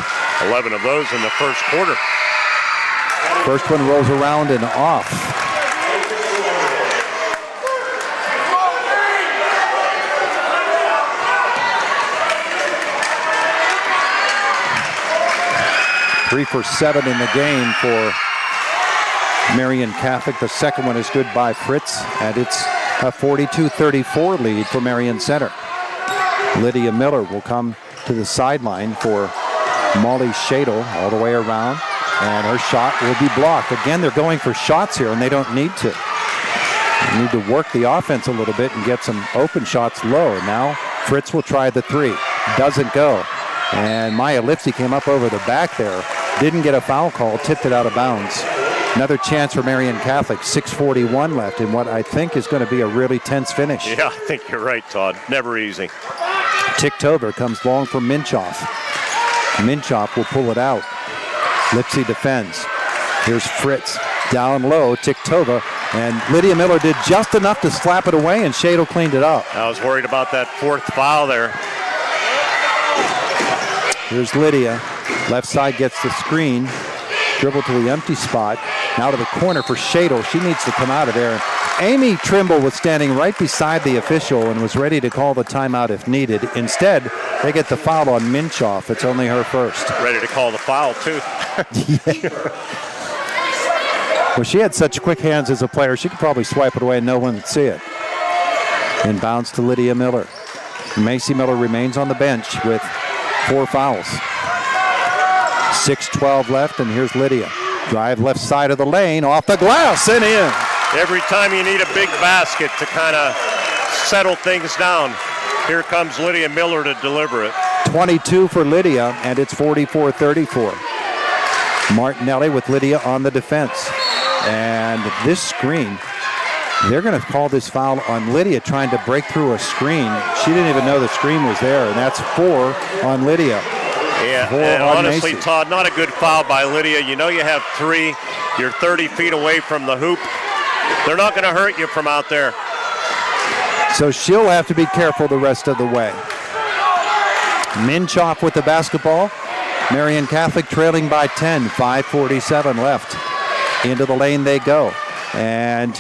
Speaker 8: 11 of those in the first quarter.
Speaker 2: First one rolls around and off. Three for 7 in the game for Marian Catholic. The second one is good by Fritz, and it's a 42-34 lead for Marion Center. Lydia Miller will come to the sideline for Molly Shadle all the way around, and her shot will be blocked. Again, they're going for shots here, and they don't need to. They need to work the offense a little bit and get some open shots low. Now Fritz will try the 3. Doesn't go. And Maya Lipsy came up over the back there. Didn't get a foul call, tipped it out of bounds. Another chance for Marian Catholic. 6:41 left in what I think is going to be a really tense finish.
Speaker 8: Yeah, I think you're right, Todd. Never easy.
Speaker 2: Tiktova comes long for Minchoff. Minchoff will pull it out. Lipsy defends. Here's Fritz down low. Tiktova, and Lydia Miller did just enough to slap it away, and Shadle cleaned it up.
Speaker 8: I was worried about that fourth foul there.
Speaker 2: Here's Lydia. Left side gets the screen. Dribble to the empty spot. Now to the corner for Shadle. She needs to come out of there. Amy Trimble was standing right beside the official and was ready to call the timeout if needed. Instead, they get the foul on Minchoff. It's only her first.
Speaker 8: Ready to call the foul, too.
Speaker 2: Well, she had such quick hands as a player. She could probably swipe it away and no one would see it. Inbounds to Lydia Miller. Macy Miller remains on the bench with 4 fouls. 6:12 left, and here's Lydia. Drive left side of the lane, off the glass and in.
Speaker 8: Every time you need a big basket to kind of settle things down, here comes Lydia Miller to deliver it.
Speaker 2: 22 for Lydia, and it's 44-34. Martinelli with Lydia on the defense. And this screen, they're going to call this foul on Lydia trying to break through a screen. She didn't even know the screen was there, and that's 4 on Lydia.
Speaker 8: Yeah, and honestly, Macy. Todd, not a good foul by Lydia. You know you have 3. You're 30 feet away from the hoop. They're not going to hurt you from out there.
Speaker 2: So she'll have to be careful the rest of the way. Minchoff with the basketball. Marian Catholic trailing by 10. 5:47 left. Into the lane they go. And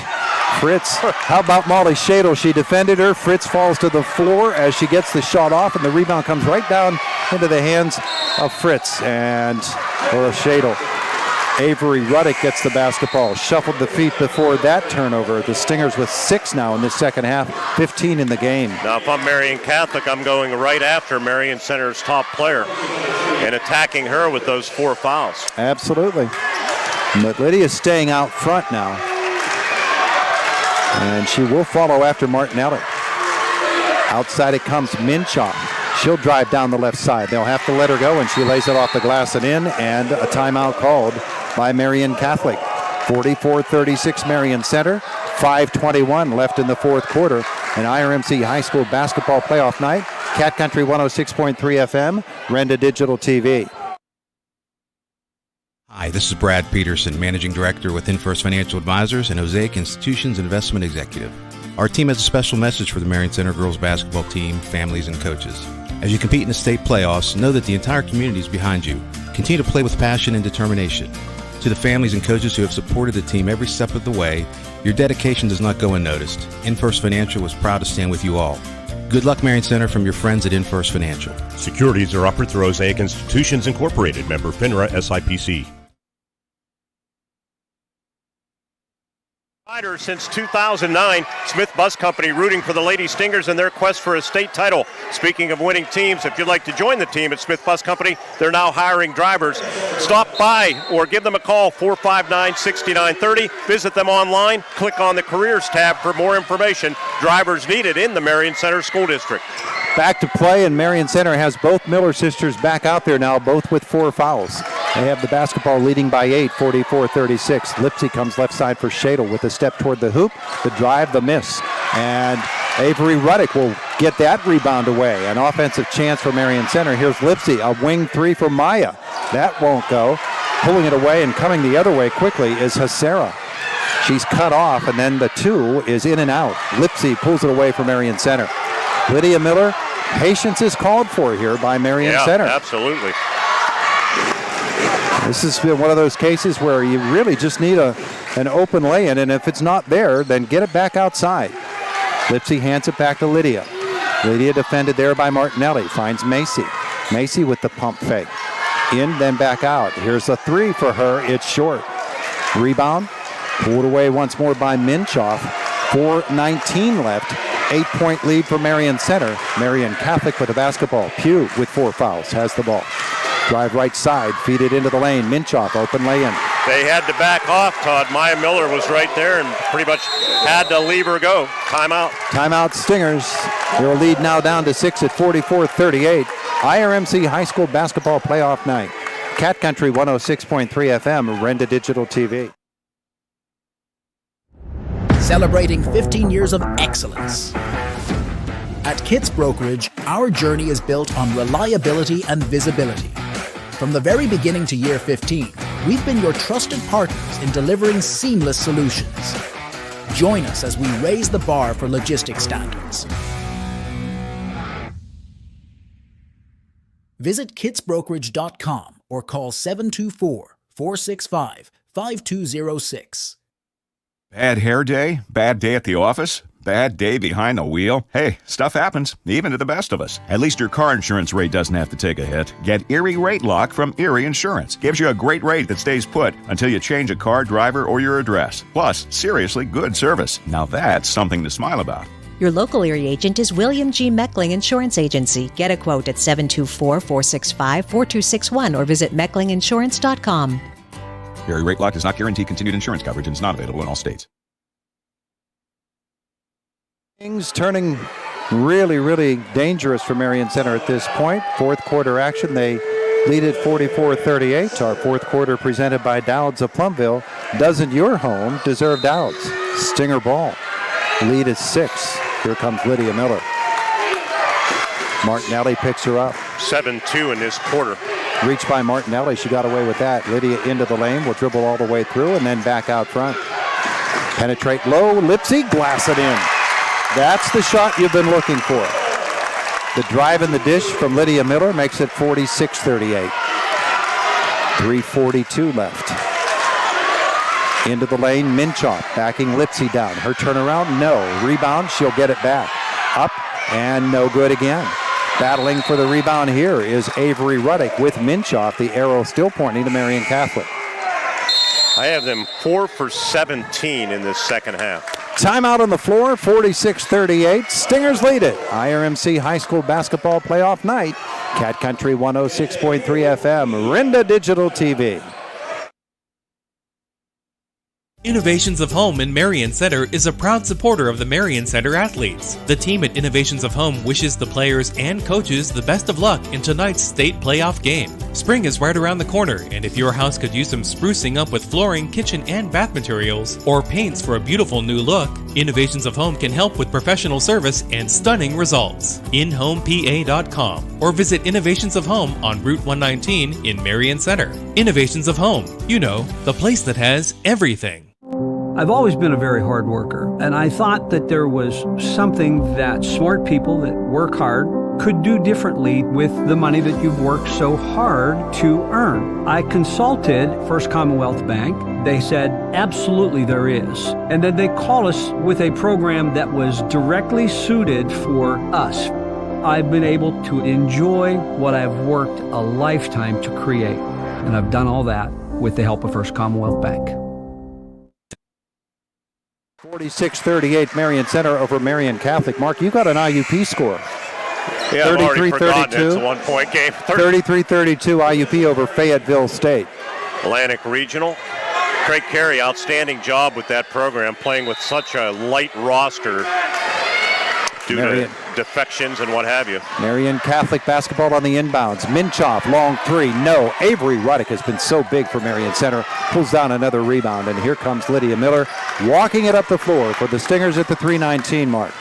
Speaker 2: Fritz, how about Molly Shadle? She defended her. Fritz falls to the floor as she gets the shot off, and the rebound comes right down into the hands of Fritz and Shadle. Avery Ruddick gets the basketball. Shuffled the feet before that turnover. The Stingers with 6 now in the second half, 15 in the game.
Speaker 8: Now, if I'm Marian Catholic, I'm going right after Marion Center's top player and attacking her with those 4 fouls.
Speaker 2: Absolutely. But Lydia's staying out front now. And she will follow after Martinelli. Outside it comes Minchoff. She'll drive down the left side. They'll have to let her go, and she lays it off the glass and in, and a timeout called by Marian Catholic. 44-36 Marion Center. 5:21 left in the fourth quarter. An IRMC High School basketball playoff night. Cat Country 106.3 FM, Renda Digital TV.
Speaker 10: Hi, this is Brad Peterson, Managing Director with InFirst Financial Advisors and Mosaic Institutions Investment Executive. Our team has a special message for the Marion Center girls basketball team, families, and coaches. As you compete in the state playoffs, know that the entire community is behind you. Continue to play with passion and determination. To the families and coaches who have supported the team every step of the way, your dedication does not go unnoticed. InFirst Financial is proud to stand with you all. Good luck, Marion Center, from your friends at InFirst Financial.
Speaker 12: Securities are offered through Osaic Institutions Incorporated, member FINRA SIPC.
Speaker 8: Since 2009, Smith Bus Company rooting for the Lady Stingers in their quest for a state title. Speaking of winning teams, if you'd like to join the team at Smith Bus Company, they're now hiring drivers. Stop by or give them a call, 459-6930. Visit them online. Click on the Careers tab for more information. Drivers needed in the Marion Center School District.
Speaker 2: Back to play, and Marion Center has both Miller sisters back out there now, both with 4 fouls. They have the basketball leading by 8, 44-36. Lipsy comes left side for Shadle with a step toward the hoop, the drive, the miss. And Avery Ruddick will get that rebound away. An offensive chance for Marion Center. Here's Lipsy, a wing 3 for Maya. That won't go. Pulling it away and coming the other way quickly is Hasera. She's cut off, and then the 2 is in and out. Lipsy pulls it away for Marion Center. Lydia Miller, patience is called for here by Marion Center.
Speaker 8: Absolutely.
Speaker 2: This has been one of those cases where you really just need an open lay-in, and if it's not there, then get it back outside. Lipsy hands it back to Lydia. Lydia defended there by Martinelli, finds Macy. Macy with the pump fake. In, then back out. Here's a 3 for her, it's short. Rebound, pulled away once more by Minchoff. 4:19 left. 8-point lead for Marion Center. Marian Catholic with the basketball. Pugh with 4 fouls has the ball. Drive right side, feed it into the lane. Minchoff, open lay-in.
Speaker 8: They had to back off, Todd. Maya Miller was right there and pretty much had to leave her go. Timeout.
Speaker 2: Timeout Stingers. Their lead now down to 6 at 44-38. IRMC High School Basketball Playoff Night. Cat Country 106.3 FM, Renda Digital TV.
Speaker 4: Celebrating 15 years of excellence. At Kitts Brokerage, our journey is built on reliability and visibility. From the very beginning to year 15, we've been your trusted partners in delivering seamless solutions. Join us as we raise the bar for logistics standards. Visit kitsbrokerage.com or call 724-465-5206.
Speaker 6: Bad hair day? Bad day at the office? Bad day behind the wheel? Hey, stuff happens, even to the best of us. At least your car insurance rate doesn't have to take a hit. Get Erie Rate Lock from Erie Insurance. Gives you a great rate that stays put until you change a car, driver, or your address. Plus, seriously good service. Now that's something to smile about.
Speaker 15: Your local Erie agent is William G. Meckling Insurance Agency. Get a quote at 724-465-4261 or visit mecklinginsurance.com.
Speaker 6: Erie Rate Lock does not guarantee continued insurance coverage and is not available in all states.
Speaker 2: Things turning really, really dangerous for Marion Center at this point. Fourth quarter action, they lead at 44-38. Our fourth quarter presented by Dowds of Plumville. Doesn't your home deserve Dowds? Stinger ball. Lead is 6. Here comes Lydia Miller. Martinelli picks her up.
Speaker 8: 7-2 in this quarter.
Speaker 2: Reached by Martinelli. She got away with that. Lydia into the lane. Will dribble all the way through and then back out front. Penetrate low. Lipsy glass it in. That's the shot you've been looking for. The drive in the dish from Lydia Miller makes it 46-38. 3:42 left. Into the lane, Minchoff backing Lipsy down. Her turnaround, no. Rebound, she'll get it back. Up and no good again. Battling for the rebound here is Avery Ruddick with Minchoff. The arrow still pointing to Marian Catholic.
Speaker 8: I have them 4 for 17 in this second half.
Speaker 2: Timeout on the floor, 46-38. Stingers lead it. IRMC High School Basketball Playoff Night. Cat Country 106.3 FM, Renda Digital TV.
Speaker 16: Innovations of Home in Marion Center is a proud supporter of the Marion Center athletes. The team at Innovations of Home wishes the players and coaches the best of luck in tonight's state playoff game. Spring is right around the corner, and if your house could use some sprucing up with flooring, kitchen, and bath materials, or paints for a beautiful new look, Innovations of Home can help with professional service and stunning results. InHomePA.com or visit Innovations of Home on Route 119 in Marion Center. Innovations of Home, you know, the place that has everything.
Speaker 13: I've always been a very hard worker, and I thought that there was something that smart people that work hard could do differently with the money that you've worked so hard to earn. I consulted First Commonwealth Bank. They said, absolutely there is. And then they called us with a program that was directly suited for us. I've been able to enjoy what I've worked a lifetime to create. And I've done all that with the help of First Commonwealth Bank.
Speaker 2: 46-38 Marion Center over Marian Catholic. Mark, you got an IUP score.
Speaker 8: Yeah, I've already forgotten it's a one-point game.
Speaker 2: 33-32 IUP over Fayetteville State.
Speaker 8: Atlantic Regional. Craig Carey, outstanding job with that program, playing with such a light roster due to defections and what have you.
Speaker 2: Marian Catholic basketball on the inbounds. Minchoff, long three, no. Avery Ruddick has been so big for Marion Center. Pulls down another rebound, and here comes Lydia Miller walking it up the floor for the Stingers at the 3:19 mark.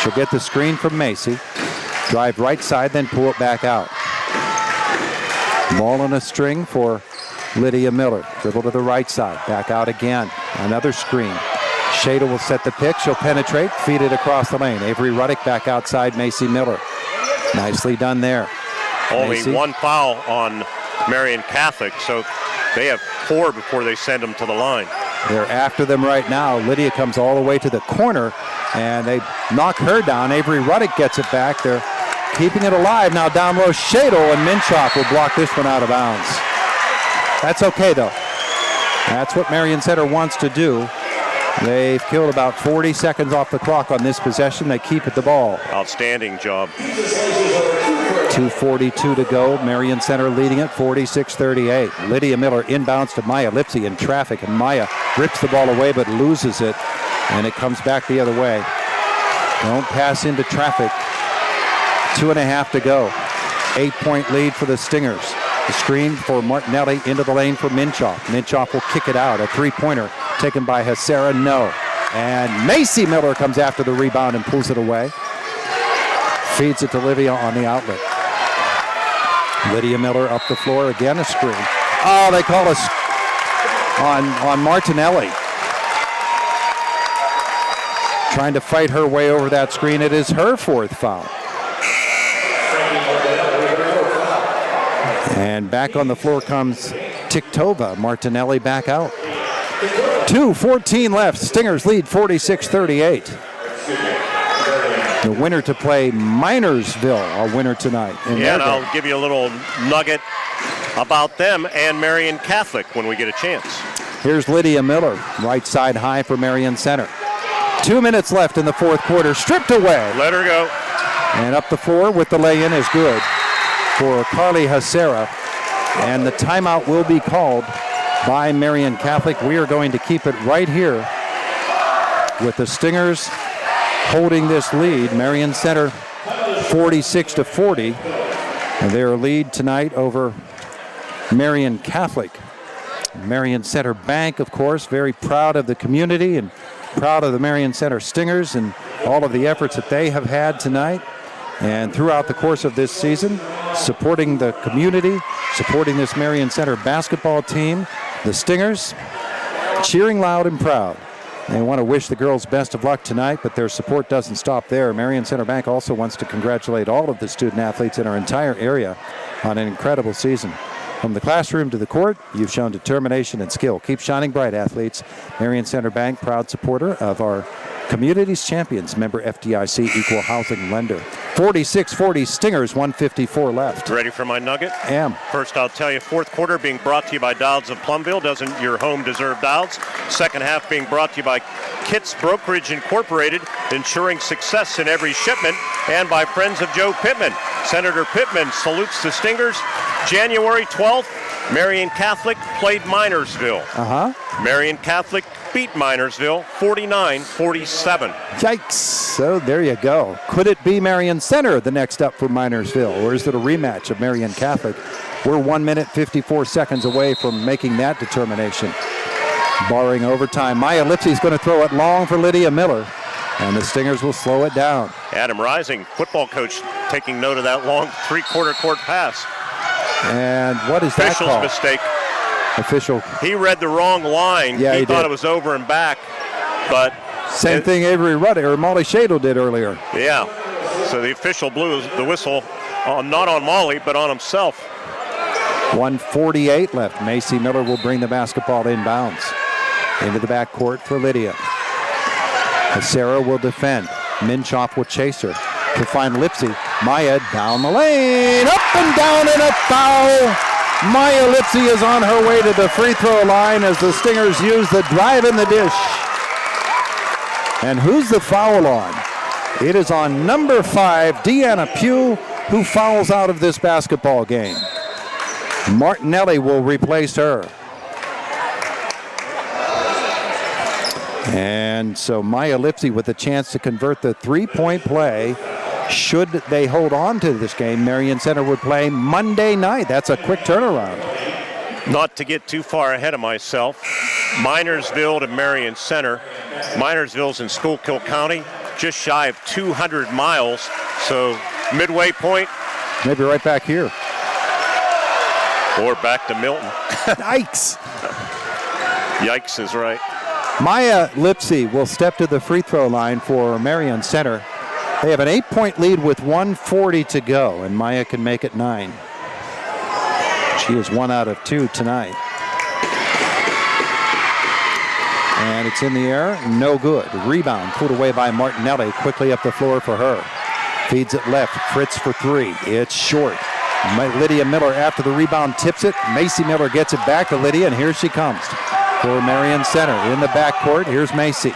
Speaker 2: She'll get the screen from Macy. Drive right side, then pull it back out. Ball on a string for Lydia Miller. Dribble to the right side, back out again. Another screen. Shada will set the pick. She'll penetrate, feed it across the lane. Avery Ruddick back outside Macy Miller. Nicely done there.
Speaker 8: Only
Speaker 2: Macy.
Speaker 8: one foul on Marian Catholic, so they have 4 before they send them to the line.
Speaker 2: They're after them right now. Lydia comes all the way to the corner, and they knock her down. Avery Ruddick gets it back. They're keeping it alive. Now down low, Shadle, and Minchoff will block this one out of bounds. That's okay, though. That's what Marion Center wants to do. They've killed about 40 seconds off the clock on this possession. They keep it the ball.
Speaker 8: Outstanding job.
Speaker 2: 2:42 to go. Marion Center leading it 46-38. Lydia Miller inbounds to Maya Lipsy in traffic, and Maya rips the ball away but loses it, and it comes back the other way. Don't pass into traffic. 2.5 to go. 8-point lead for the Stingers. The screen for Martinelli into the lane for Minchoff. Minchoff will kick it out. A three-pointer taken by Hasera, no. And Macy Miller comes after the rebound and pulls it away. Feeds it to Livia on the outlet. Lydia Miller up the floor, again a screen. Oh, they call us on Martinelli. Trying to fight her way over that screen. It is her 4th foul. And back on the floor comes Tiktova. Martinelli back out. 2:14 left. Stingers lead 46-38. The winner to play Minersville, our winner tonight.
Speaker 8: Yeah, and I'll give you a little nugget about them and Marian Catholic when we get a chance.
Speaker 2: Here's Lydia Miller, right side high for Marion Center. 2 minutes left in the 4th quarter. Stripped away.
Speaker 8: Let her go.
Speaker 2: And up the floor with the lay-in is good for Carly Hasera. And the timeout will be called by Marian Catholic. We are going to keep it right here with the Stingers holding this lead. Marion Center 46-40. Their lead tonight over Marian Catholic. Marion Center Bank, of course, very proud of the community and proud of the Marion Center Stingers and all of the efforts that they have had tonight and throughout the course of this season, supporting the community, supporting this Marion Center basketball team. The Stingers cheering loud and proud. They want to wish the girls best of luck tonight, but their support doesn't stop there. Marion Center Bank also wants to congratulate all of the student athletes in our entire area on an incredible season. From the classroom to the court, you've shown determination and skill. Keep shining bright, athletes. Marion Center Bank, proud supporter of our community's champions, member FDIC equal housing lender. 46-40 Stingers, 154 left.
Speaker 8: Ready for my nugget?
Speaker 2: Am.
Speaker 8: First, I'll tell you, 4th quarter being brought to you by Dowds of Plumville. Doesn't your home deserve Dowds? Second half being brought to you by Kitts Brokerage Incorporated, ensuring success in every shipment, and by Friends of Joe Pittman. Senator Pittman salutes the Stingers. January 12th, Marian Catholic played Minersville. Marian Catholic beat Minersville 49-47.
Speaker 2: Yikes. So there you go. Could it be Marion Center the next up for Minersville, or is it a rematch of Marian Catholic? We're 1 minute 54 seconds away from making that determination. Barring overtime, Maya Lipsy is going to throw it long for Lydia Miller, and the Stingers will slow it down.
Speaker 8: Adam Rising, football coach, taking note of that long 3/4 court pass.
Speaker 2: And what is that called?
Speaker 8: Official's mistake.
Speaker 2: Official.
Speaker 8: He read the wrong line.
Speaker 2: Yeah,
Speaker 8: he thought it was over and back, but
Speaker 2: same thing Avery Ruddick or Molly Shadle did earlier.
Speaker 8: Yeah, So the official blew the whistle, not on Molly, but on himself.
Speaker 2: 1:48 left. Macy Miller will bring the basketball inbounds into the backcourt for Lydia. Sarah will defend. Minchoff will chase her to find Lipsy. Maya down the lane, up and down, and a foul. Maya Lipsy is on her way to the free throw line as the Stingers use the drive in the dish. And who's the foul on? It is on number 5, Deanna Pugh, who fouls out of this basketball game. Martinelli will replace her. And so Maya Lipsy with a chance to convert the three-point play. Should they hold on to this game, Marion Center would play Monday night. That's a quick turnaround.
Speaker 8: Not to get too far ahead of myself, Minersville to Marion Center. Minersville's in Schuylkill County, just shy of 200 miles. So midway point.
Speaker 2: Maybe right back here.
Speaker 8: Or back to Milton.
Speaker 2: Yikes.
Speaker 8: Yikes is right.
Speaker 2: Maya Lipsy will step to the free throw line for Marion Center. They have an 8-point lead with 1:40 to go, and Maya can make it 9. She is 1 out of 2 tonight. And it's in the air, no good. Rebound put away by Martinelli, quickly up the floor for her. Feeds it left, Fritz for 3. It's short. Lydia Miller after the rebound tips it. Macy Miller gets it back to Lydia, and here she comes for Marion Center. In the backcourt, here's Macy.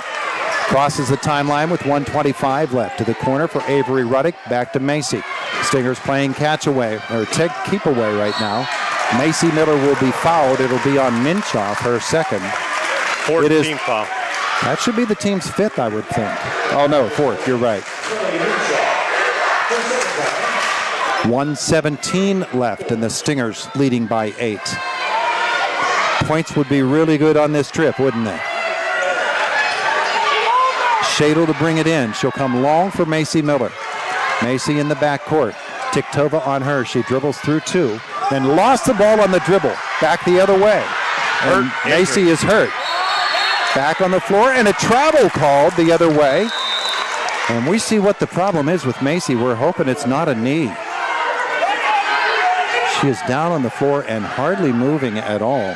Speaker 2: Crosses the timeline with 1:25 left. To the corner for Avery Ruddick, back to Macy. Stingers playing catch away, or keep away right now. Macy Miller will be fouled. It'll be on Minchoff, her second.
Speaker 8: Fourth team foul.
Speaker 2: That should be the team's 5th, I would think. Oh no, 4th, you're right. 1:17 left, and the Stingers leading by 8. Points would be really good on this trip, wouldn't they? Shadle to bring it in. She'll come long for Macy Miller. Macy in the backcourt. Tiktova on her. She dribbles through 2, then lost the ball on the dribble. Back the other way. And Macy is hurt. Back on the floor, and a travel called the other way. And we see what the problem is with Macy. We're hoping it's not a knee. She is down on the floor and hardly moving at all.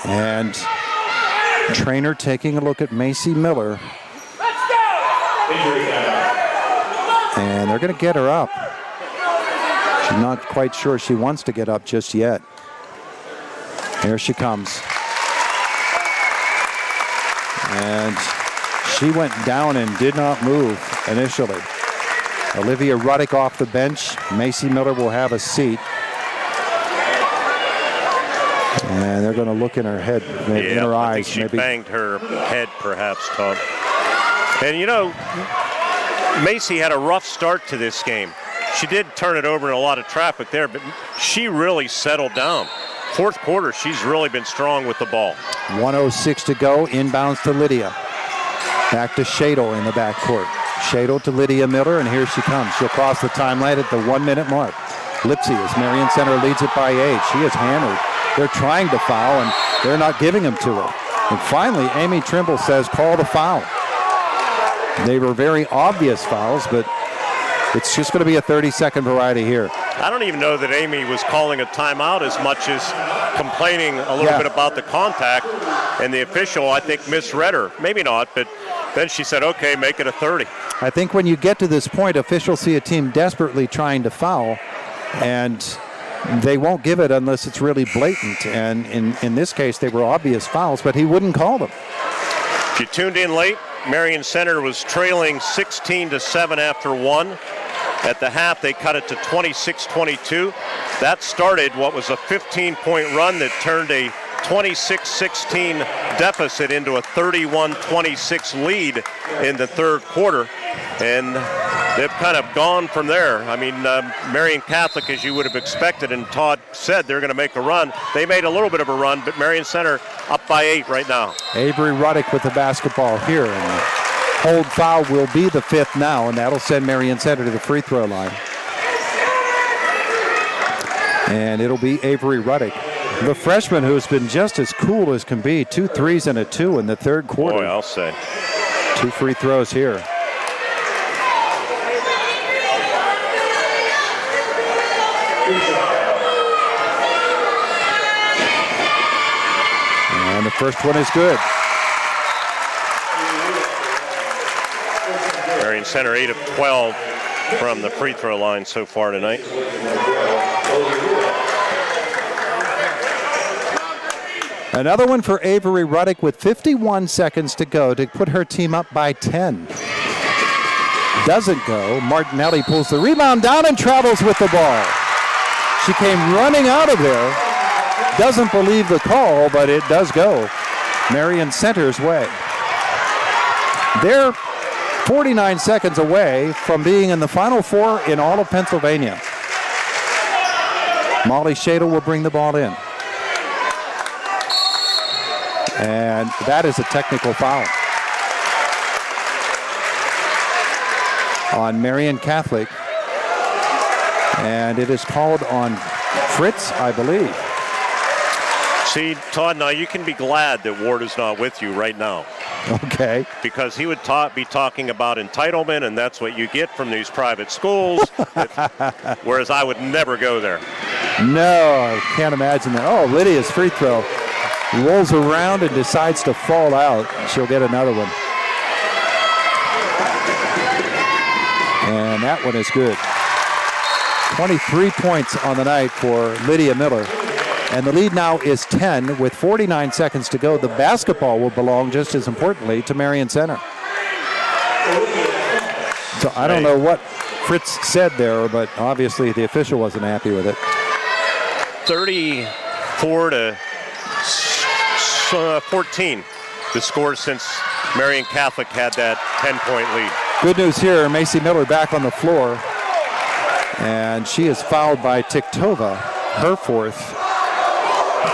Speaker 2: And trainer taking a look at Macy Miller. And they're going to get her up. She's not quite sure she wants to get up just yet. Here she comes. And she went down and did not move initially. Olivia Ruddick off the bench. Macy Miller will have a seat. And they're going to look in her head, maybe in her eyes.
Speaker 8: I think she banged her head, perhaps, Todd. And you know, Macy had a rough start to this game. She did turn it over in a lot of traffic there, but she really settled down. Fourth quarter, she's really been strong with the ball.
Speaker 2: 1:06 to go. Inbounds to Lydia. Back to Shadle in the backcourt. Shadle to Lydia Miller, and here she comes. She'll cross the timeline at the 1-minute mark. Lipsy, as Marion Center leads it by 8. She is hammered. They're trying to foul, and they're not giving them to her. And finally, Amy Trimble says, call the foul. They were very obvious fouls, but it's just going to be a 30-second variety here.
Speaker 8: I don't even know that Amy was calling a timeout as much as complaining a little bit about the contact. And the official, I think, misread her. Maybe not, but then she said, okay, make it a 30.
Speaker 2: I think when you get to this point, officials see a team desperately trying to foul, and they won't give it unless it's really blatant. And in this case, they were obvious fouls, but he wouldn't call them.
Speaker 8: If you tuned in late, Marion Center was trailing 16-7 after 1. At the half, they cut it to 26-22. That started what was a 15-point run that turned a 26-16 deficit into a 31-26 lead in the third quarter. And they've kind of gone from there. I mean, Marian Catholic, as you would have expected, and Todd said they're going to make a run. They made a little bit of a run, but Marion Center up by 8 right now.
Speaker 2: Avery Ruddick with the basketball here. And the hold foul will be the 5th now, and that'll send Marion Center to the free throw line. And it'll be Avery Ruddick, the freshman who's been just as cool as can be. 2 threes and a 2 in the third quarter.
Speaker 8: Boy, I'll say.
Speaker 2: 2 free throws here. And the first one is good.
Speaker 8: Marion Center 8 of 12 from the free throw line so far tonight.
Speaker 2: Another one for Avery Ruddick with 51 seconds to go to put her team up by 10. Doesn't go. Martinelli pulls the rebound down and travels with the ball. She came running out of there. Doesn't believe the call, but it does go Marion Center's way. They're 49 seconds away from being in the Final Four in all of Pennsylvania. Molly Shadle will bring the ball in. And that is a technical foul on Marian Catholic. And it is called on Fritz, I believe.
Speaker 8: See, Todd, now you can be glad that Ward is not with you right now.
Speaker 2: Okay.
Speaker 8: Because he would be talking about entitlement, and that's what you get from these private schools, whereas I would never go there.
Speaker 2: No, I can't imagine that. Oh, Lydia's free throw rolls around and decides to fall out. She'll get another one. And that one is good. 23 points on the night for Lydia Miller. And the lead now is 10 with 49 seconds to go. The basketball will belong, just as importantly, to Marion Center. So I don't know what Fritz said there, but obviously the official wasn't happy with it.
Speaker 8: 34 to 14, the score since Marian Catholic had that 10-point lead.
Speaker 2: Good news here, Macy Miller back on the floor. And she is fouled by Tiktova, her fourth.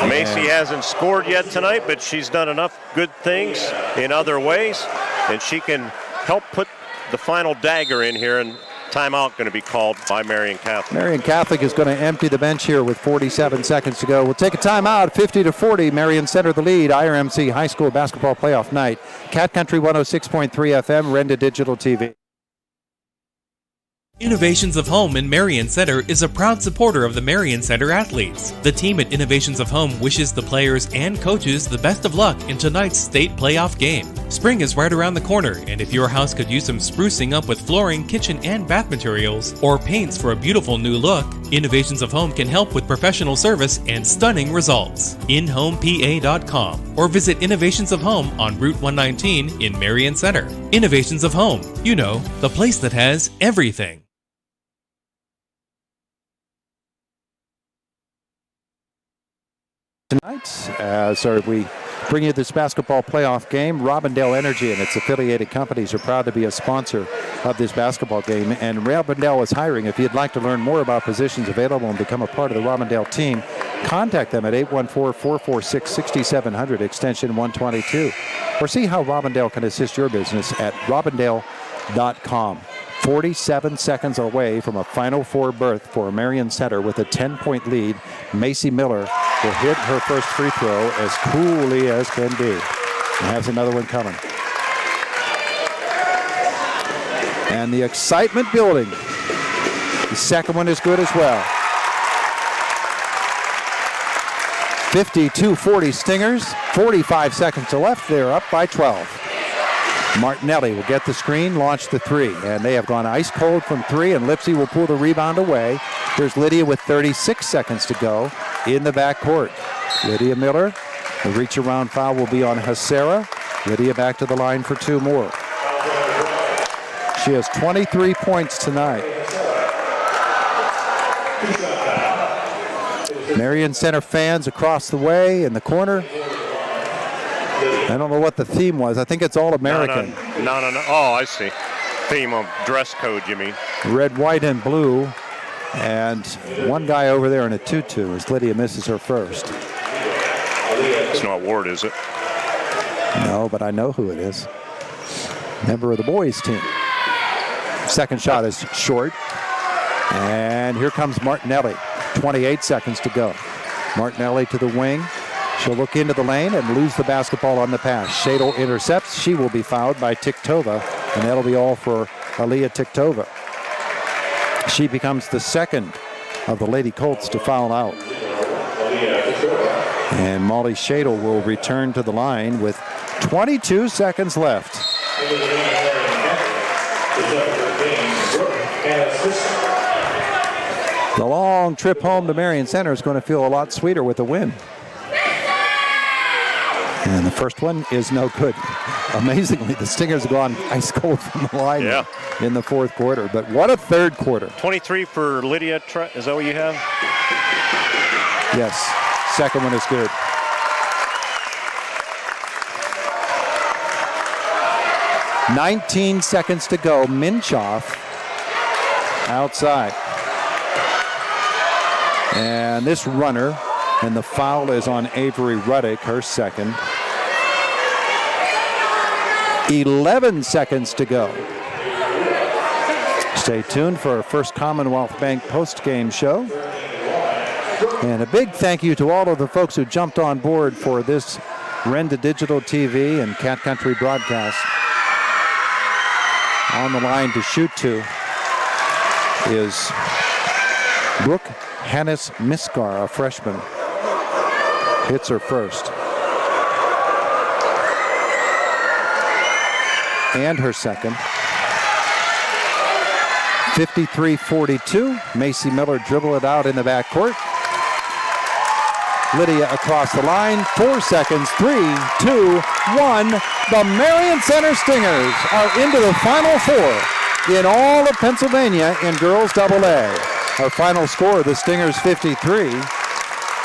Speaker 8: Macy hasn't scored yet tonight, but she's done enough good things in other ways, and she can help put the final dagger in here, and timeout going to be called by Marian Catholic.
Speaker 2: Marian Catholic is going to empty the bench here with 47 seconds to go. We'll take a timeout, 50-40. Marion Center the lead. IRMC High School Basketball Playoff Night. Cat Country 106.3 FM, Renda Digital TV.
Speaker 16: Innovations of Home in Marion Center is a proud supporter of the Marion Center athletes. The team at Innovations of Home wishes the players and coaches the best of luck in tonight's state playoff game. Spring is right around the corner, and if your house could use some sprucing up with flooring, kitchen, and bath materials, or paints for a beautiful new look, Innovations of Home can help with professional service and stunning results. InHomePA.com or visit Innovations of Home on Route 119 in Marion Center. Innovations of Home, you know, the place that has everything.
Speaker 2: Tonight, as we bring you this basketball playoff game, Robindale Energy and its affiliated companies are proud to be a sponsor of this basketball game. And Robindale is hiring. If you'd like to learn more about positions available and become a part of the Robindale team, contact them at 814-446-6700, extension 122. Or see how Robindale can assist your business at robindale.com. 47 seconds away from a Final Four berth for Marion Center with a 10-point lead. Macy Miller will hit her first free throw as coolly as can be. And has another one coming. And the excitement building. The second one is good as well. 52-40 Stingers. 45 seconds left. They're up by 12. Martinelli will get the screen, launch the three, and they have gone ice cold from three, and Lipsy will pull the rebound away. There's Lydia with 36 seconds to go in the backcourt. Lydia Miller, the reach around foul will be on Hasera. Lydia back to the line for two more. She has 23 points tonight. Marion Center fans across the way in the corner. I don't know what the theme was. I think it's all American.
Speaker 8: No. Oh, I see. Theme of dress code, you mean?
Speaker 2: Red, white, and blue. And one guy over there in a tutu as Lydia misses her first.
Speaker 8: It's not Ward, is it?
Speaker 2: No, but I know who it is. Member of the boys team. Second shot is short. And here comes Martinelli. 28 seconds to go. Martinelli to the wing.
Speaker 20: She'll look into the lane and lose the basketball on the pass. Shadle intercepts. She will be fouled by Tiktova, and that'll be all for Aliyah Tiktova. She becomes the second of the Lady Colts to foul out. And Molly Shadle will return to the line with 22 seconds left. The long trip home to Marion Center is going to feel a lot sweeter with a win. And the first one is no good. Amazingly, the Stingers have gone ice cold from the line in the fourth quarter. But what a third quarter.
Speaker 8: 23 for Lydia. Is that what you have?
Speaker 20: Yes. Second one is good. "19 seconds to go. Minchoff outside. And this runner, and the foul is on Avery Ruddick, her second. 11 seconds to go. Stay tuned for our first Commonwealth Bank post-game show. And a big thank you to all of the folks who jumped on board for this Renda Digital TV and Cat Country broadcast. On the line to shoot to is Brooke Hannes Miskar, a freshman. Hits her first. And her second. 53-42. Macy Miller dribble it out in the backcourt. Lydia across the line. 4 seconds. 3, 2, 1. The Marion Center Stingers are into the Final Four in all of Pennsylvania in girls AA. Our final score, the Stingers 53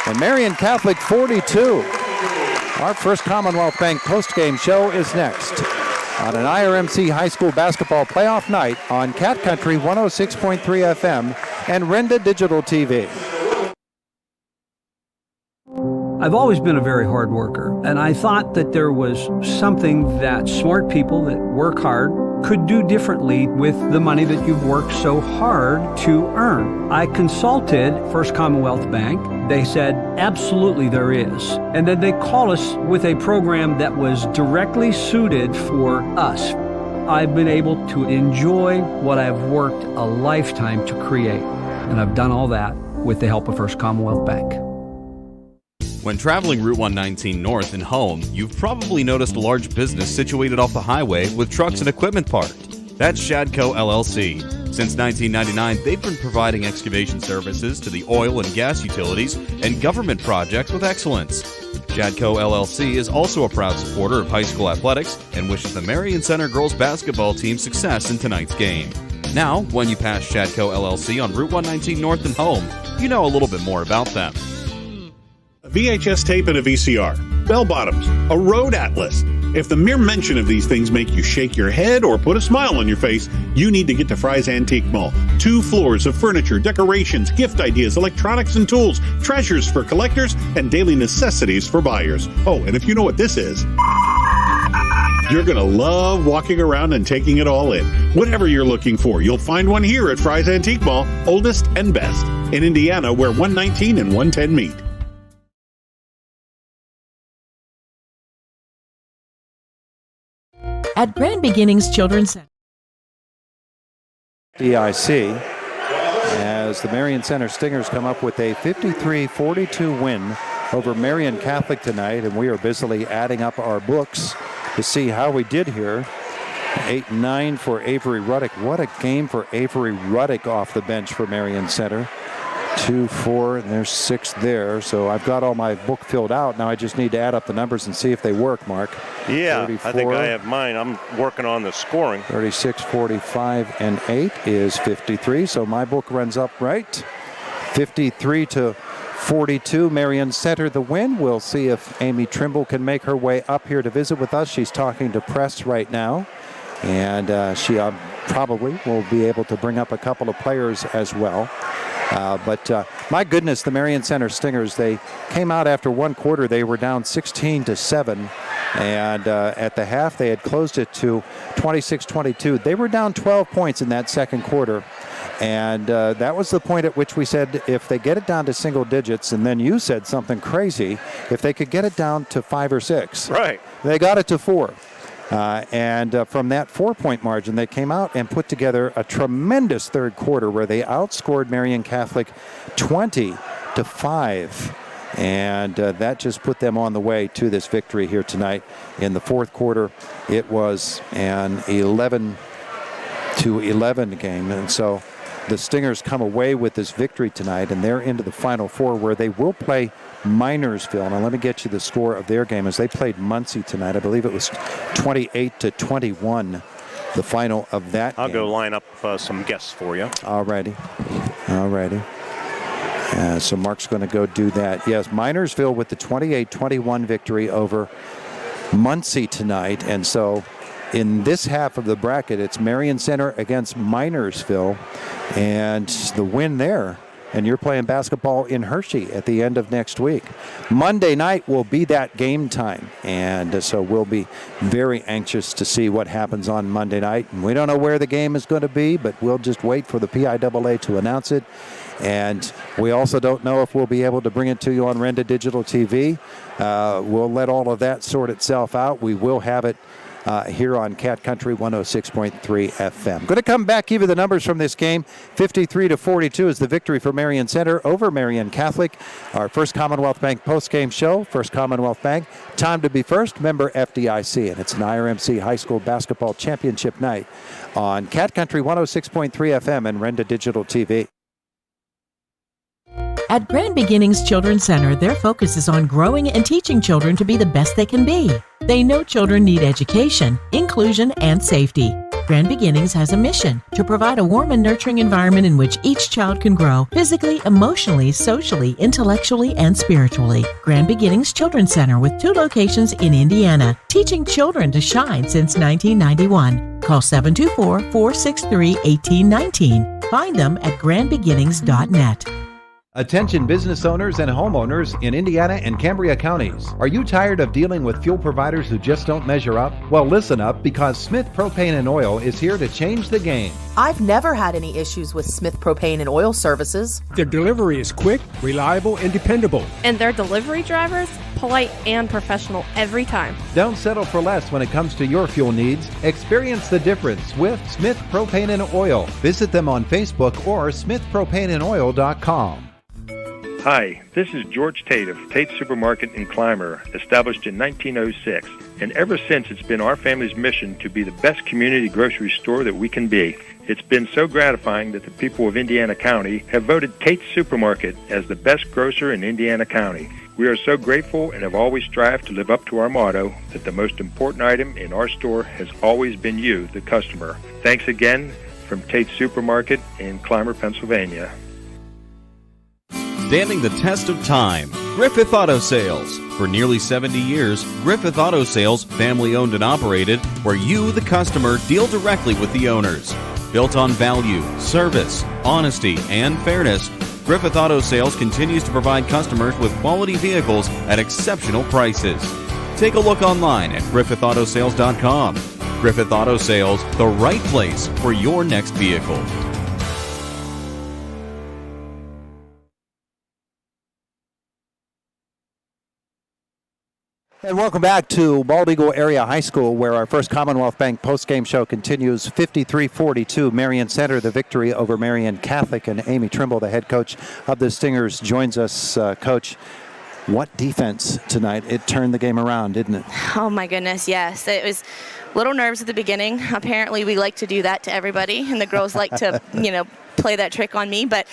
Speaker 20: and Marian Catholic 42. Our first Commonwealth Bank postgame show is next on an IRMC High School Basketball Playoff night on Cat Country 106.3 FM and Renda Digital TV.
Speaker 13: I've always been a very hard worker, and I thought that there was something that smart people that work hard could do differently with the money that you've worked so hard to earn. I consulted First Commonwealth Bank. They said, absolutely there is. And then they called us with a program that was directly suited for us. I've been able to enjoy what I've worked a lifetime to create. And I've done all that with the help of First Commonwealth Bank.
Speaker 17: When traveling Route 119 north and home, you've probably noticed a large business situated off the highway with trucks and equipment parked. That's Shadco LLC. Since 1999, they've been providing excavation services to the oil and gas utilities and government projects with excellence. Shadco LLC is also a proud supporter of high school athletics and wishes the Marion Center girls basketball team success in tonight's game. Now, when you pass Shadco LLC on Route 119 north and home, you know a little bit more about them.
Speaker 18: A VHS tape and a VCR, bell bottoms, a road atlas. If the mere mention of these things make you shake your head or put a smile on your face, you need to get to Fry's Antique Mall. 2 floors of furniture, decorations, gift ideas, electronics and tools, treasures for collectors, and daily necessities for buyers. Oh, and if you know what this is, you're going to love walking around and taking it all in. Whatever you're looking for, you'll find one here at Fry's Antique Mall, oldest and best in Indiana, where 119 and 110 meet.
Speaker 19: At Grand Beginnings Children's Center.
Speaker 20: DIC as the Marion Center Stingers come up with a 53-42 win over Marian Catholic tonight, and we are busily adding up our books to see how we did here. 8-9 for Avery Ruddick. What a game for Avery Ruddick off the bench for Marion Center. 2-4, and there's 6 there. So I've got all my book filled out. Now I just need to add up the numbers and see if they work, Mark.
Speaker 8: Yeah,
Speaker 20: 34,
Speaker 8: I think I have mine. I'm working on the scoring.
Speaker 20: 36, 45, and 8 is 53. So my book runs up right. 53-42, Marion Center the win. We'll see if Amy Trimble can make her way up here to visit with us. She's talking to press right now. And she probably will be able to bring up a couple of players as well. But my goodness, the Marion Center Stingers, they came out after one quarter. They were down 16-7. And at the half, they had closed it to 26-22. They were down 12 points in that second quarter.
Speaker 2: And that was the point at which we said if they get it down to single digits, and then you said something crazy, if they could get it down to 5 or 6.
Speaker 8: Right.
Speaker 2: They got it to 4. And from that 4-point margin, they came out and put together a tremendous third quarter where they outscored Marian Catholic 20-5. And that just put them on the way to this victory here tonight. In the fourth quarter, it was an 11-11 game. And so the Stingers come away with this victory tonight, and they're into the Final Four where they will play Minersville. Now let me get you the score of their game as they played Muncie tonight. I believe it was 28-21, the final of that
Speaker 8: I'll
Speaker 2: game.
Speaker 8: go line up some guests for you.
Speaker 2: All righty. So Mark's going to go do that. Yes, Minersville with the 28-21 victory over Muncie tonight. And so in this half of the bracket, it's Marion Center against Minersville. And the win there. And you're playing basketball in Hershey at the end of next week. Monday night will be that game time. And so we'll be very anxious to see what happens on Monday night. And we don't know where the game is going to be, but we'll just wait for the PIAA to announce it. And we also don't know if we'll be able to bring it to you on Renda Digital TV. We'll let all of that sort itself out. We will have it here on Cat Country 106.3 FM. Going to come back, give you the numbers from this game. 53-42 is the victory for Marion Center over Marian Catholic. Our First Commonwealth Bank post-game show. First Commonwealth Bank, time to be first, member FDIC. And it's an IRMC High School Basketball Championship night on Cat Country 106.3 FM and Renda Digital TV.
Speaker 19: At Grand Beginnings Children's Center, their focus is on growing and teaching children to be the best they can be. They know children need education, inclusion, and safety. Grand Beginnings has a mission to provide a warm and nurturing environment in which each child can grow physically, emotionally, socially, intellectually, and spiritually. Grand Beginnings Children's Center with 2 locations in Indiana, teaching children to shine since 1991. Call 724-463-1819. Find them at grandbeginnings.net.
Speaker 20: Attention business owners and homeowners in Indiana and Cambria counties. Are you tired of dealing with fuel providers who just don't measure up? Well, listen up, because Smith Propane and Oil is here to change the game.
Speaker 11: I've never had any issues with Smith Propane and Oil services.
Speaker 21: Their delivery is quick, reliable, and dependable.
Speaker 14: And their delivery drivers, polite and professional every time.
Speaker 20: Don't settle for less when it comes to your fuel needs. Experience the difference with Smith Propane and Oil. Visit them on Facebook or smithpropaneandoil.com.
Speaker 22: Hi, this is George Tate of Tate Supermarket in Clymer, established in 1906. And ever since, it's been our family's mission to be the best community grocery store that we can be. It's been so gratifying that the people of Indiana County have voted Tate Supermarket as the best grocer in Indiana County. We are so grateful and have always strived to live up to our motto that the most important item in our store has always been you, the customer. Thanks again from Tate Supermarket in Clymer, Pennsylvania.
Speaker 17: Standing the test of time, Griffith Auto Sales. For nearly 70 years, Griffith Auto Sales, family owned and operated, where you, the customer, deal directly with the owners. Built on value, service, honesty, and fairness, Griffith Auto Sales continues to provide customers with quality vehicles at exceptional prices. Take a look online at griffithautosales.com. Griffith Auto Sales, the right place for your next vehicle.
Speaker 2: And welcome back to Bald Eagle Area High School, where our First Commonwealth Bank post-game show continues. 53-42, Marion Center, the victory over Marian Catholic. And Amy Trimble, the head coach of the Stingers, joins us. Coach, what defense tonight? It turned the game around, didn't it?
Speaker 23: Oh, my goodness, yes. It was little nerves at the beginning. Apparently, we like to do that to everybody, and the girls like to, play that trick on me. But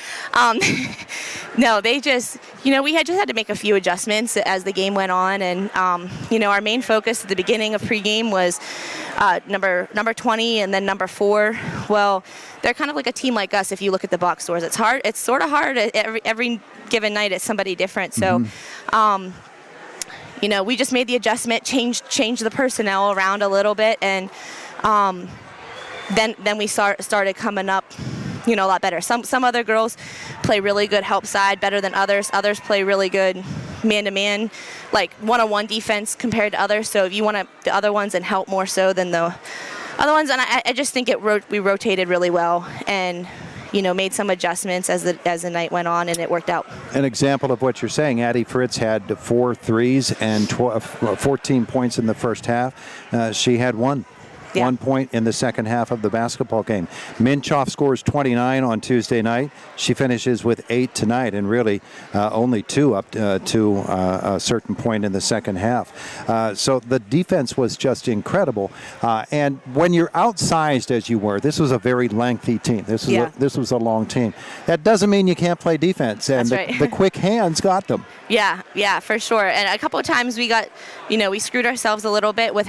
Speaker 23: no, they just, we just had to make a few adjustments as the game went on. And, our main focus at the beginning of pregame was number 20 and then number 4. Well, they're kind of like a team like us if you look at the box scores. It's hard. It's sort of hard. Every given night it's somebody different. So, we just made the adjustment, changed the personnel around a little bit. And then we started coming up a lot better. Some other girls play really good help side, better than others. Others play really good man-to-man, like one-on-one defense compared to others. So if you want the other ones and help more so than the other ones, and I just think we rotated really well. And, made some adjustments as the night went on, and it worked out.
Speaker 2: An example of what you're saying, Addie Fritz had 4 threes and 14 points in the first half. She had 1 point in the second half of the basketball game. Minchoff scores 29 on Tuesday night. She finishes with 8 tonight, and really only 2 up to a certain point in the second half. So the defense was just incredible. And when you're outsized as you were, this was a very lengthy team. This was a long team. That doesn't mean you can't play defense, and the quick hands got them.
Speaker 23: Yeah, for sure. And a couple of times we got, we screwed ourselves a little bit with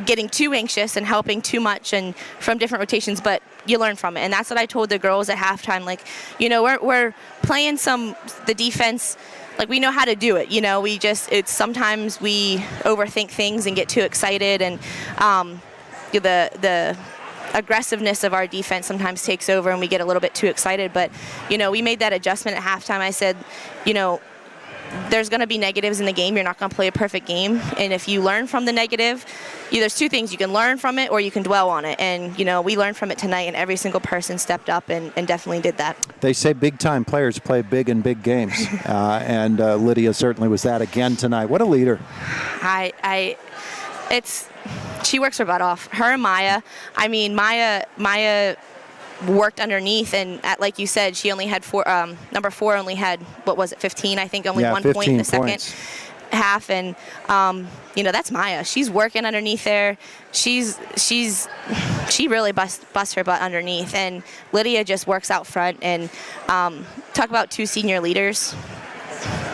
Speaker 23: getting too anxious and helping too much and from different rotations, but you learn from it. And that's what I told the girls at halftime. Like, we're playing the defense, like we know how to do it. Sometimes we overthink things and get too excited, and the aggressiveness of our defense sometimes takes over and we get a little bit too excited. But, we made that adjustment at halftime. I said, there's going to be negatives in the game. You're not going to play a perfect game. And if you learn from the negative, there's 2 things. You can learn from it or you can dwell on it. And, we learned from it tonight, and every single person stepped up and definitely did that.
Speaker 2: They say big-time players play big in big games. And Lydia certainly was that again tonight. What a leader.
Speaker 23: She works her butt off. Her and Maya. I mean, Maya worked underneath, and like you said, she only had number 4 only had 15, I think, only 1 point in the second half, and that's Maya. She's working underneath there. She really busts her butt underneath, and Lydia just works out front. And talk about 2 senior leaders.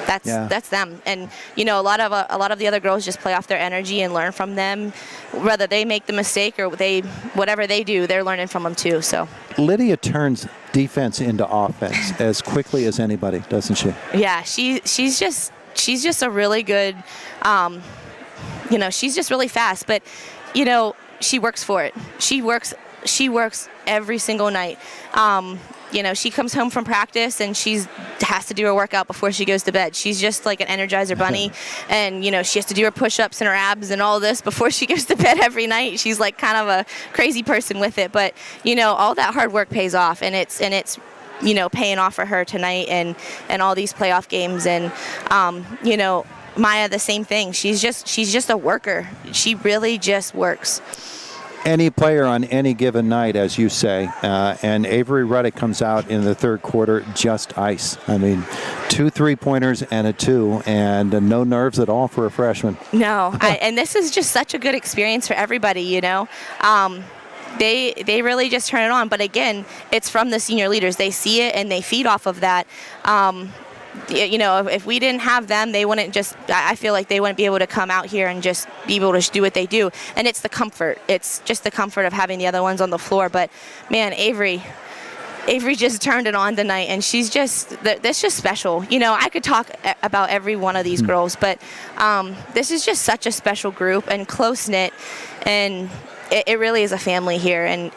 Speaker 23: That's them. And a lot of the other girls just play off their energy and learn from them. Whether they make the mistake or whatever they do, they're learning from them too. So
Speaker 2: Lydia turns defense into offense as quickly as anybody, doesn't she?
Speaker 23: Yeah, she's just a really good. She's just really fast, but she works for it. She works every single night. She comes home from practice and she has to do her workout before she goes to bed. She's just like an Energizer bunny, and she has to do her push-ups and her abs and all this before she goes to bed every night. She's like kind of a crazy person with it, but all that hard work pays off, and it's paying off for her tonight and all these playoff games. And Maya, the same thing. She's just a worker. She really just works.
Speaker 2: Any player on any given night, as you say, and Avery Ruddick comes out in the third quarter just ice. I mean, 2 3-pointers and a 2, and no nerves at all for a freshman.
Speaker 23: No, and this is just such a good experience for everybody, They really just turn it on. But again, it's from the senior leaders. They see it and they feed off of that. If we didn't have them, I feel like they wouldn't be able to come out here and just be able to do what they do. And it's the comfort. It's just the comfort of having the other ones on the floor. But, man, Avery just turned it on tonight, and that's just special. I could talk about every one of these girls, but this is just such a special group and close-knit, and it really is a family here, and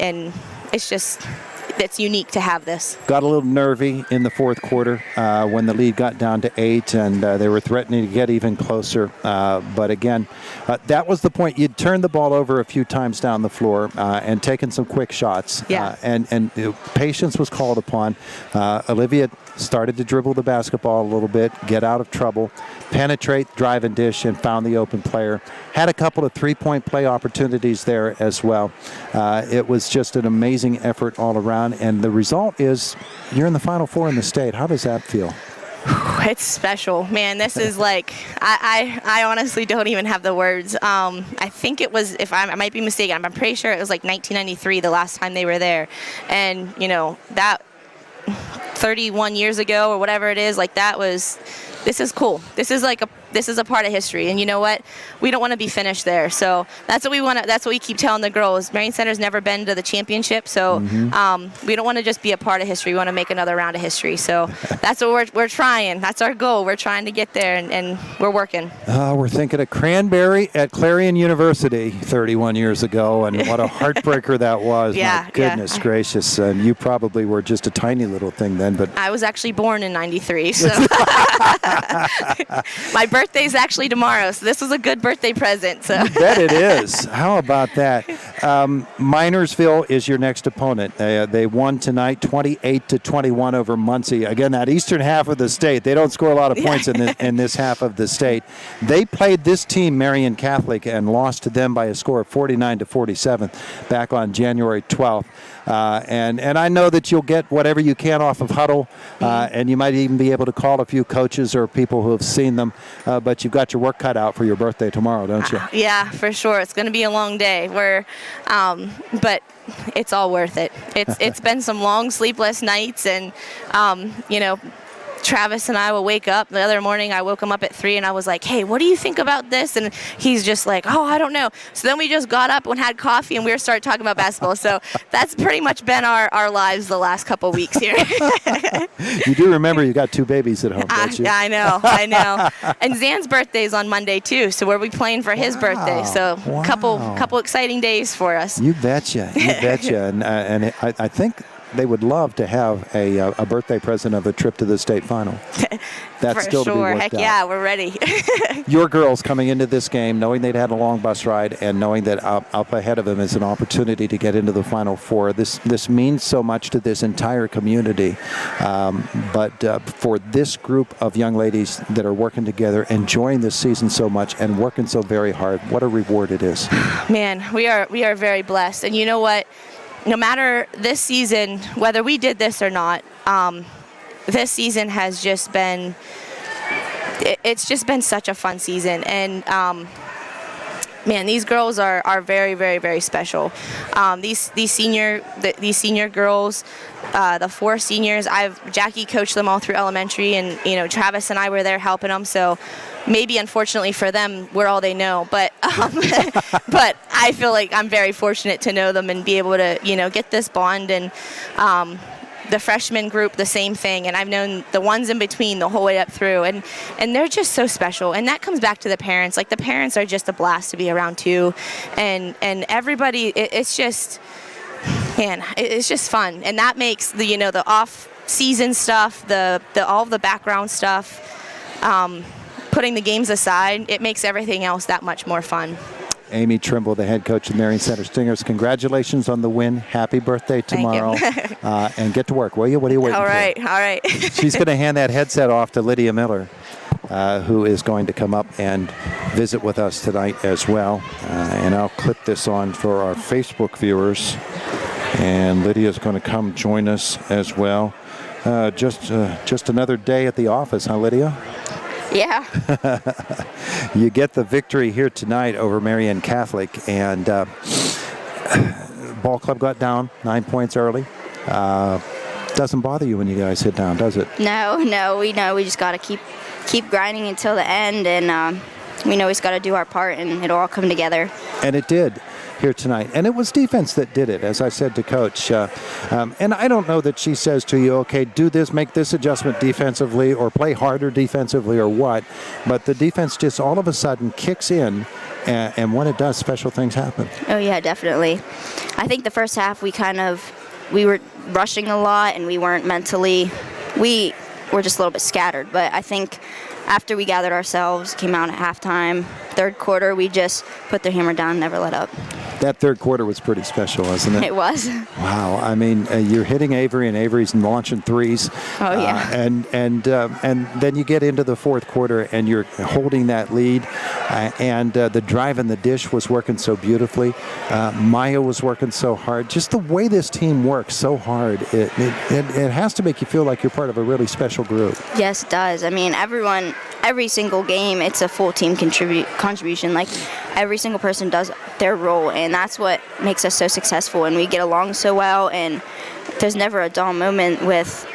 Speaker 23: it's unique to have this.
Speaker 2: Got a little nervy in the fourth quarter when the lead got down to 8, and they were threatening to get even closer. But again, that was the point. You'd turned the ball over a few times down the floor and taken some quick shots.
Speaker 23: Yeah.
Speaker 2: And patience was called upon. Olivia started to dribble the basketball a little bit, get out of trouble, penetrate, drive and dish, and found the open player. Had a couple of 3-point play opportunities there as well. It was just an amazing effort all around, and the result is you're in the Final Four in the state. How does that feel?
Speaker 23: It's special, man. This is like, I honestly don't even have the words. I think it was, I might be mistaken, I'm pretty sure it was like 1993 the last time they were there. And, that 31 years ago or whatever it is, this is cool. This is a part of history, and you know what? We don't want to be finished there. So that's what we want. That's what we keep telling the girls. Marion Center's never been to the championship, so we don't want to just be a part of history. We want to make another round of history. So that's what we're trying. That's our goal. We're trying to get there, and we're working.
Speaker 2: We're thinking of Cranberry at Clarion University 31 years ago, and what a heartbreaker that was.
Speaker 23: Yeah,
Speaker 2: my goodness gracious. And you probably were just a tiny little thing then, but
Speaker 23: I was actually born in '93, so my birthday birthday's actually tomorrow, so this was a good birthday present. So.
Speaker 2: You bet it is. How about that? Minersville is your next opponent. They won tonight 28-21 over Muncie. Again, that eastern half of the state, they don't score a lot of points in this half of the state. They played this team, Marian Catholic, and lost to them by a score of 49-47 back on January 12th. And I know that you'll get whatever you can off of Huddle, and you might even be able to call a few coaches or people who have seen them, but you've got your work cut out for your birthday tomorrow, don't you?
Speaker 23: Yeah, for sure. It's going to be a long day. But it's all worth it. It's been some long sleepless nights, and Travis and I will wake up. The other morning, I woke him up at 3, and I was like, hey, what do you think about this? And he's just like, oh, I don't know. So then we just got up and had coffee, and we started talking about basketball. So that's pretty much been our lives the last couple weeks here.
Speaker 2: You do remember you got 2 babies at home, don't you?
Speaker 23: I know. And Zan's birthday is on Monday, too, so we'll be playing for his birthday. So couple exciting days for us.
Speaker 2: You betcha. And I think they would love to have a birthday present of a trip to the state final. That's
Speaker 23: for
Speaker 2: still
Speaker 23: sure.
Speaker 2: to be worked
Speaker 23: Heck
Speaker 2: out.
Speaker 23: yeah, we're ready.
Speaker 2: Your girls coming into this game, knowing they'd had a long bus ride and knowing that up ahead of them is an opportunity to get into the Final Four. This means so much to this entire community. But for this group of young ladies that are working together, enjoying this season so much and working so very hard, what a reward it is.
Speaker 23: Man, we are very blessed. And you know what? No matter this season, whether we did this or not, this season has just been, it's just been such a fun season. And man, these girls are very, very, very special. These senior girls, the 4 seniors, Jackie coached them all through elementary, and Travis and I were there helping them. So maybe unfortunately for them, we're all they know. But but I feel like I'm very fortunate to know them and be able to get this bond. And the freshman group, the same thing, and I've known the ones in between the whole way up through, and they're just so special. And that comes back to the parents. Like, the parents are just a blast to be around too, and everybody. It's just, man, it's just fun, and that makes the off-season stuff, all the background stuff, putting the games aside, it makes everything else that much more fun.
Speaker 2: Amy Trimble, the head coach of Marion Center Stingers, congratulations on the win. Happy birthday tomorrow.
Speaker 23: Thank you.
Speaker 2: And get to work, will you? What are you waiting for?
Speaker 23: All right.
Speaker 2: She's going to hand that headset off to Lydia Miller, who is going to come up and visit with us tonight as well. And I'll clip this on for our Facebook viewers. And Lydia's going to come join us as well. Just another day at the office, huh, Lydia?
Speaker 23: Yeah.
Speaker 2: You get the victory here tonight over Marian Catholic, and ball club got down 9 points early. Doesn't bother you when you guys hit down, does it?
Speaker 1: No, we know we just got to keep grinding until the end, and we know we just got to do our part, and it'll all come together.
Speaker 2: And it did here tonight. And it was defense that did it, as I said to Coach. And I don't know that she says to you, okay, do this, make this adjustment defensively, or play harder defensively, or what. But the defense just all of a sudden kicks in, and when it does, special things happen.
Speaker 1: Oh, yeah, definitely. I think the first half we were rushing a lot, and we weren't mentally, we were just a little bit scattered. But I think after we gathered ourselves, came out at halftime, third quarter, we just put the hammer down and never let up.
Speaker 2: That third quarter was pretty special, wasn't it?
Speaker 1: It was.
Speaker 2: Wow. I mean, you're hitting Avery, and Avery's launching threes.
Speaker 1: Oh, yeah.
Speaker 2: And then you get into the fourth quarter, and you're holding that lead. And the drive and the dish was working so beautifully. Maya was working so hard. Just the way this team works so hard, it has to make you feel like you're part of a really special group.
Speaker 1: Yes, it does. I mean, every single game, it's a full team contribution. Like, every single person does their role, and that's what makes us so successful. And we get along so well, and there's never a dull moment with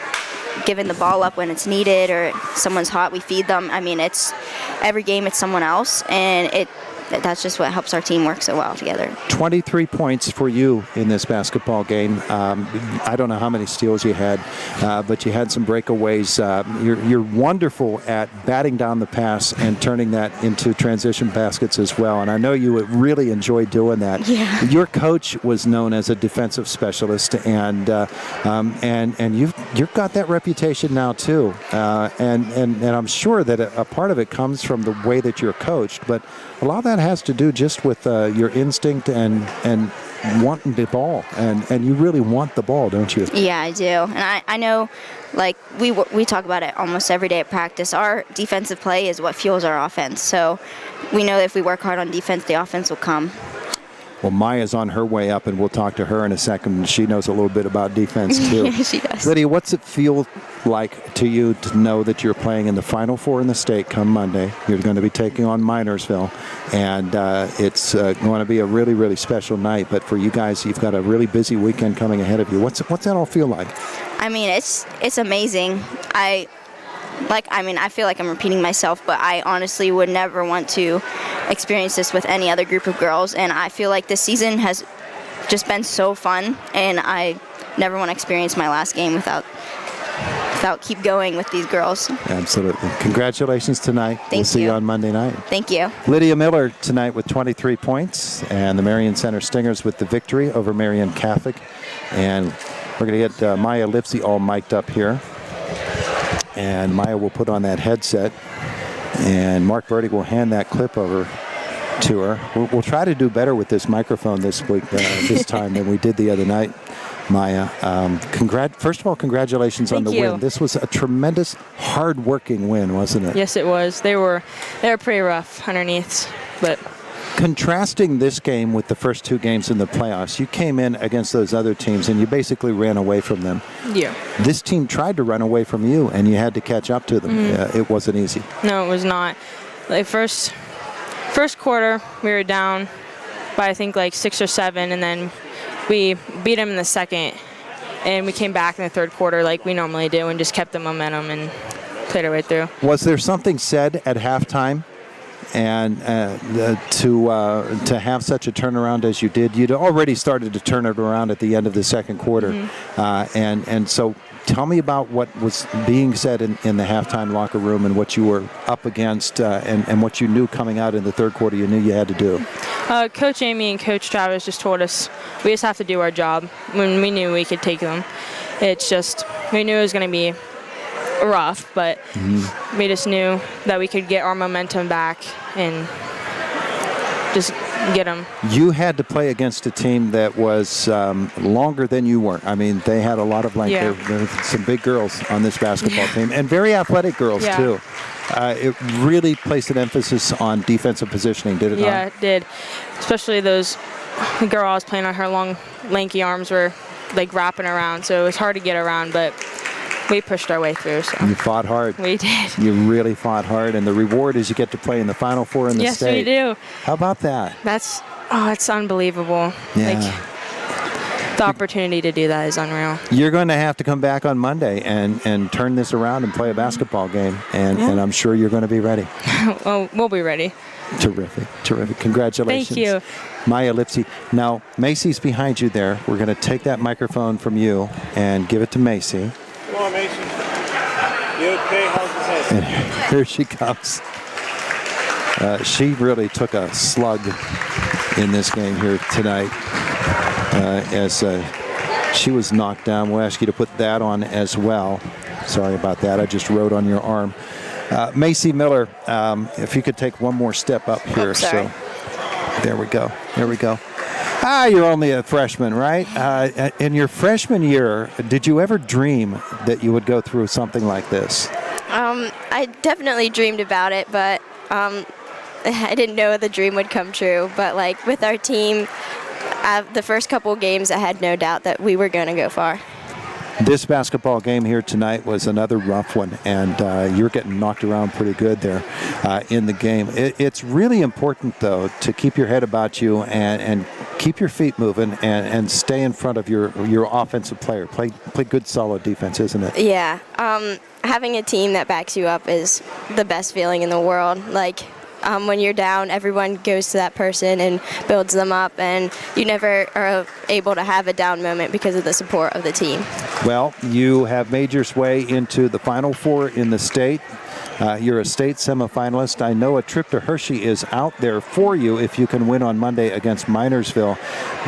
Speaker 1: giving the ball up when it's needed, or someone's hot, we feed them. I mean, it's every game it's someone else, and that's just what helps our team work so well together.
Speaker 2: 23 points for you in this basketball game. I don't know how many steals you had, but you had some breakaways. You're wonderful at batting down the pass and turning that into transition baskets as well. And I know you would really enjoy doing that.
Speaker 1: Yeah.
Speaker 2: Your coach was known as a defensive specialist, and you've got that reputation now too. And I'm sure that a part of it comes from the way that you're coached, but a lot of that has to do just with your instinct and wanting the ball, and you really want the ball, don't you?
Speaker 1: Yeah, I do. And I know, like, we talk about it almost every day at practice. Our defensive play is what fuels our offense. So we know if we work hard on defense, the offense will come.
Speaker 2: Well, Maya's on her way up, and we'll talk to her in a second. She knows a little bit about defense, too.
Speaker 1: Yeah, she does.
Speaker 2: Lydia, what's it feel like to you to know that you're playing in the Final Four in the state come Monday? You're going to be taking on Minersville, and it's going to be a really, really special night. But for you guys, you've got a really busy weekend coming ahead of you. What's that all feel like?
Speaker 1: I mean, it's amazing. I feel like I'm repeating myself, but I honestly would never want to experience this with any other group of girls. And I feel like this season has just been so fun, and I never want to experience my last game without keep going with these girls.
Speaker 2: Absolutely. Congratulations tonight. We'll see you on Monday night.
Speaker 1: Thank you.
Speaker 2: Lydia Miller tonight with 23 points, and the Marion Center Stingers with the victory over Marian Catholic. And we're going to get Maya Lipsy all mic'd up here. And Maya will put on that headset, and Mark Burdick will hand that clip over to her. We'll try to do better with this microphone this week, this time than we did the other night. Maya, first of all, congratulations on the win. This was a tremendous, hard-working win, wasn't it?
Speaker 3: Yes, it was. They were pretty rough underneath, but.
Speaker 2: Contrasting this game with the first two games in the playoffs, you came in against those other teams and you basically ran away from them.
Speaker 3: Yeah.
Speaker 2: This team tried to run away from you, and you had to catch up to them. It wasn't easy.
Speaker 3: No, it was not. Like first quarter, we were down by I think like 6 or 7, and then we beat them in the second, and we came back in the third quarter like we normally do and just kept the momentum and played our way through.
Speaker 2: Was there something said at halftime? And to have such a turnaround as you did, you'd already started to turn it around at the end of the second quarter. And so tell me about what was being said in the halftime locker room and what you were up against and what you knew coming out in the third quarter you knew you had to do.
Speaker 3: Coach Amy and Coach Travis just told us we just have to do our job when we knew we could take them. It's just, we knew it was going to be rough, but we just knew that we could get our momentum back and just get them.
Speaker 2: You had to play against a team that was longer than you were. I mean, they had a lot of length.
Speaker 3: Yeah.
Speaker 2: There were some big girls on this basketball team, and very athletic girls too. It really placed an emphasis on defensive positioning, did it not?
Speaker 3: Yeah, it did. Especially the girl I was playing on, her long, lanky arms were like wrapping around, so it was hard to get around, but we pushed our way through. So.
Speaker 2: You fought hard.
Speaker 3: We did.
Speaker 2: You really fought hard, and the reward is you get to play in the Final Four in the state.
Speaker 3: Yes, we do.
Speaker 2: How about that?
Speaker 3: It's unbelievable.
Speaker 2: Yeah.
Speaker 3: Like, the opportunity to do that is unreal.
Speaker 2: You're going to have to come back on Monday and turn this around and play a basketball game, and I'm sure you're going to be ready.
Speaker 3: Well, we'll be ready.
Speaker 2: Terrific. Congratulations.
Speaker 3: Thank you.
Speaker 2: Maya Lipsy. Now, Macy's behind you there. We're going to take that microphone from you and give it to Macy.
Speaker 5: Come on, Mason. You okay? How's the head?
Speaker 2: And here she comes. She really took a slug in this game here tonight as she was knocked down. We'll ask you to put that on as well. Sorry about that. I just wrote on your arm. Macy Miller, if you could take one more step up here. So there we go. You're only a freshman, right? In your freshman year, did you ever dream that you would go through something like this?
Speaker 7: I definitely dreamed about it, but I didn't know the dream would come true. But like with our team, the first couple games, I had no doubt that we were going to go far.
Speaker 2: This basketball game here tonight was another rough one, and you're getting knocked around pretty good there in the game. It's really important, though, to keep your head about you and keep your feet moving and stay in front of your offensive player. Play good, solid defense, isn't it?
Speaker 7: Yeah. Having a team that backs you up is the best feeling in the world. Like, when you're down, everyone goes to that person and builds them up, and you never are able to have a down moment because of the support of the team.
Speaker 20: Well, you have made your way into the Final Four in the state. You're a state semifinalist. I know a trip to Hershey is out there for you if you can win on Monday against Minersville.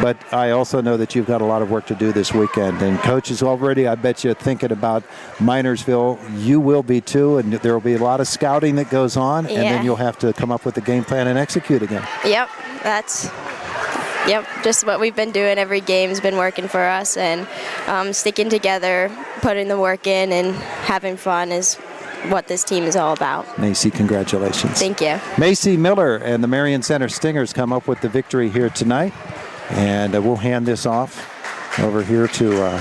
Speaker 20: But I also know that you've got a lot of work to do this weekend. And Coach is already, I bet you, thinking about Minersville. You will be too, and there will be a lot of scouting that goes on, and then you'll have to come up with a game plan and execute again.
Speaker 7: Yep, just what we've been doing. Every game's been working for us, and sticking together, putting the work in, and having fun is what this team is all about.
Speaker 20: Macy, congratulations.
Speaker 7: Thank you.
Speaker 20: Macy Miller and the Marion Center Stingers come up with the victory here tonight, and we'll hand this off over here to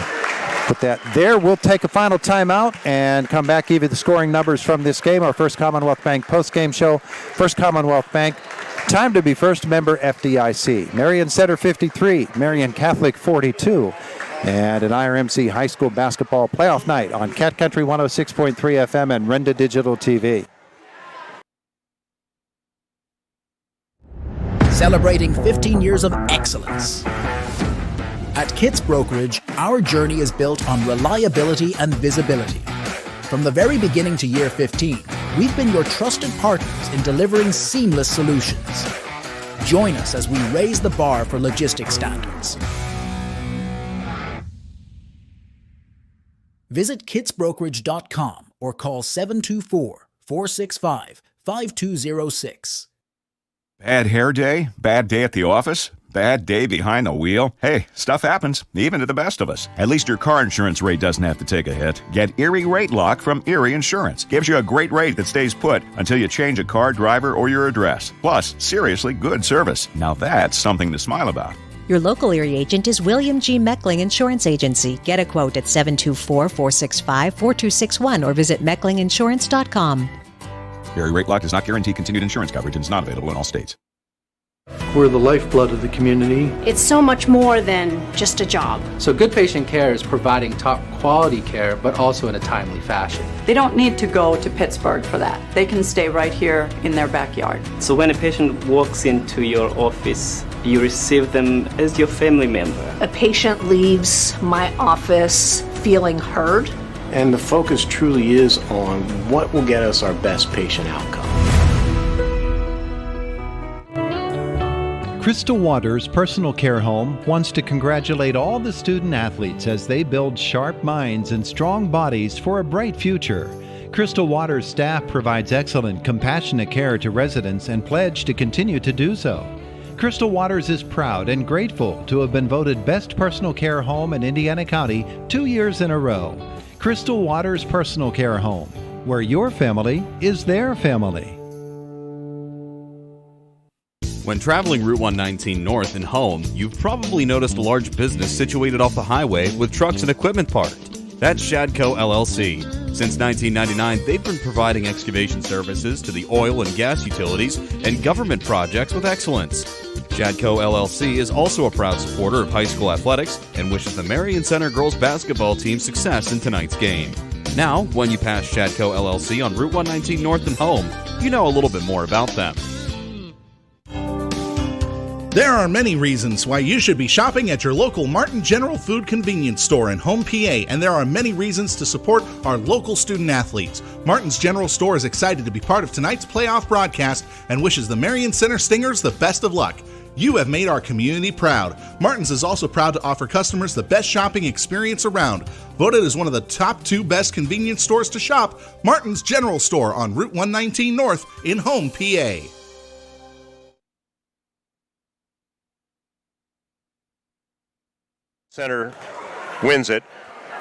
Speaker 20: put that there. We'll take a final timeout and come back, give you the scoring numbers from this game, our First Commonwealth Bank post-game show. First Commonwealth Bank, time to be first, member FDIC. Marion Center 53, Marian Catholic 42. And an IRMC high school basketball playoff night on Cat Country 106.3 FM and Renda Digital TV.
Speaker 4: Celebrating 15 years of excellence. At Kitts Brokerage, our journey is built on reliability and visibility. From the very beginning to year 15, we've been your trusted partners in delivering seamless solutions. Join us as we raise the bar for logistics standards. Visit kitsbrokerage.com or call 724-465-5206.
Speaker 6: Bad hair day? Bad day at the office? Bad day behind the wheel? Hey, stuff happens, even to the best of us. At least your car insurance rate doesn't have to take a hit. Get Erie Rate Lock from Erie Insurance. Gives you a great rate that stays put until you change a car, driver, or your address. Plus, seriously good service. Now that's something to smile about.
Speaker 15: Your local Erie agent is William G. Meckling Insurance Agency. Get a quote at 724-465-4261 or visit mecklinginsurance.com.
Speaker 6: Erie Rate Lock does not guarantee continued insurance coverage and is not available in all states.
Speaker 9: We're the lifeblood of the community.
Speaker 10: It's so much more than just a job.
Speaker 9: So good patient care is providing top quality care, but also in a timely fashion.
Speaker 12: They don't need to go to Pittsburgh for that. They can stay right here in their backyard.
Speaker 24: So when a patient walks into your office, you receive them as your family member.
Speaker 10: A patient leaves my office feeling heard.
Speaker 25: And the focus truly is on what will get us our best patient outcome.
Speaker 20: Crystal Waters Personal Care Home wants to congratulate all the student athletes as they build sharp minds and strong bodies for a bright future. Crystal Waters staff provides excellent, compassionate care to residents and pledge to continue to do so. Crystal Waters is proud and grateful to have been voted Best Personal Care Home in Indiana County 2 years in a row. Crystal Waters Personal Care Home, where your family is their family.
Speaker 17: When traveling Route 119 north and home, you've probably noticed a large business situated off the highway with trucks and equipment parked. That's Shadco LLC. Since 1999, they've been providing excavation services to the oil and gas utilities and government projects with excellence. Shadco LLC is also a proud supporter of high school athletics and wishes the Marion Center girls basketball team success in tonight's game. Now, when you pass Shadco LLC on Route 119 north and home, you know a little bit more about them.
Speaker 26: There are many reasons why you should be shopping at your local Martin General Food Convenience Store in Home, PA, and there are many reasons to support our local student athletes. Martin's General Store is excited to be part of tonight's playoff broadcast and wishes the Marion Center Stingers the best of luck. You have made our community proud. Martin's is also proud to offer customers the best shopping experience around. Voted as one of the top 2 best convenience stores to shop, Martin's General Store on Route 119 North in Home, PA.
Speaker 8: Center wins it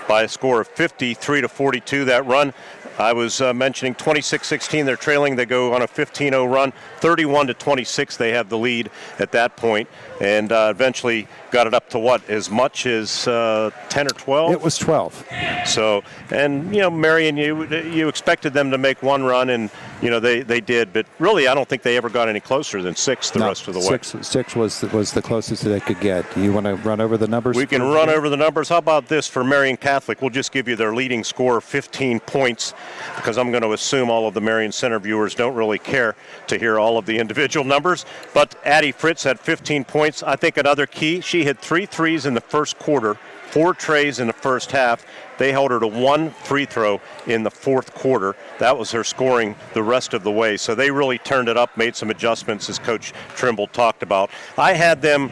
Speaker 8: by a score of 53-42. That run, I was mentioning 26-16. They're trailing. They go on a 15-0 run. 31-26. They have the lead at that point, and eventually got it up to what, as much as 10 or 12?
Speaker 20: It was 12.
Speaker 8: So, and you know, Marion, you expected them to make one run, and they did. But really, I don't think they ever got any closer than 6 the rest of the way.
Speaker 2: Six was the closest that they could get. You want to run over the numbers?
Speaker 8: We can run over the numbers. How about this for Marian Catholic? We'll just give you their leading score, 15 points, because I'm going to assume all of the Marion Center viewers don't really care to hear all of the individual numbers. But Addie Fritz had 15 points. I think another key, she hit 3 threes in the first quarter, 4 trays in the first half. They held her to 1 free throw in the fourth quarter. That was her scoring the rest of the way. So they really turned it up, made some adjustments, as Coach Trimble talked about. I had them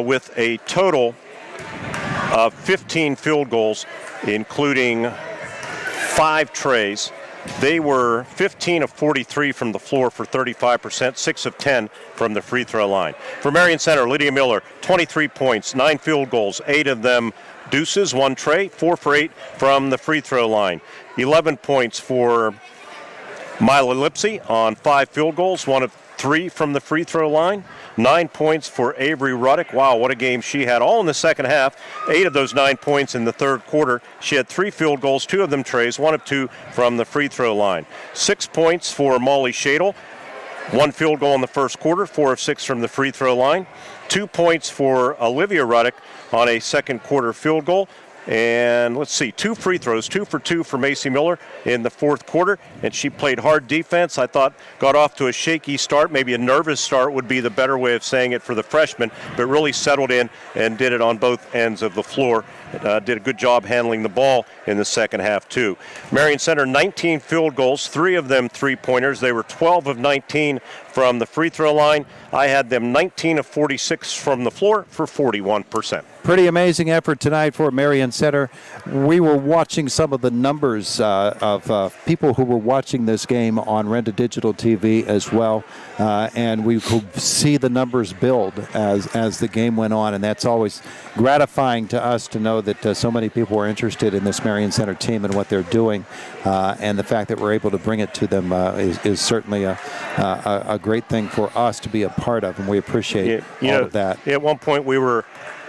Speaker 8: with a total of 15 field goals, including 5 trays. They were 15 of 43 from the floor for 35%, 6 of 10 from the free throw line. For Marion Center, Lydia Miller, 23 points, 9 field goals, 8 of them deuces, 1 tray, 4 for 8 from the free throw line. 11 points for Mila Lipsy on 5 field goals, 1 of 3 from the free throw line. 9 points for Avery Ruddick. Wow, what a game she had, all in the second half. 8 of those 9 points in the third quarter. She had 3 field goals, 2 of them trays, 1 of 2 from the free throw line. 6 points for Molly Shadle. 1 field goal in the first quarter, 4 of 6 from the free throw line. 2 points for Olivia Ruddick on a second quarter field goal. And let's see, 2 free throws, 2 for 2 for Macy Miller in the fourth quarter. And she played hard defense. I thought got off to a shaky start, maybe a nervous start would be the better way of saying it for the freshman, but really settled in and did it on both ends of the floor. Did a good job handling the ball in the second half, too. Marion Center, 19 field goals, 3 of them three-pointers. They were 12 of 19 from the free throw line. I had them 19 of 46 from the floor for 41%.
Speaker 2: Pretty amazing effort tonight for Marion Center. We were watching some of the numbers of people who were watching this game on Renda Digital TV as well, and we could see the numbers build as the game went on, and that's always gratifying to us to know that so many people are interested in this Marion Center team and what they're doing, and the fact that we're able to bring it to them is certainly a great thing for us to be a part of, and we appreciate all of that.
Speaker 8: At one point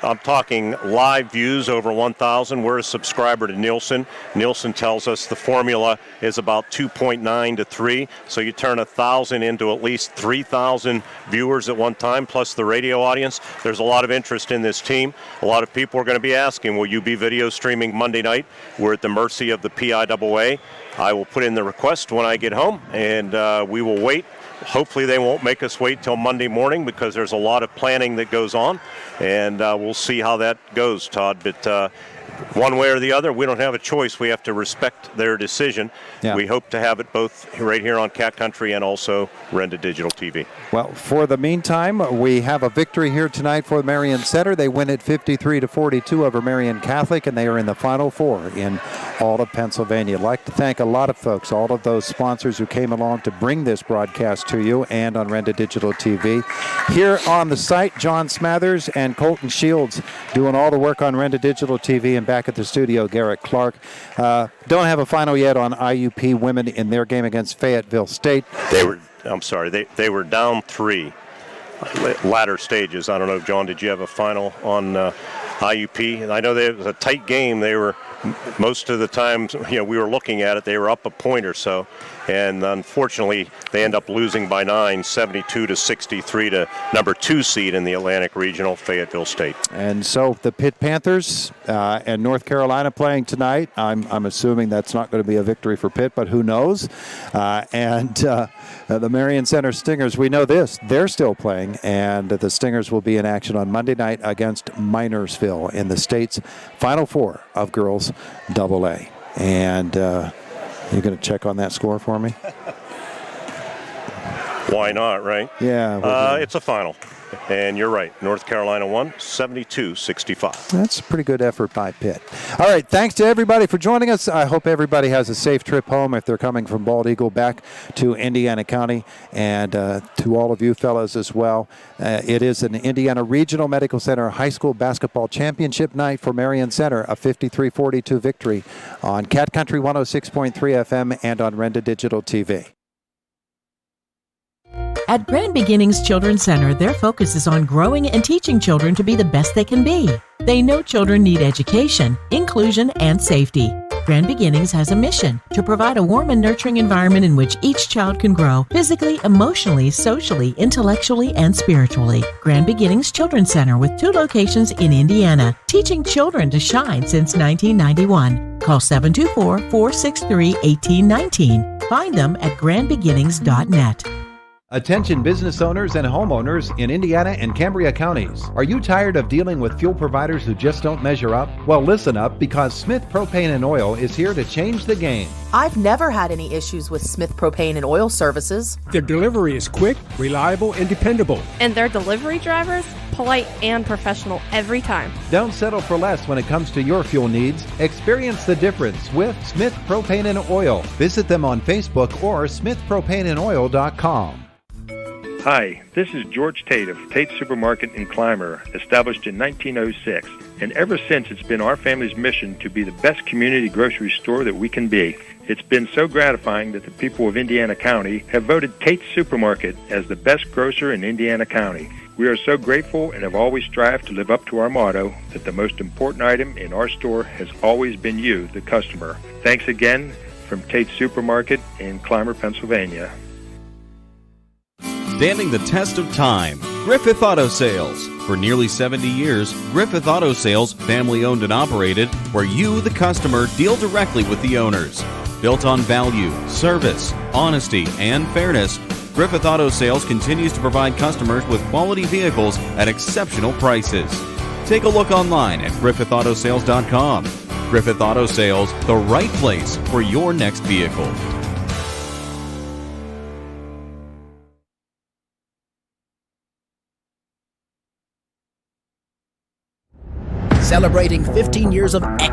Speaker 8: I'm talking live views over 1,000. We're a subscriber to Nielsen. Nielsen tells us the formula is about 2.9 to 3. So you turn 1,000 into at least 3,000 viewers at one time, plus the radio audience. There's a lot of interest in this team. A lot of people are going to be asking, will you be video streaming Monday night? We're at the mercy of the PIAA. I will put in the request when I get home, and we will wait. Hopefully they won't make us wait till Monday morning, because there's a lot of planning that goes on, and we'll see how that goes, Todd. But one way or the other, we don't have a choice. We have to respect their decision. Yeah. We hope to have it both right here on Cat Country and also Renda Digital TV.
Speaker 2: Well, for the meantime, we have a victory here tonight for Marion Center. They win it 53-42 over Marian Catholic, and they are in the Final Four in all of Pennsylvania. I'd like to thank a lot of folks, all of those sponsors who came along to bring this broadcast to you and on Renda Digital TV. Here on the site, John Smathers and Colton Shields doing all the work on Renda Digital TV, and back at the studio, Garrett Clark. Don't have a final yet on IUP women in their game against Fayetteville State.
Speaker 8: They were down 3 latter stages. I don't know, John, did you have a final on IUP? And I know it was a tight game. They were, most of the time, we were looking at it, they were up a point or so. And unfortunately, they end up losing by 9, 72-63 to number 2 seed in the Atlantic Regional, Fayetteville State.
Speaker 2: And so the Pitt Panthers and North Carolina playing tonight. I'm assuming that's not going to be a victory for Pitt, but who knows? And the Marion Center Stingers, we know this. They're still playing, and the Stingers will be in action on Monday night against Minersville in the state's Final Four of Girls AA. And you're going to check on that score for me?
Speaker 8: Why not, right?
Speaker 2: Yeah.
Speaker 8: It's a final. And you're right. North Carolina won 72-65.
Speaker 2: That's a pretty good effort by Pitt. All right. Thanks to everybody for joining us. I hope everybody has a safe trip home if they're coming from Bald Eagle back to Indiana County. And to all of you fellas as well. It is an Indiana Regional Medical Center High School Basketball Championship night for Marion Center. A 53-42 victory on Cat Country 106.3 FM and on Renda Digital TV.
Speaker 11: At Grand Beginnings Children's Center, their focus is on growing and teaching children to be the best they can be. They know children need education, inclusion, and safety. Grand Beginnings has a mission to provide a warm and nurturing environment in which each child can grow physically, emotionally, socially, intellectually, and spiritually. Grand Beginnings Children's Center with 2 locations in Indiana, teaching children to shine since 1991. Call 724-463-1819. Find them at grandbeginnings.net.
Speaker 20: Attention business owners and homeowners in Indiana and Cambria counties. Are you tired of dealing with fuel providers who just don't measure up? Well, listen up, because Smith Propane and Oil is here to change the game.
Speaker 13: I've never had any issues with Smith Propane and Oil services.
Speaker 14: Their delivery is quick, reliable, and dependable.
Speaker 16: And their delivery drivers, polite and professional every time.
Speaker 20: Don't settle for less when it comes to your fuel needs. Experience the difference with Smith Propane and Oil. Visit them on Facebook or smithpropaneandoil.com.
Speaker 22: Hi, this is George Tate of Tate Supermarket in Clymer, established in 1906. And ever since, it's been our family's mission to be the best community grocery store that we can be. It's been so gratifying that the people of Indiana County have voted Tate Supermarket as the best grocer in Indiana County. We are so grateful and have always strived to live up to our motto that the most important item in our store has always been you, the customer. Thanks again from Tate Supermarket in Clymer, Pennsylvania.
Speaker 17: Standing the test of time, Griffith Auto Sales. For nearly 70 years, Griffith Auto Sales, family owned and operated, where you, the customer, deal directly with the owners. Built on value, service, honesty, and fairness, Griffith Auto Sales continues to provide customers with quality vehicles at exceptional prices. Take a look online at griffithautosales.com. Griffith Auto Sales, the right place for your next vehicle.
Speaker 4: Celebrating 15 years of excellence.